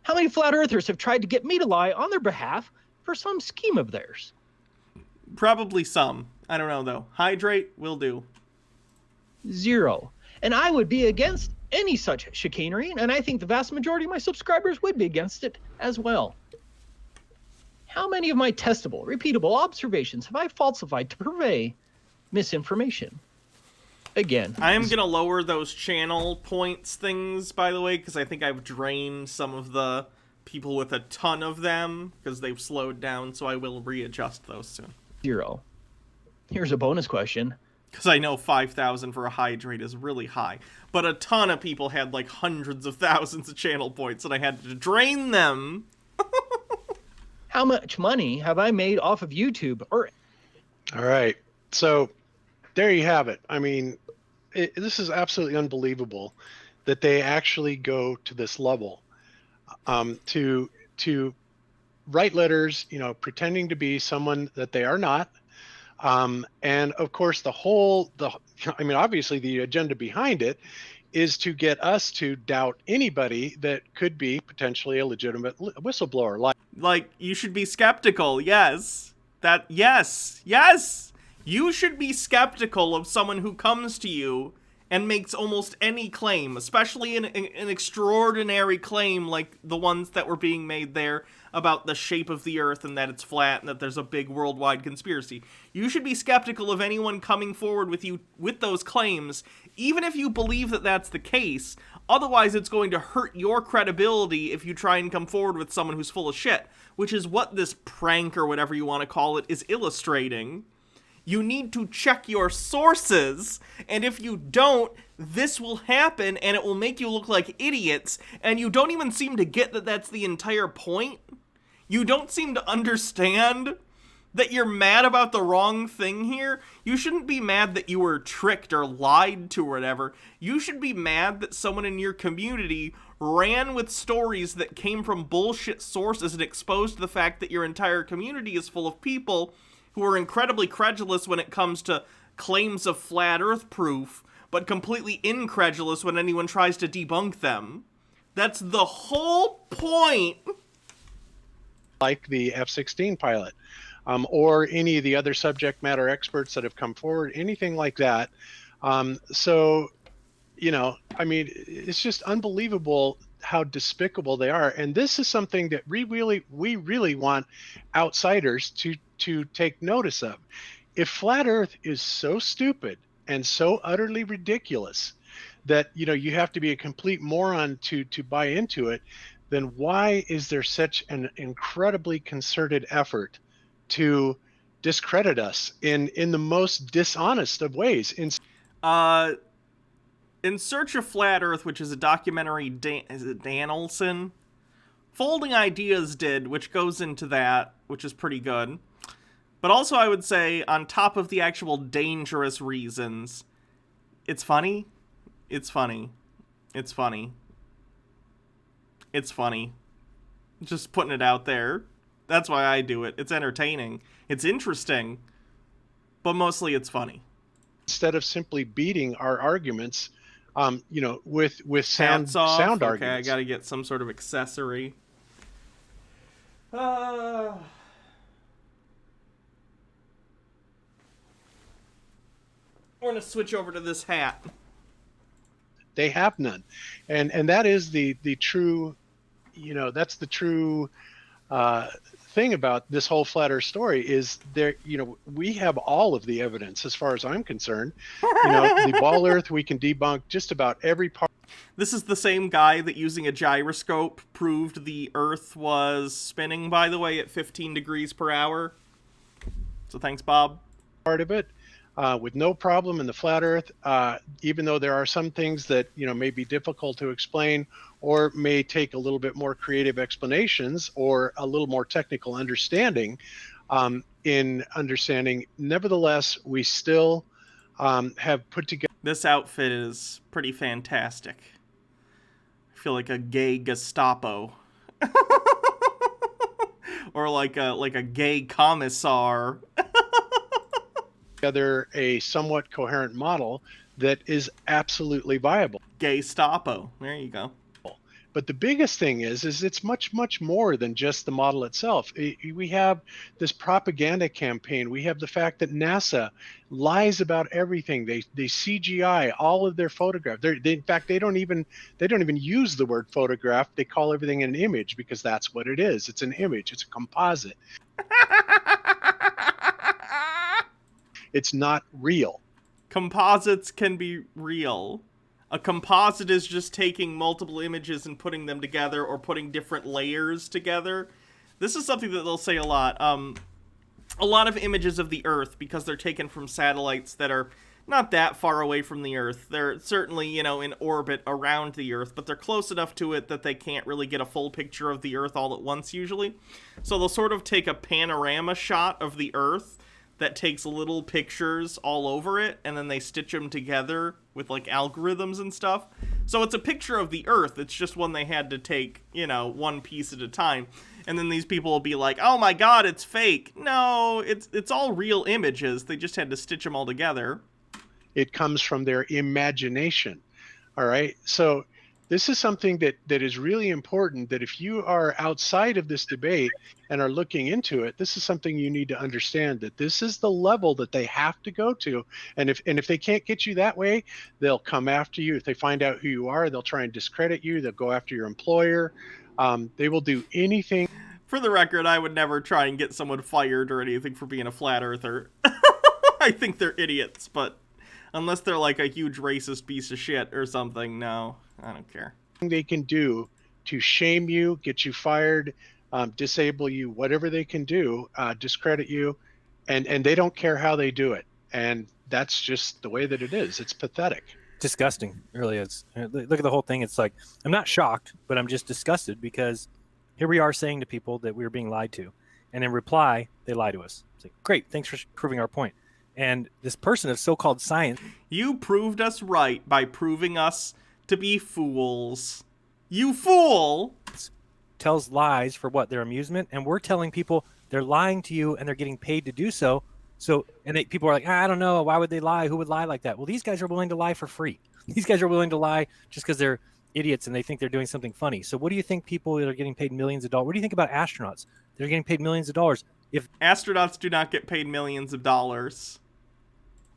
How many flat earthers have tried to get me to lie on their behalf for some scheme of theirs? Probably some. I don't know, though. Hydrate will do. 0. And I would be against any such chicanery, and I think the vast majority of my subscribers would be against it as well. How many of my testable, repeatable observations have I falsified to purvey misinformation? Again, I am going to lower those channel points things, by the way, because I think I've drained some of the people with a ton of them, because they've slowed down, so I will readjust those soon. 0. Here's a bonus question. Because I know 5,000 for a hydrate is really high. But a ton of people had like hundreds of thousands of channel points, and I had to drain them. How much money have I made off of YouTube? All right. So there you have it. I mean, this is absolutely unbelievable that they actually go to this level to write letters, pretending to be someone that they are not. And of course, obviously the agenda behind it is to get us to doubt anybody that could be potentially a legitimate whistleblower. Like, you should be skeptical, yes. Yes! You should be skeptical of someone who comes to you and makes almost any claim, especially an extraordinary claim like the ones that were being made there about the shape of the Earth and that it's flat and that there's a big worldwide conspiracy. You should be skeptical of anyone coming forward with you with those claims, even if you believe that that's the case. Otherwise, it's going to hurt your credibility if you try and come forward with someone who's full of shit, which is what this prank or whatever you want to call it is illustrating. You need to check your sources, and if you don't, this will happen, and it will make you look like idiots, and you don't even seem to get that that's the entire point. You don't seem to understand that you're mad about the wrong thing here. You shouldn't be mad that you were tricked or lied to or whatever. You should be mad that someone in your community ran with stories that came from bullshit sources and exposed the fact that your entire community is full of people who are incredibly credulous when it comes to claims of flat earth proof, but completely incredulous when anyone tries to debunk them. That's the whole point. Like the F-16 pilot, or any of the other subject matter experts that have come forward, anything like that. So, you know, I mean, it's just unbelievable how despicable they are. And this is something that we really want outsiders to take notice of. If flat Earth is so stupid and so utterly ridiculous that, you know, you have to be a complete moron to buy into it, then why is there such an incredibly concerted effort to discredit us in the most dishonest of ways? In Search of Flat Earth, which is a documentary, is it Dan Olson? Folding Ideas did, which goes into that, which is pretty good. But also I would say, on top of the actual dangerous reasons, it's funny. It's funny. It's funny. It's funny. Just putting it out there. That's why I do it. It's entertaining. It's interesting. But mostly it's funny. Instead of simply beating our arguments, you know, with sound Okay, arguments. I gotta get some sort of accessory. We're gonna switch over to this hat. They have none, and that is the true, you know, that's the true thing about this whole flat Earth story is there. You know, we have all of the evidence as far as I'm concerned. You know, the ball Earth, we can debunk just about every part. This is the same guy that using a gyroscope proved the Earth was spinning, by the way, at 15 degrees per hour. So thanks, Bob. Part of it. With no problem in the flat Earth, even though there are some things that, you know, may be difficult to explain or may take a little bit more creative explanations or a little more technical understanding in understanding. Nevertheless, we still have put together. This outfit is pretty fantastic. I feel like a gay Gestapo. Or like a gay commissar. Together a somewhat coherent model that is absolutely viable. Gestapo. There you go. But the biggest thing is it's much more than just the model itself. We have this propaganda campaign. We have the fact that NASA lies about everything. They CGI all of their photographs. In fact, they don't even use the word photograph. They call everything an image because that's what it is. It's an image. It's a composite. It's not real. Composites can be real. A composite is just taking multiple images and putting them together or putting different layers together. This is something that they'll say a lot. A lot of images of the Earth, because they're taken from satellites that are not that far away from the Earth. They're certainly, you know, in orbit around the Earth, but they're close enough to it that they can't really get a full picture of the Earth all at once usually. So they'll sort of take a panorama shot of the Earth that takes little pictures all over it, and then they stitch them together with, like, algorithms and stuff. So it's a picture of the Earth, it's just one they had to take, you know, one piece at a time. And then these people will be like, oh my god, it's fake. No, it's all real images, they just had to stitch them all together. It comes from their imagination, all right? So this is something that is really important, that if you are outside of this debate and are looking into it, this is something you need to understand, that this is the level that they have to go to. And if they can't get you that way, they'll come after you. If they find out who you are, they'll try and discredit you. They'll go after your employer. They will do anything. For the record, I would never try and get someone fired or anything for being a flat earther. I think they're idiots, but unless they're like a huge racist piece of shit or something, no. I don't care. They can do to shame you, get you fired, disable you, whatever they can do, discredit you, and they don't care how they do it. And that's just the way that it is. It's pathetic. Disgusting, it really is. Look at the whole thing. It's like, I'm not shocked, but I'm just disgusted because here we are saying to people that we're being lied to. And in reply, they lie to us. It's like, great, thanks for proving our point. And this person of so-called science... You proved us right by proving us to be fools. You fool! ...tells lies for what? Their amusement? And we're telling people they're lying to you and they're getting paid to do so. People are like, I don't know, why would they lie? Who would lie like that? Well, these guys are willing to lie for free. These guys are willing to lie just because they're idiots and they think they're doing something funny. So what do you think people that are getting paid millions of dollars? What do you think about astronauts? They're getting paid millions of dollars. If astronauts do not get paid millions of dollars.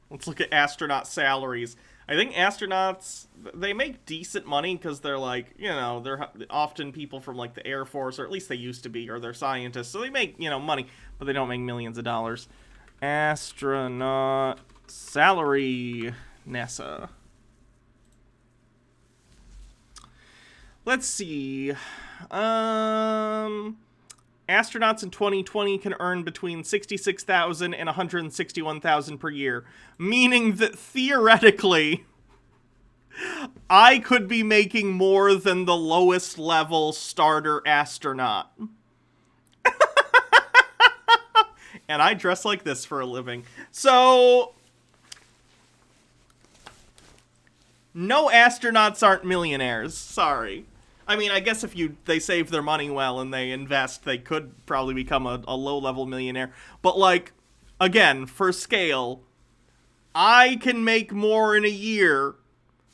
Let's look at astronaut salaries. I think astronauts, they make decent money because they're like, they're often people from like the Air Force, or at least they used to be, or they're scientists. So they make, money, but they don't make millions of dollars. Astronaut salary, NASA. Let's see. Astronauts in 2020 can earn between $66,000 and $161,000 per year, meaning that theoretically, I could be making more than the lowest level starter astronaut. And I dress like this for a living. So, no, astronauts aren't millionaires. Sorry. I mean, I guess if they save their money well and they invest, they could probably become a low-level millionaire. But, like, again, for scale, I can make more in a year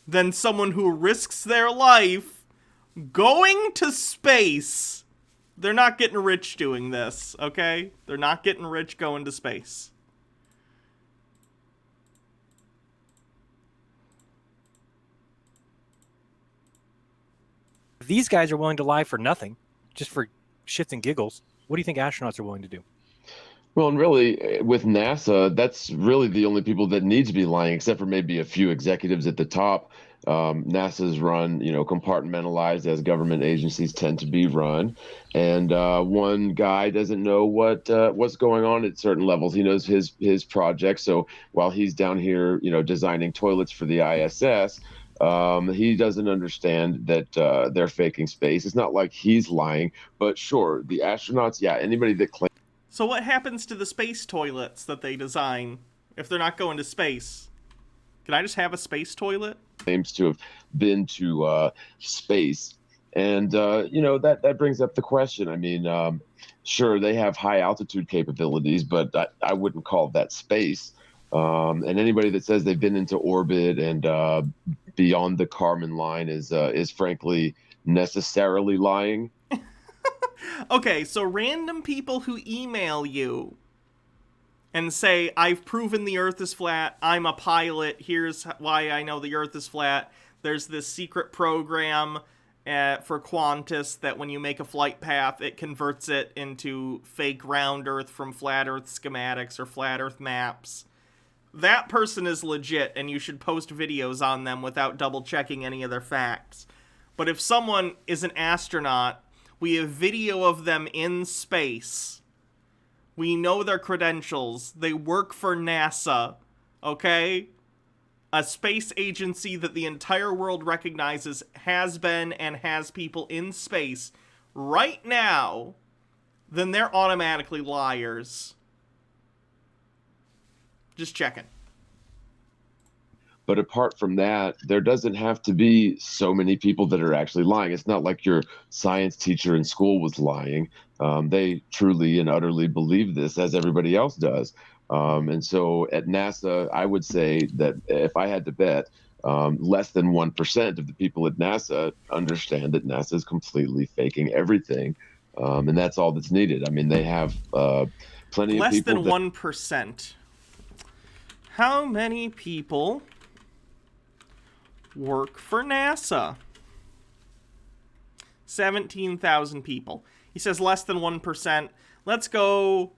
than someone who risks their life going to space. They're not getting rich doing this, okay? They're not getting rich going to space. If these guys are willing to lie for nothing, just for shits and giggles, what do you think astronauts are willing to do? Well, and really, with NASA, that's really the only people that need to be lying, except for maybe a few executives at the top. NASA's run, compartmentalized as government agencies tend to be run, and one guy doesn't know what's going on at certain levels. He knows his project, so while he's down here, designing toilets for the ISS, he doesn't understand that they're faking space. It's not like he's lying, but sure, the astronauts, yeah, anybody that claims. So what happens to the space toilets that they design if they're not going to space? Can I just have a space toilet? Claims to have been to space, and that brings up the question. I mean, sure, they have high altitude capabilities, but I wouldn't call that space. And anybody that says they've been into orbit and beyond the Kármán line is frankly necessarily lying. Okay, so random people who email you and say, I've proven the Earth is flat, I'm a pilot, here's why I know the Earth is flat, there's this secret program for Qantas that when you make a flight path, it converts it into fake round Earth from flat Earth schematics or flat Earth maps. That person is legit, and you should post videos on them without double-checking any of their facts. But if someone is an astronaut, we have video of them in space. We know their credentials. They work for NASA, okay? A space agency that the entire world recognizes has been and has people in space right now, then they're automatically liars. Just checking. But apart from that, there doesn't have to be so many people that are actually lying. It's not like your science teacher in school was lying. They truly and utterly believe this, as everybody else does. And so at NASA, I would say that if I had to bet, less than 1% of the people at NASA understand that NASA is completely faking everything. And that's all that's needed. I mean, they have plenty of people. Less than 1%. How many people work for NASA? 17,000 people. He says less than 1%. Let's go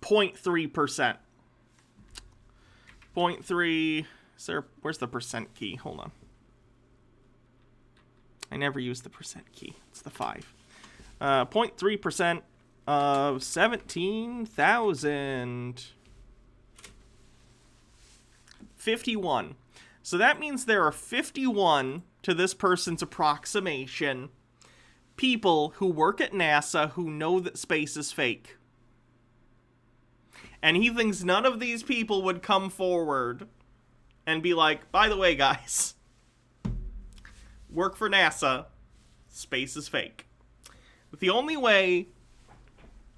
0.3%. 0.3. Where's the percent key? Hold on. I never use the percent key. It's the 5. 0.3% of 17,000. 51. So that means there are 51, to this person's approximation, people who work at NASA who know that space is fake. And he thinks none of these people would come forward and be like, by the way, guys, work for NASA, space is fake. But the only way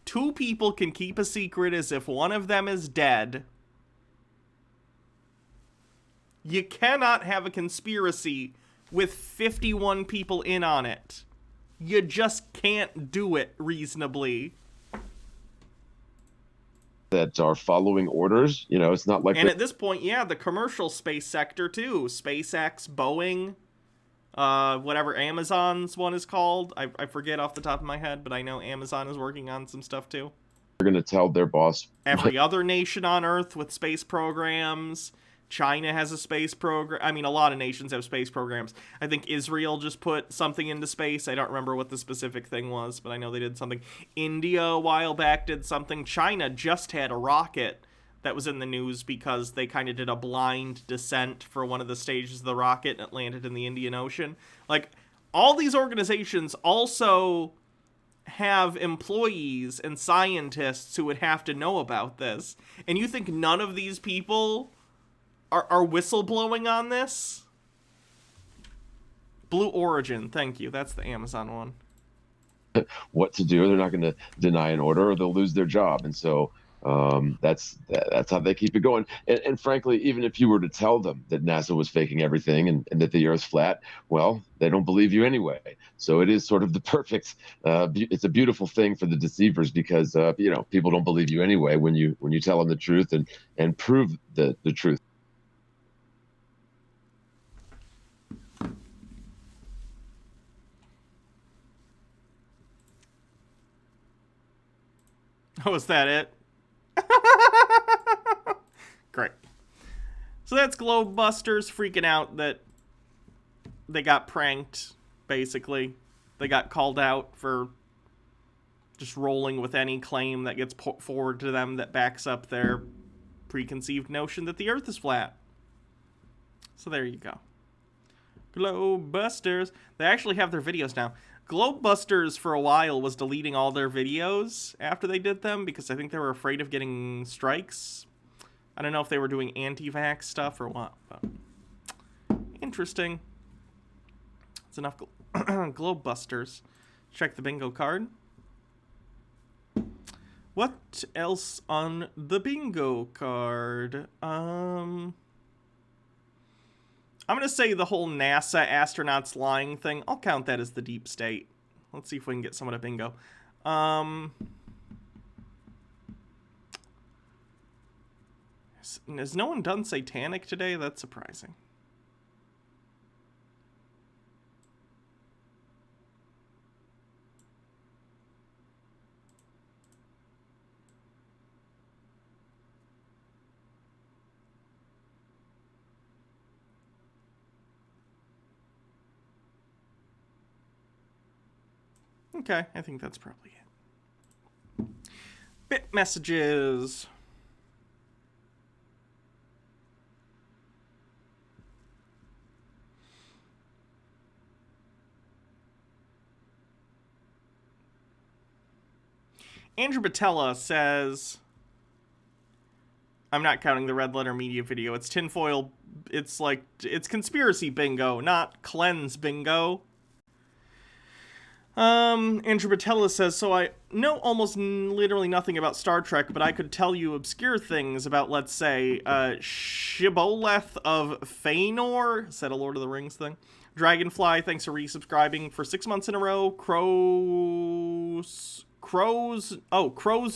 two people can keep a secret is if one of them is dead. You cannot have a conspiracy with 51 people in on it. You just can't do it reasonably. That are following orders. You know, it's not like... And at this point, yeah, the commercial space sector too. SpaceX, Boeing, whatever Amazon's one is called. I forget off the top of my head, but I know Amazon is working on some stuff too. They're going to tell their boss... Every other nation on Earth with space programs. China has a space program. I mean, a lot of nations have space programs. I think Israel just put something into space. I don't remember what the specific thing was, but I know they did something. India, a while back, did something. China just had a rocket that was in the news because they kind of did a blind descent for one of the stages of the rocket and it landed in the Indian Ocean. Like, all these organizations also have employees and scientists who would have to know about this. And you think none of these people are whistleblowing on this? Blue Origin, thank you. That's the Amazon one. What to do? They're not going to deny an order, or they'll lose their job. And so that's how they keep it going. And frankly, even if you were to tell them that NASA was faking everything and that the Earth's flat, well, they don't believe you anyway. So it is sort of the perfect. It's a beautiful thing for the deceivers because people don't believe you anyway when you tell them the truth and prove the truth. Oh, is that it? Great. So that's Globebusters freaking out that they got pranked, basically. They got called out for just rolling with any claim that gets put forward to them that backs up their preconceived notion that the Earth is flat. So there you go. Globebusters. They actually have their videos now. Globebusters for a while was deleting all their videos after they did them because I think they were afraid of getting strikes. I don't know if they were doing anti-vax stuff or what, but interesting. It's enough Globebusters. Check the bingo card. What else on the bingo card? I'm going to say the whole NASA astronauts lying thing. I'll count that as the deep state. Let's see if we can get someone to bingo. Has no one done satanic today? That's surprising. Okay, I think that's probably it. Bit messages. Andrew Batella says, I'm not counting the Red Letter Media video. It's tinfoil. It's conspiracy bingo, not cleanse bingo. Andrew Batella says, so I know almost literally nothing about Star Trek, but I could tell you obscure things about, let's say, Shibboleth of Feanor. Is that a Lord of the Rings thing? Dragonfly, thanks for resubscribing for 6 months in a row. Crow's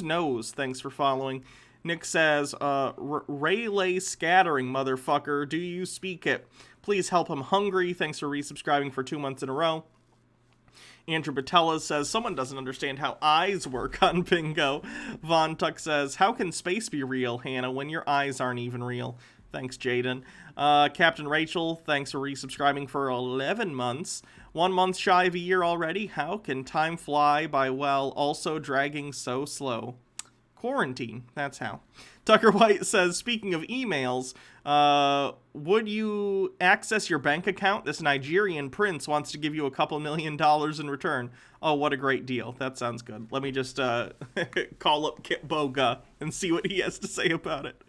Nose, thanks for following. Nick says, Raylay scattering, motherfucker, do you speak it? Please help him hungry, thanks for resubscribing for 2 months in a row. Andrew Batella says, someone doesn't understand how eyes work on bingo. Von Tuck says, how can space be real, Hannah, when your eyes aren't even real? Thanks, Jaden. Captain Rachel, thanks for resubscribing for 11 months. 1 month shy of a year already. How can time fly by while also dragging so slow? quarantine. That's how. Tucker White says, speaking of emails, would you access your bank account? This Nigerian prince wants to give you a couple $1 million in return. Oh, what a great deal. That sounds good. Let me just call up Kit Boga and see what he has to say about it.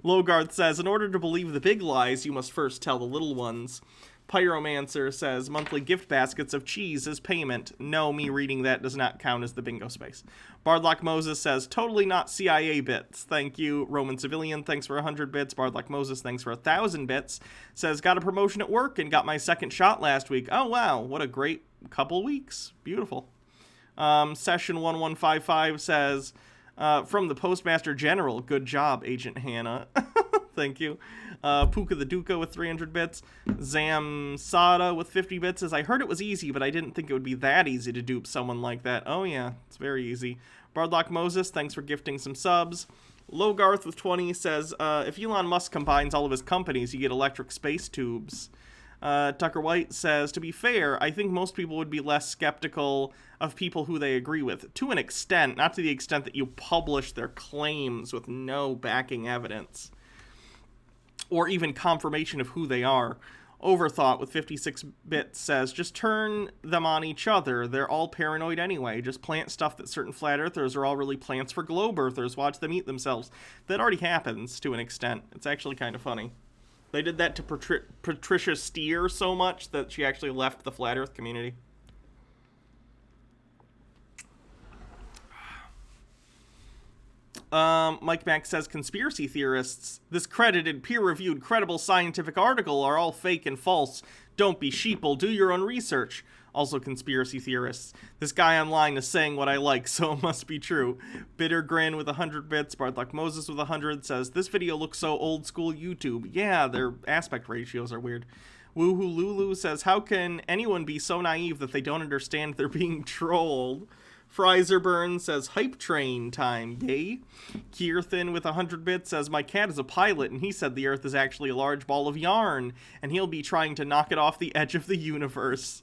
Logarth says, in order to believe the big lies, you must first tell the little ones. Pyromancer says, monthly gift baskets of cheese as payment. No, me reading that does not count as the bingo space. Bardlock Moses says, totally not CIA bits. Thank you. Roman Civilian, thanks for 100 bits. Bardlock Moses, thanks for 1,000 bits. Says, got a promotion at work and got my second shot last week. Oh, wow. What a great couple weeks. Beautiful. Session 1155 says, from the Postmaster General, good job, Agent Hannah. Thank you. Puka the Duca with 300 bits. Zam Sada with 50 bits says, I heard it was easy, but I didn't think it would be that easy to dupe someone like that. Oh yeah, it's very easy. Bardlock Moses, thanks for gifting some subs. Logarth with 20 says, if Elon Musk combines all of his companies, you get electric space tubes. Tucker White says, to be fair, I think most people would be less skeptical of people who they agree with. To an extent, not to the extent that you publish their claims with no backing evidence or even confirmation of who they are. Overthought with 56 bits says, just turn them on each other. They're all paranoid anyway. Just plant stuff that certain flat earthers are all really plants for globe earthers. Watch them eat themselves. That already happens to an extent. It's actually kind of funny. They did that to Patricia Steer so much that she actually left the flat earth community. Mike Mack says, conspiracy theorists, this credited, peer-reviewed, credible scientific article are all fake and false. Don't be sheeple, do your own research. Also conspiracy theorists, this guy online is saying what I like, so it must be true. Bitter Grin with 100 bits, Barthlock Moses with 100 says, this video looks so old school YouTube. Yeah, their aspect ratios are weird. Woohoo Lulu says, how can anyone be so naive that they don't understand they're being trolled? Fryserburn says, hype train time, yay. Keirthin with 100 bits says, my cat is a pilot and he said the earth is actually a large ball of yarn and he'll be trying to knock it off the edge of the universe.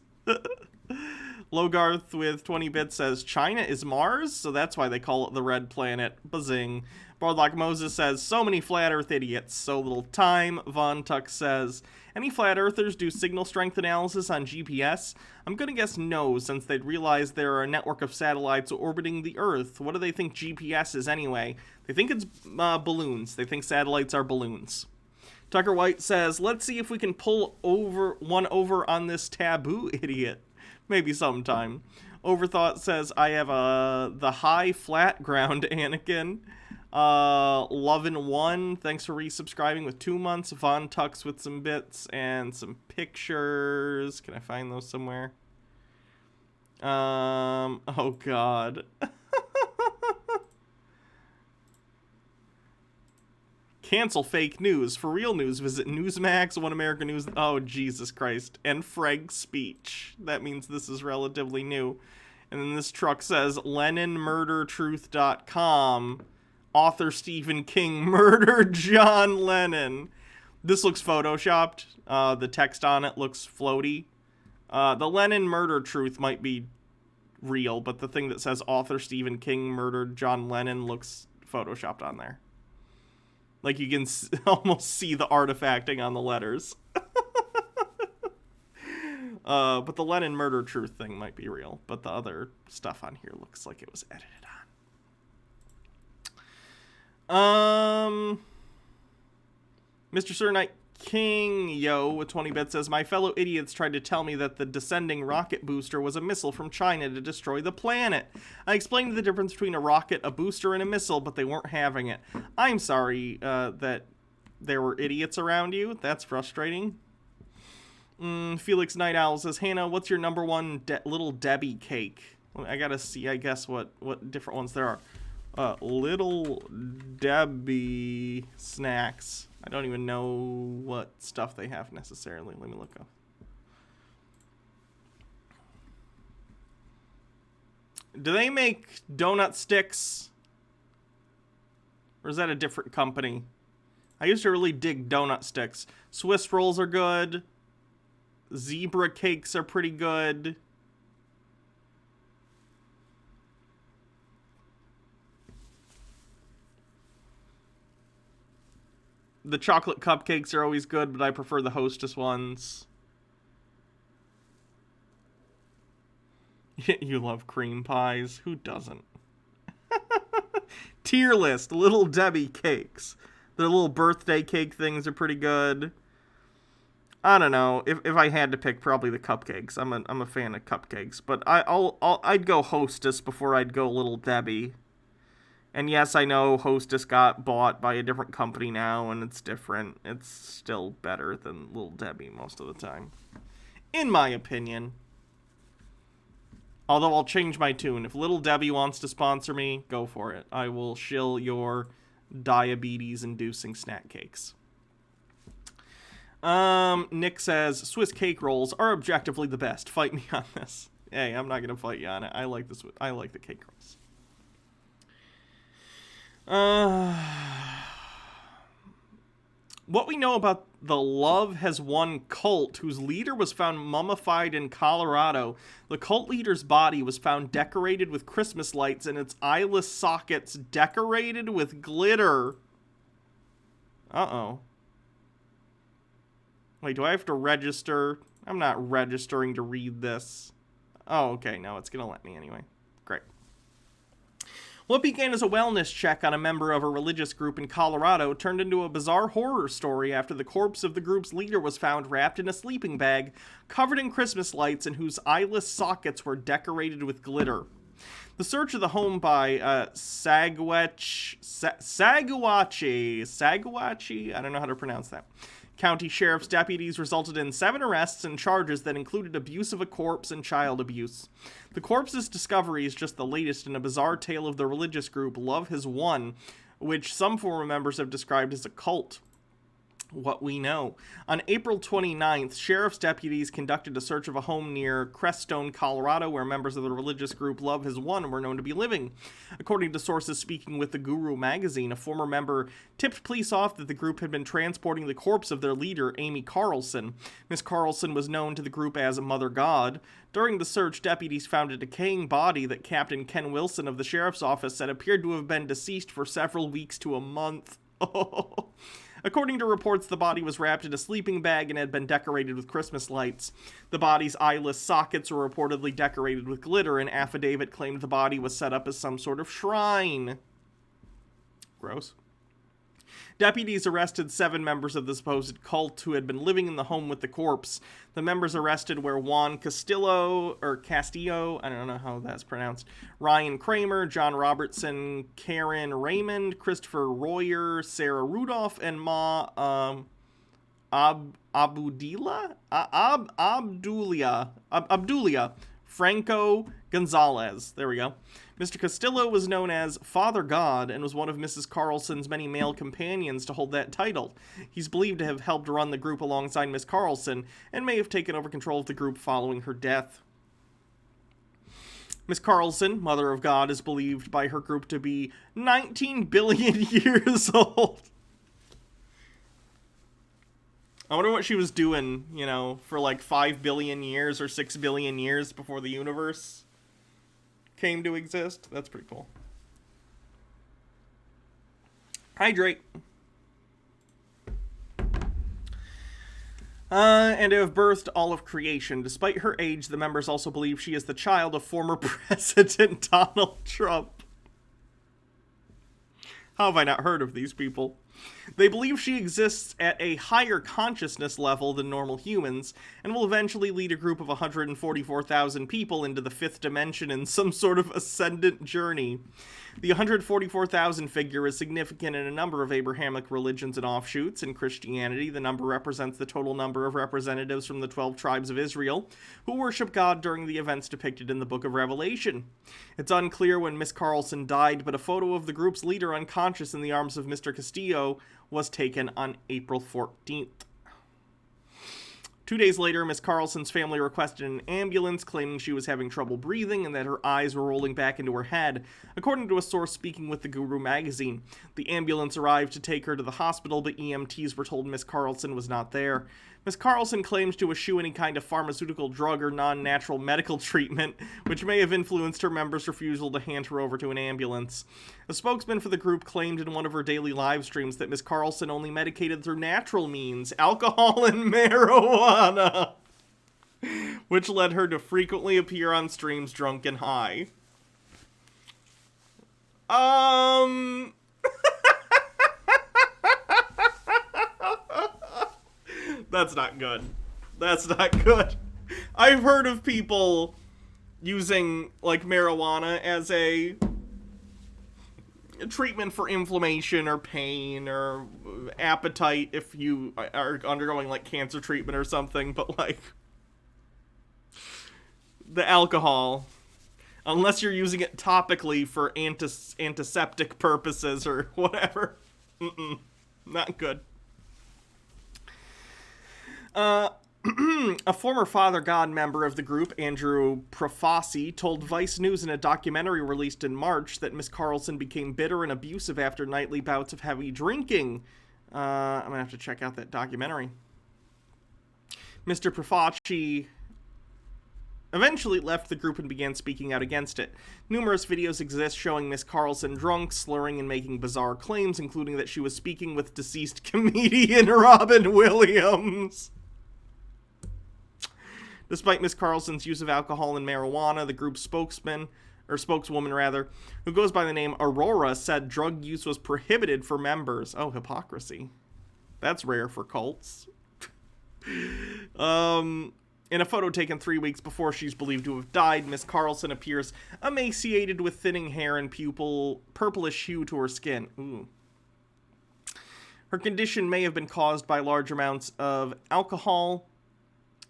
Logarth with 20 bits says, China is Mars, so that's why they call it the red planet. Bazing. Bardlock Moses says, so many flat earth idiots, so little time. Von Tuck says, any flat earthers do signal strength analysis on GPS? I'm gonna guess no, since they'd realize there are a network of satellites orbiting the Earth. What do they think GPS is anyway? They think it's balloons. They think satellites are balloons. Tucker White says, let's see if we can pull one over on this taboo idiot. Maybe sometime. Overthought says, I have the high flat ground, Anakin. Lovin1, thanks for resubscribing with 2 months. Von Tux with some bits and some pictures. Can I find those somewhere? Oh god. Cancel fake news. For real news, visit Newsmax, One American News. Oh, Jesus Christ. And Frank's speech. That means this is relatively new. And then this truck says, LennonMurderTruth.com. Author Stephen King murdered John Lennon. This looks photoshopped. The text on it looks floaty. The Lennon murder truth might be real, but the thing that says author Stephen King murdered John Lennon looks photoshopped on there. Like you can almost see the artifacting on the letters. But the Lennon murder truth thing might be real, but the other stuff on here looks like it was edited on. Mr. Sir Knight King, with 20 bits says, my fellow idiots tried to tell me that the descending rocket booster was a missile from China to destroy the planet. I explained the difference between a rocket, a booster, and a missile, but they weren't having it. I'm sorry that there were idiots around you. That's frustrating. Felix Night Owl says, Hannah, what's your number one Little Debbie cake? I gotta see, I guess, what different ones there are. Little Debbie snacks. I don't even know what stuff they have necessarily. Let me look up. Do they make donut sticks? Or is that a different company? I used to really dig donut sticks. Swiss rolls are good. Zebra cakes are pretty good. The chocolate cupcakes are always good, but I prefer the Hostess ones. You love cream pies. Who doesn't? Tier list, Little Debbie cakes. Their little birthday cake things are pretty good. I don't know. If I had to pick, probably the cupcakes. I'm a fan of cupcakes, but I'd go Hostess before I'd go Little Debbie. And yes, I know Hostess got bought by a different company now, and it's different. It's still better than Little Debbie most of the time, in my opinion. Although I'll change my tune. If Little Debbie wants to sponsor me, go for it. I will shill your diabetes-inducing snack cakes. Nick says, Swiss cake rolls are objectively the best. Fight me on this. Hey, I'm not gonna fight you on it. I like the cake rolls. What we know about the Love Has Won cult, whose leader was found mummified in Colorado. The cult leader's body was found decorated with Christmas lights and its eyeless sockets decorated with glitter. Uh-oh. Wait, do I have to register? I'm not registering to read this. Oh, okay, no, it's gonna let me anyway. Great. What began as a wellness check on a member of a religious group in Colorado turned into a bizarre horror story after the corpse of the group's leader was found wrapped in a sleeping bag, covered in Christmas lights, and whose eyeless sockets were decorated with glitter. The search of the home by Saguache, I don't know how to pronounce that, County Sheriff's deputies resulted in 7 arrests and charges that included abuse of a corpse and child abuse. The corpse's discovery is just the latest in a bizarre tale of the religious group Love Has Won, which some former members have described as a cult. What we know. On April 29th, sheriff's deputies conducted a search of a home near Crestone, Colorado, where members of the religious group Love Has Won were known to be living. According to sources speaking with the Guru magazine, a former member tipped police off that the group had been transporting the corpse of their leader, Amy Carlson. Miss Carlson was known to the group as Mother God. During the search, deputies found a decaying body that Captain Ken Wilson of the sheriff's office said appeared to have been deceased for several weeks to a month. According to reports, the body was wrapped in a sleeping bag and had been decorated with Christmas lights. The body's eyeless sockets were reportedly decorated with glitter. An affidavit claimed the body was set up as some sort of shrine. Gross. Deputies arrested 7 members of the supposed cult who had been living in the home with the corpse. The members arrested were Juan Castillo, I don't know how that's pronounced, Ryan Kramer, John Robertson, Karen Raymond, Christopher Royer, Sarah Rudolph, and Abdulia Franco Gonzalez. There we go. Mr. Castillo was known as Father God and was one of Mrs. Carlson's many male companions to hold that title. He's believed to have helped run the group alongside Miss Carlson and may have taken over control of the group following her death. Miss Carlson, Mother of God, is believed by her group to be 19 billion years old. I wonder what she was doing, for like 5 billion years or 6 billion years before the universe came to exist. That's pretty cool. Hydrate. And to have birthed all of creation. Despite her age, the members also believe she is the child of former President Donald Trump. How have I not heard of these people? They believe she exists at a higher consciousness level than normal humans, and will eventually lead a group of 144,000 people into the 5th dimension in some sort of ascendant journey. The 144,000 figure is significant in a number of Abrahamic religions and offshoots. In Christianity, the number represents the total number of representatives from the 12 tribes of Israel who worship God during the events depicted in the Book of Revelation. It's unclear when Miss Carlson died, but a photo of the group's leader unconscious in the arms of Mr. Castillo was taken on April 14th. 2 days later, Miss Carlson's family requested an ambulance, claiming she was having trouble breathing and that her eyes were rolling back into her head. According to a source speaking with the Guru magazine, the ambulance arrived to take her to the hospital, but EMTs were told Miss Carlson was not there. Ms. Carlson claims to eschew any kind of pharmaceutical drug or non-natural medical treatment, which may have influenced her members' refusal to hand her over to an ambulance. A spokesman for the group claimed in one of her daily live streams that Ms. Carlson only medicated through natural means, alcohol and marijuana, which led her to frequently appear on streams drunk and high. That's not good. That's not good. I've heard of people using, like, marijuana as a treatment for inflammation or pain or appetite if you are undergoing, like, cancer treatment or something, but, like, the alcohol, unless you're using it topically for antiseptic purposes or whatever, not good. A former Father God member of the group, Andrew Profasi, told Vice News in a documentary released in March that Miss Carlson became bitter and abusive after nightly bouts of heavy drinking. I'm gonna have to check out that documentary. Mr. Profasi eventually left the group and began speaking out against it. Numerous videos exist showing Miss Carlson drunk, slurring, and making bizarre claims, including that she was speaking with deceased comedian Robin Williams. Despite Miss Carlson's use of alcohol and marijuana, the group's spokeswoman, who goes by the name Aurora, said drug use was prohibited for members. Oh, hypocrisy. That's rare for cults. In a photo taken 3 weeks before she's believed to have died, Miss Carlson appears emaciated with thinning hair and purplish hue to her skin. Ooh. Her condition may have been caused by large amounts of alcohol,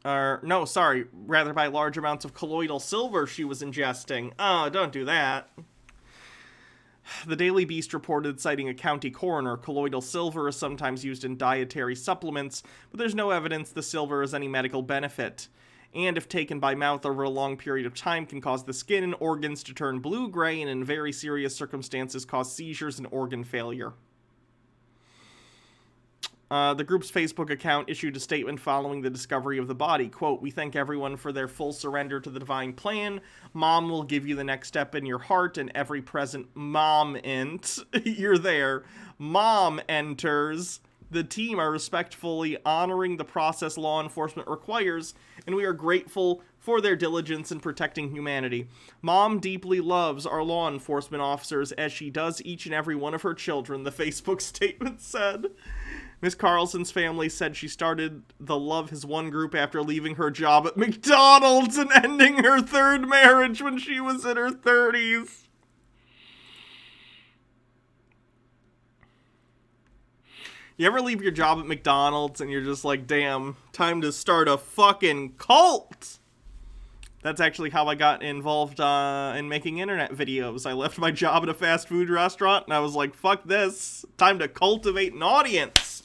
by large amounts of colloidal silver she was ingesting. Oh, don't do that. The Daily Beast reported, citing a county coroner, colloidal silver is sometimes used in dietary supplements, but there's no evidence the silver has any medical benefit, and if taken by mouth over a long period of time can cause the skin and organs to turn blue-gray and in very serious circumstances cause seizures and organ failure. The group's Facebook account issued a statement following the discovery of the body. Quote, "We thank everyone for their full surrender to the divine plan. Mom will give you the next step in your heart and every present mom-ent." You're there. Mom enters. The team are respectfully honoring the process law enforcement requires, and we are grateful for their diligence in protecting humanity. Mom deeply loves our law enforcement officers as she does each and every one of her children, the Facebook statement said. Miss Carlson's family said she started the Love Has Won group after leaving her job at McDonald's and ending her third marriage when she was in her 30s. You ever leave your job at McDonald's and you're just like, damn, time to start a fucking cult? That's actually how I got involved in making internet videos. I left my job at a fast food restaurant and I was like, fuck this, time to cultivate an audience.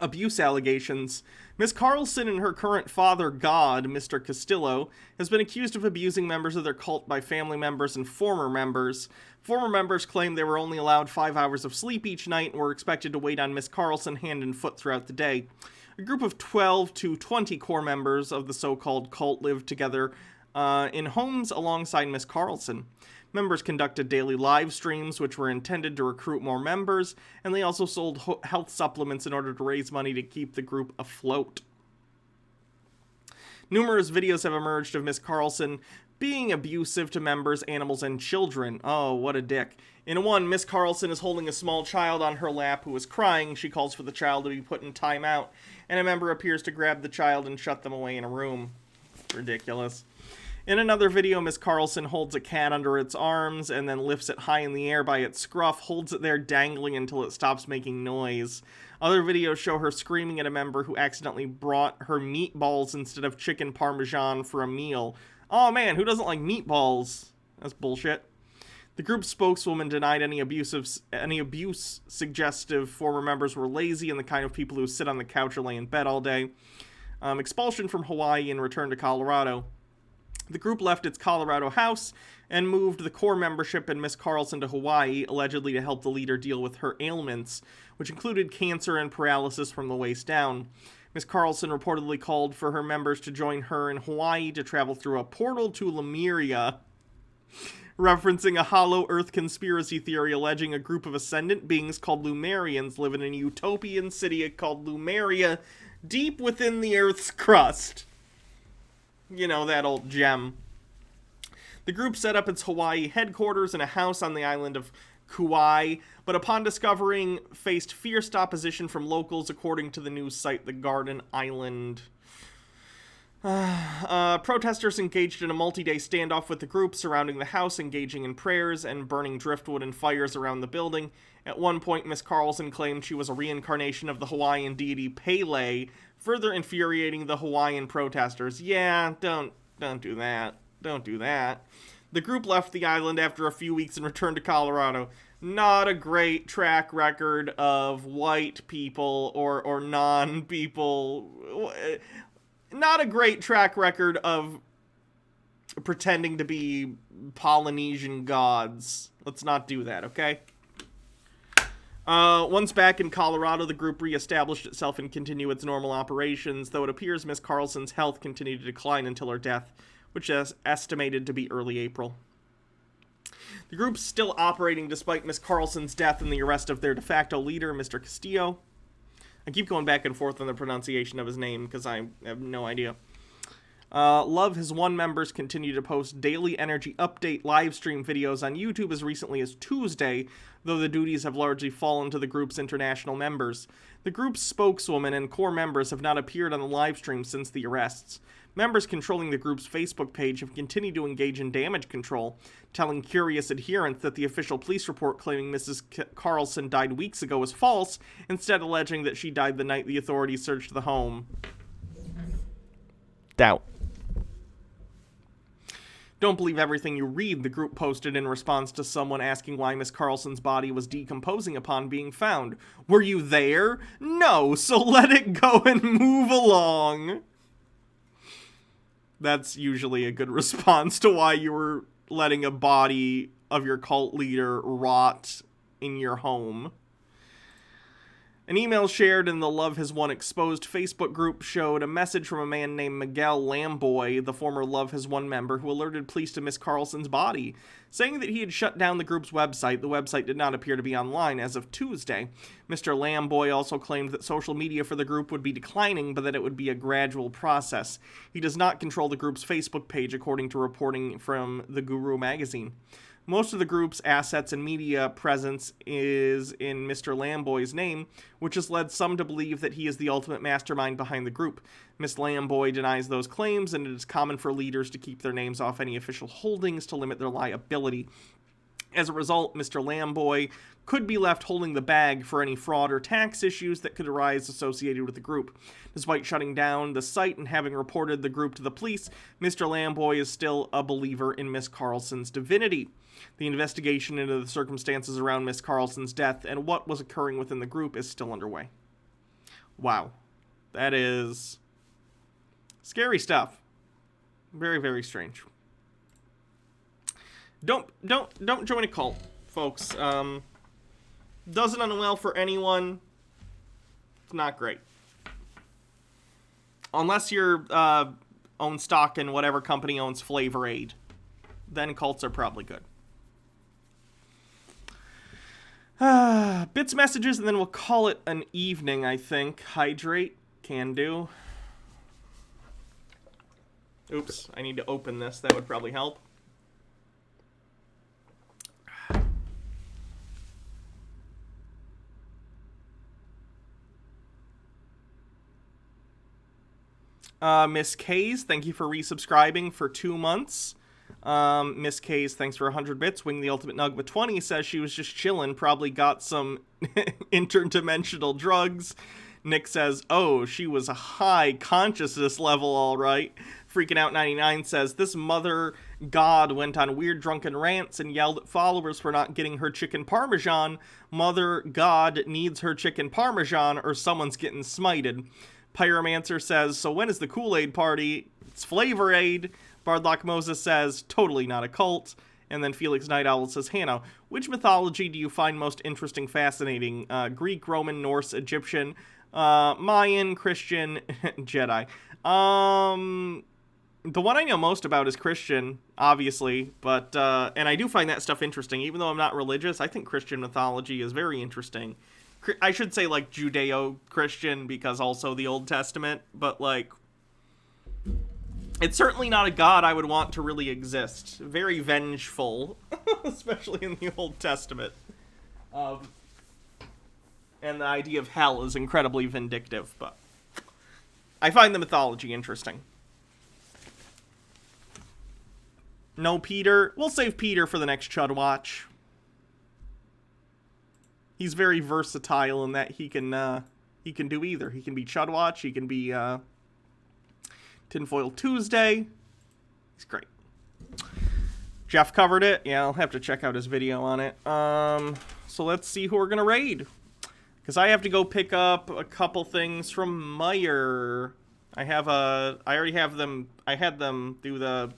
Abuse allegations. Miss Carlson and her current father, God, Mr. Castillo, has been accused of abusing members of their cult by family members and former members. Former members claim they were only allowed 5 hours of sleep each night and were expected to wait on Miss Carlson hand and foot throughout the day. A group of 12 to 20 core members of the so-called cult lived together in homes alongside Miss Carlson. Members conducted daily live streams, which were intended to recruit more members, and they also sold health supplements in order to raise money to keep the group afloat. Numerous videos have emerged of Miss Carlson being abusive to members, animals, and children. Oh, what a dick. In one, Miss Carlson is holding a small child on her lap who is crying. She calls for the child to be put in timeout, and a member appears to grab the child and shut them away in a room. Ridiculous. In another video, Miss Carlson holds a cat under its arms and then lifts it high in the air by its scruff, holds it there dangling until it stops making noise. Other videos show her screaming at a member who accidentally brought her meatballs instead of chicken parmesan for a meal. Oh man, who doesn't like meatballs? That's bullshit. The group's spokeswoman denied any abuse, suggestive former members were lazy and the kind of people who sit on the couch or lay in bed all day. Expulsion from Hawaii and return to Colorado. The group left its Colorado house and moved the core membership and Miss Carlson to Hawaii, allegedly to help the leader deal with her ailments, which included cancer and paralysis from the waist down. Miss Carlson reportedly called for her members to join her in Hawaii to travel through a portal to Lemuria, referencing a hollow Earth conspiracy theory alleging a group of ascendant beings called Lumerians live in a utopian city called Lumeria deep within the Earth's crust. You know, that old gem. The group set up its Hawaii headquarters in a house on the island of Kauai, but upon discovering faced fierce opposition from locals, according to the news site The Garden Island. Protesters engaged in a multi-day standoff with the group surrounding the house, engaging in prayers and burning driftwood and fires around the building. At one point, Miss Carlson claimed she was a reincarnation of the Hawaiian deity Pele, further infuriating the Hawaiian protesters. Yeah, don't do that. Don't do that. The group left the island after a few weeks and returned to Colorado. Not a great track record of white people or non-people. Not a great track record of pretending to be Polynesian gods. Let's not do that, okay? Once back in Colorado, the group reestablished itself and continued its normal operations, though it appears Miss Carlson's health continued to decline until her death, which is estimated to be early April. The group's still operating despite Miss Carlson's death and the arrest of their de facto leader, Mr. Castillo. I keep going back and forth on the pronunciation of his name because I have no idea. Love Has Won members continue to post daily energy update live stream videos on YouTube as recently as Tuesday, though the duties have largely fallen to the group's international members. The group's spokeswoman and core members have not appeared on the live stream since the arrests. Members controlling the group's Facebook page have continued to engage in damage control, telling curious adherents that the official police report claiming Mrs. Carlson died weeks ago was false, instead alleging that she died the night the authorities searched the home. Doubt. Don't believe everything you read, the group posted in response to someone asking why Miss Carlson's body was decomposing upon being found. Were you there? No, so let it go and move along. That's usually a good response to why you were letting a body of your cult leader rot in your home. An email shared in the Love Has Won Exposed Facebook group showed a message from a man named Miguel Lamboy, the former Love Has Won member, who alerted police to Miss Carlson's body, saying that he had shut down the group's website. The website did not appear to be online as of Tuesday. Mr. Lamboy also claimed that social media for the group would be declining, but that it would be a gradual process. He does not control the group's Facebook page, according to reporting from The Guru magazine. Most of the group's assets and media presence is in Mr. Lamboy's name, which has led some to believe that he is the ultimate mastermind behind the group. Ms. Lamboy denies those claims, and it is common for leaders to keep their names off any official holdings to limit their liability. As a result, Mr. Lamboy could be left holding the bag for any fraud or tax issues that could arise associated with the group. Despite shutting down the site and having reported the group to the police, Mr. Lamboy is still a believer in Miss Carlson's divinity. The investigation into the circumstances around Miss Carlson's death and what was occurring within the group is still underway. Wow. That is scary stuff. Very, very strange. Don't join a cult, folks. Doesn't end well for anyone. It's not great. Unless you're own stock in whatever company owns Flavor Aid, then cults are probably good. Bits messages, and then we'll call it an evening, I think. Hydrate. Can do. Oops, I need to open this. That would probably help. Miss Kays, thank you for resubscribing for 2 months. Miss Kays, thanks for 100 bits. Wing the Ultimate Nug with 20 says she was just chilling, probably got some interdimensional drugs. Nick says, oh, she was a high consciousness level, all right. Freaking Out 99 says, this mother god went on weird drunken rants and yelled at followers for not getting her chicken parmesan. Mother god needs her chicken parmesan or someone's getting smited. Pyromancer says, so when is the Kool-Aid party? It's Flavor Aid. Bardlock Moses says, totally not a cult. And then Felix Night Owl says, Hannah, which mythology do you find most interesting, fascinating? Greek, Roman, Norse, Egyptian, Mayan, Christian, Jedi. The one I know most about is Christian, obviously, but, and I do find that stuff interesting. Even though I'm not religious, I think Christian mythology is very interesting. I should say, like, Judeo-Christian, because also the Old Testament, but, like, it's certainly not a god I would want to really exist. Very vengeful, especially in the Old Testament. And the idea of hell is incredibly vindictive, but I find the mythology interesting. No Peter. We'll save Peter for the next Chud Watch. He's very versatile in that he can do either. He can be Chud Watch, he can be Tinfoil Tuesday. He's great. Jeff covered it. Yeah, I'll have to check out his video on it. So let's see who we're gonna raid. Because I have to go pick up a couple things from Meyer. I already have them. I had them do the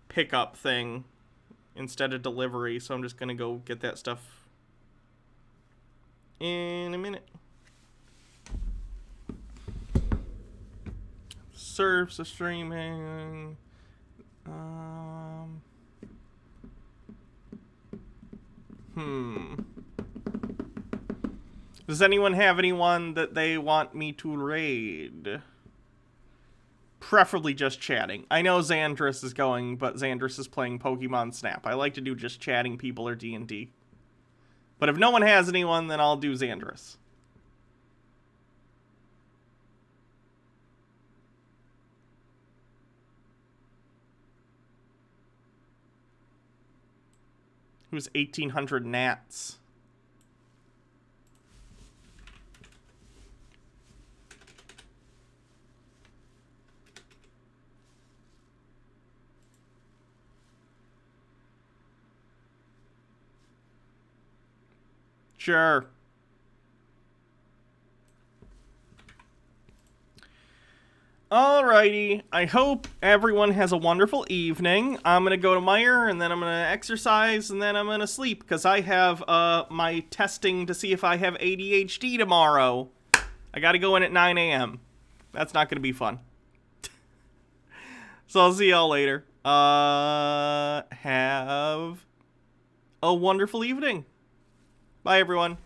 pickup thing instead of delivery, so I'm just gonna go get that stuff in a minute. Serves the streaming. Does anyone have anyone that they want me to raid? Preferably just chatting. I know Xandris is going, but Xandris is playing Pokemon Snap. I like to do just chatting people or D&D. But if no one has anyone, then I'll do Xandris. Who's 1800 Nats? Sure. Alrighty. I hope everyone has a wonderful evening. I'm going to go to Meyer, and then I'm going to exercise, and then I'm going to sleep, because I have my testing to see if I have ADHD tomorrow. I got to go in at 9 a.m. That's not going to be fun. So I'll see y'all later. Have a wonderful evening. Bye, everyone.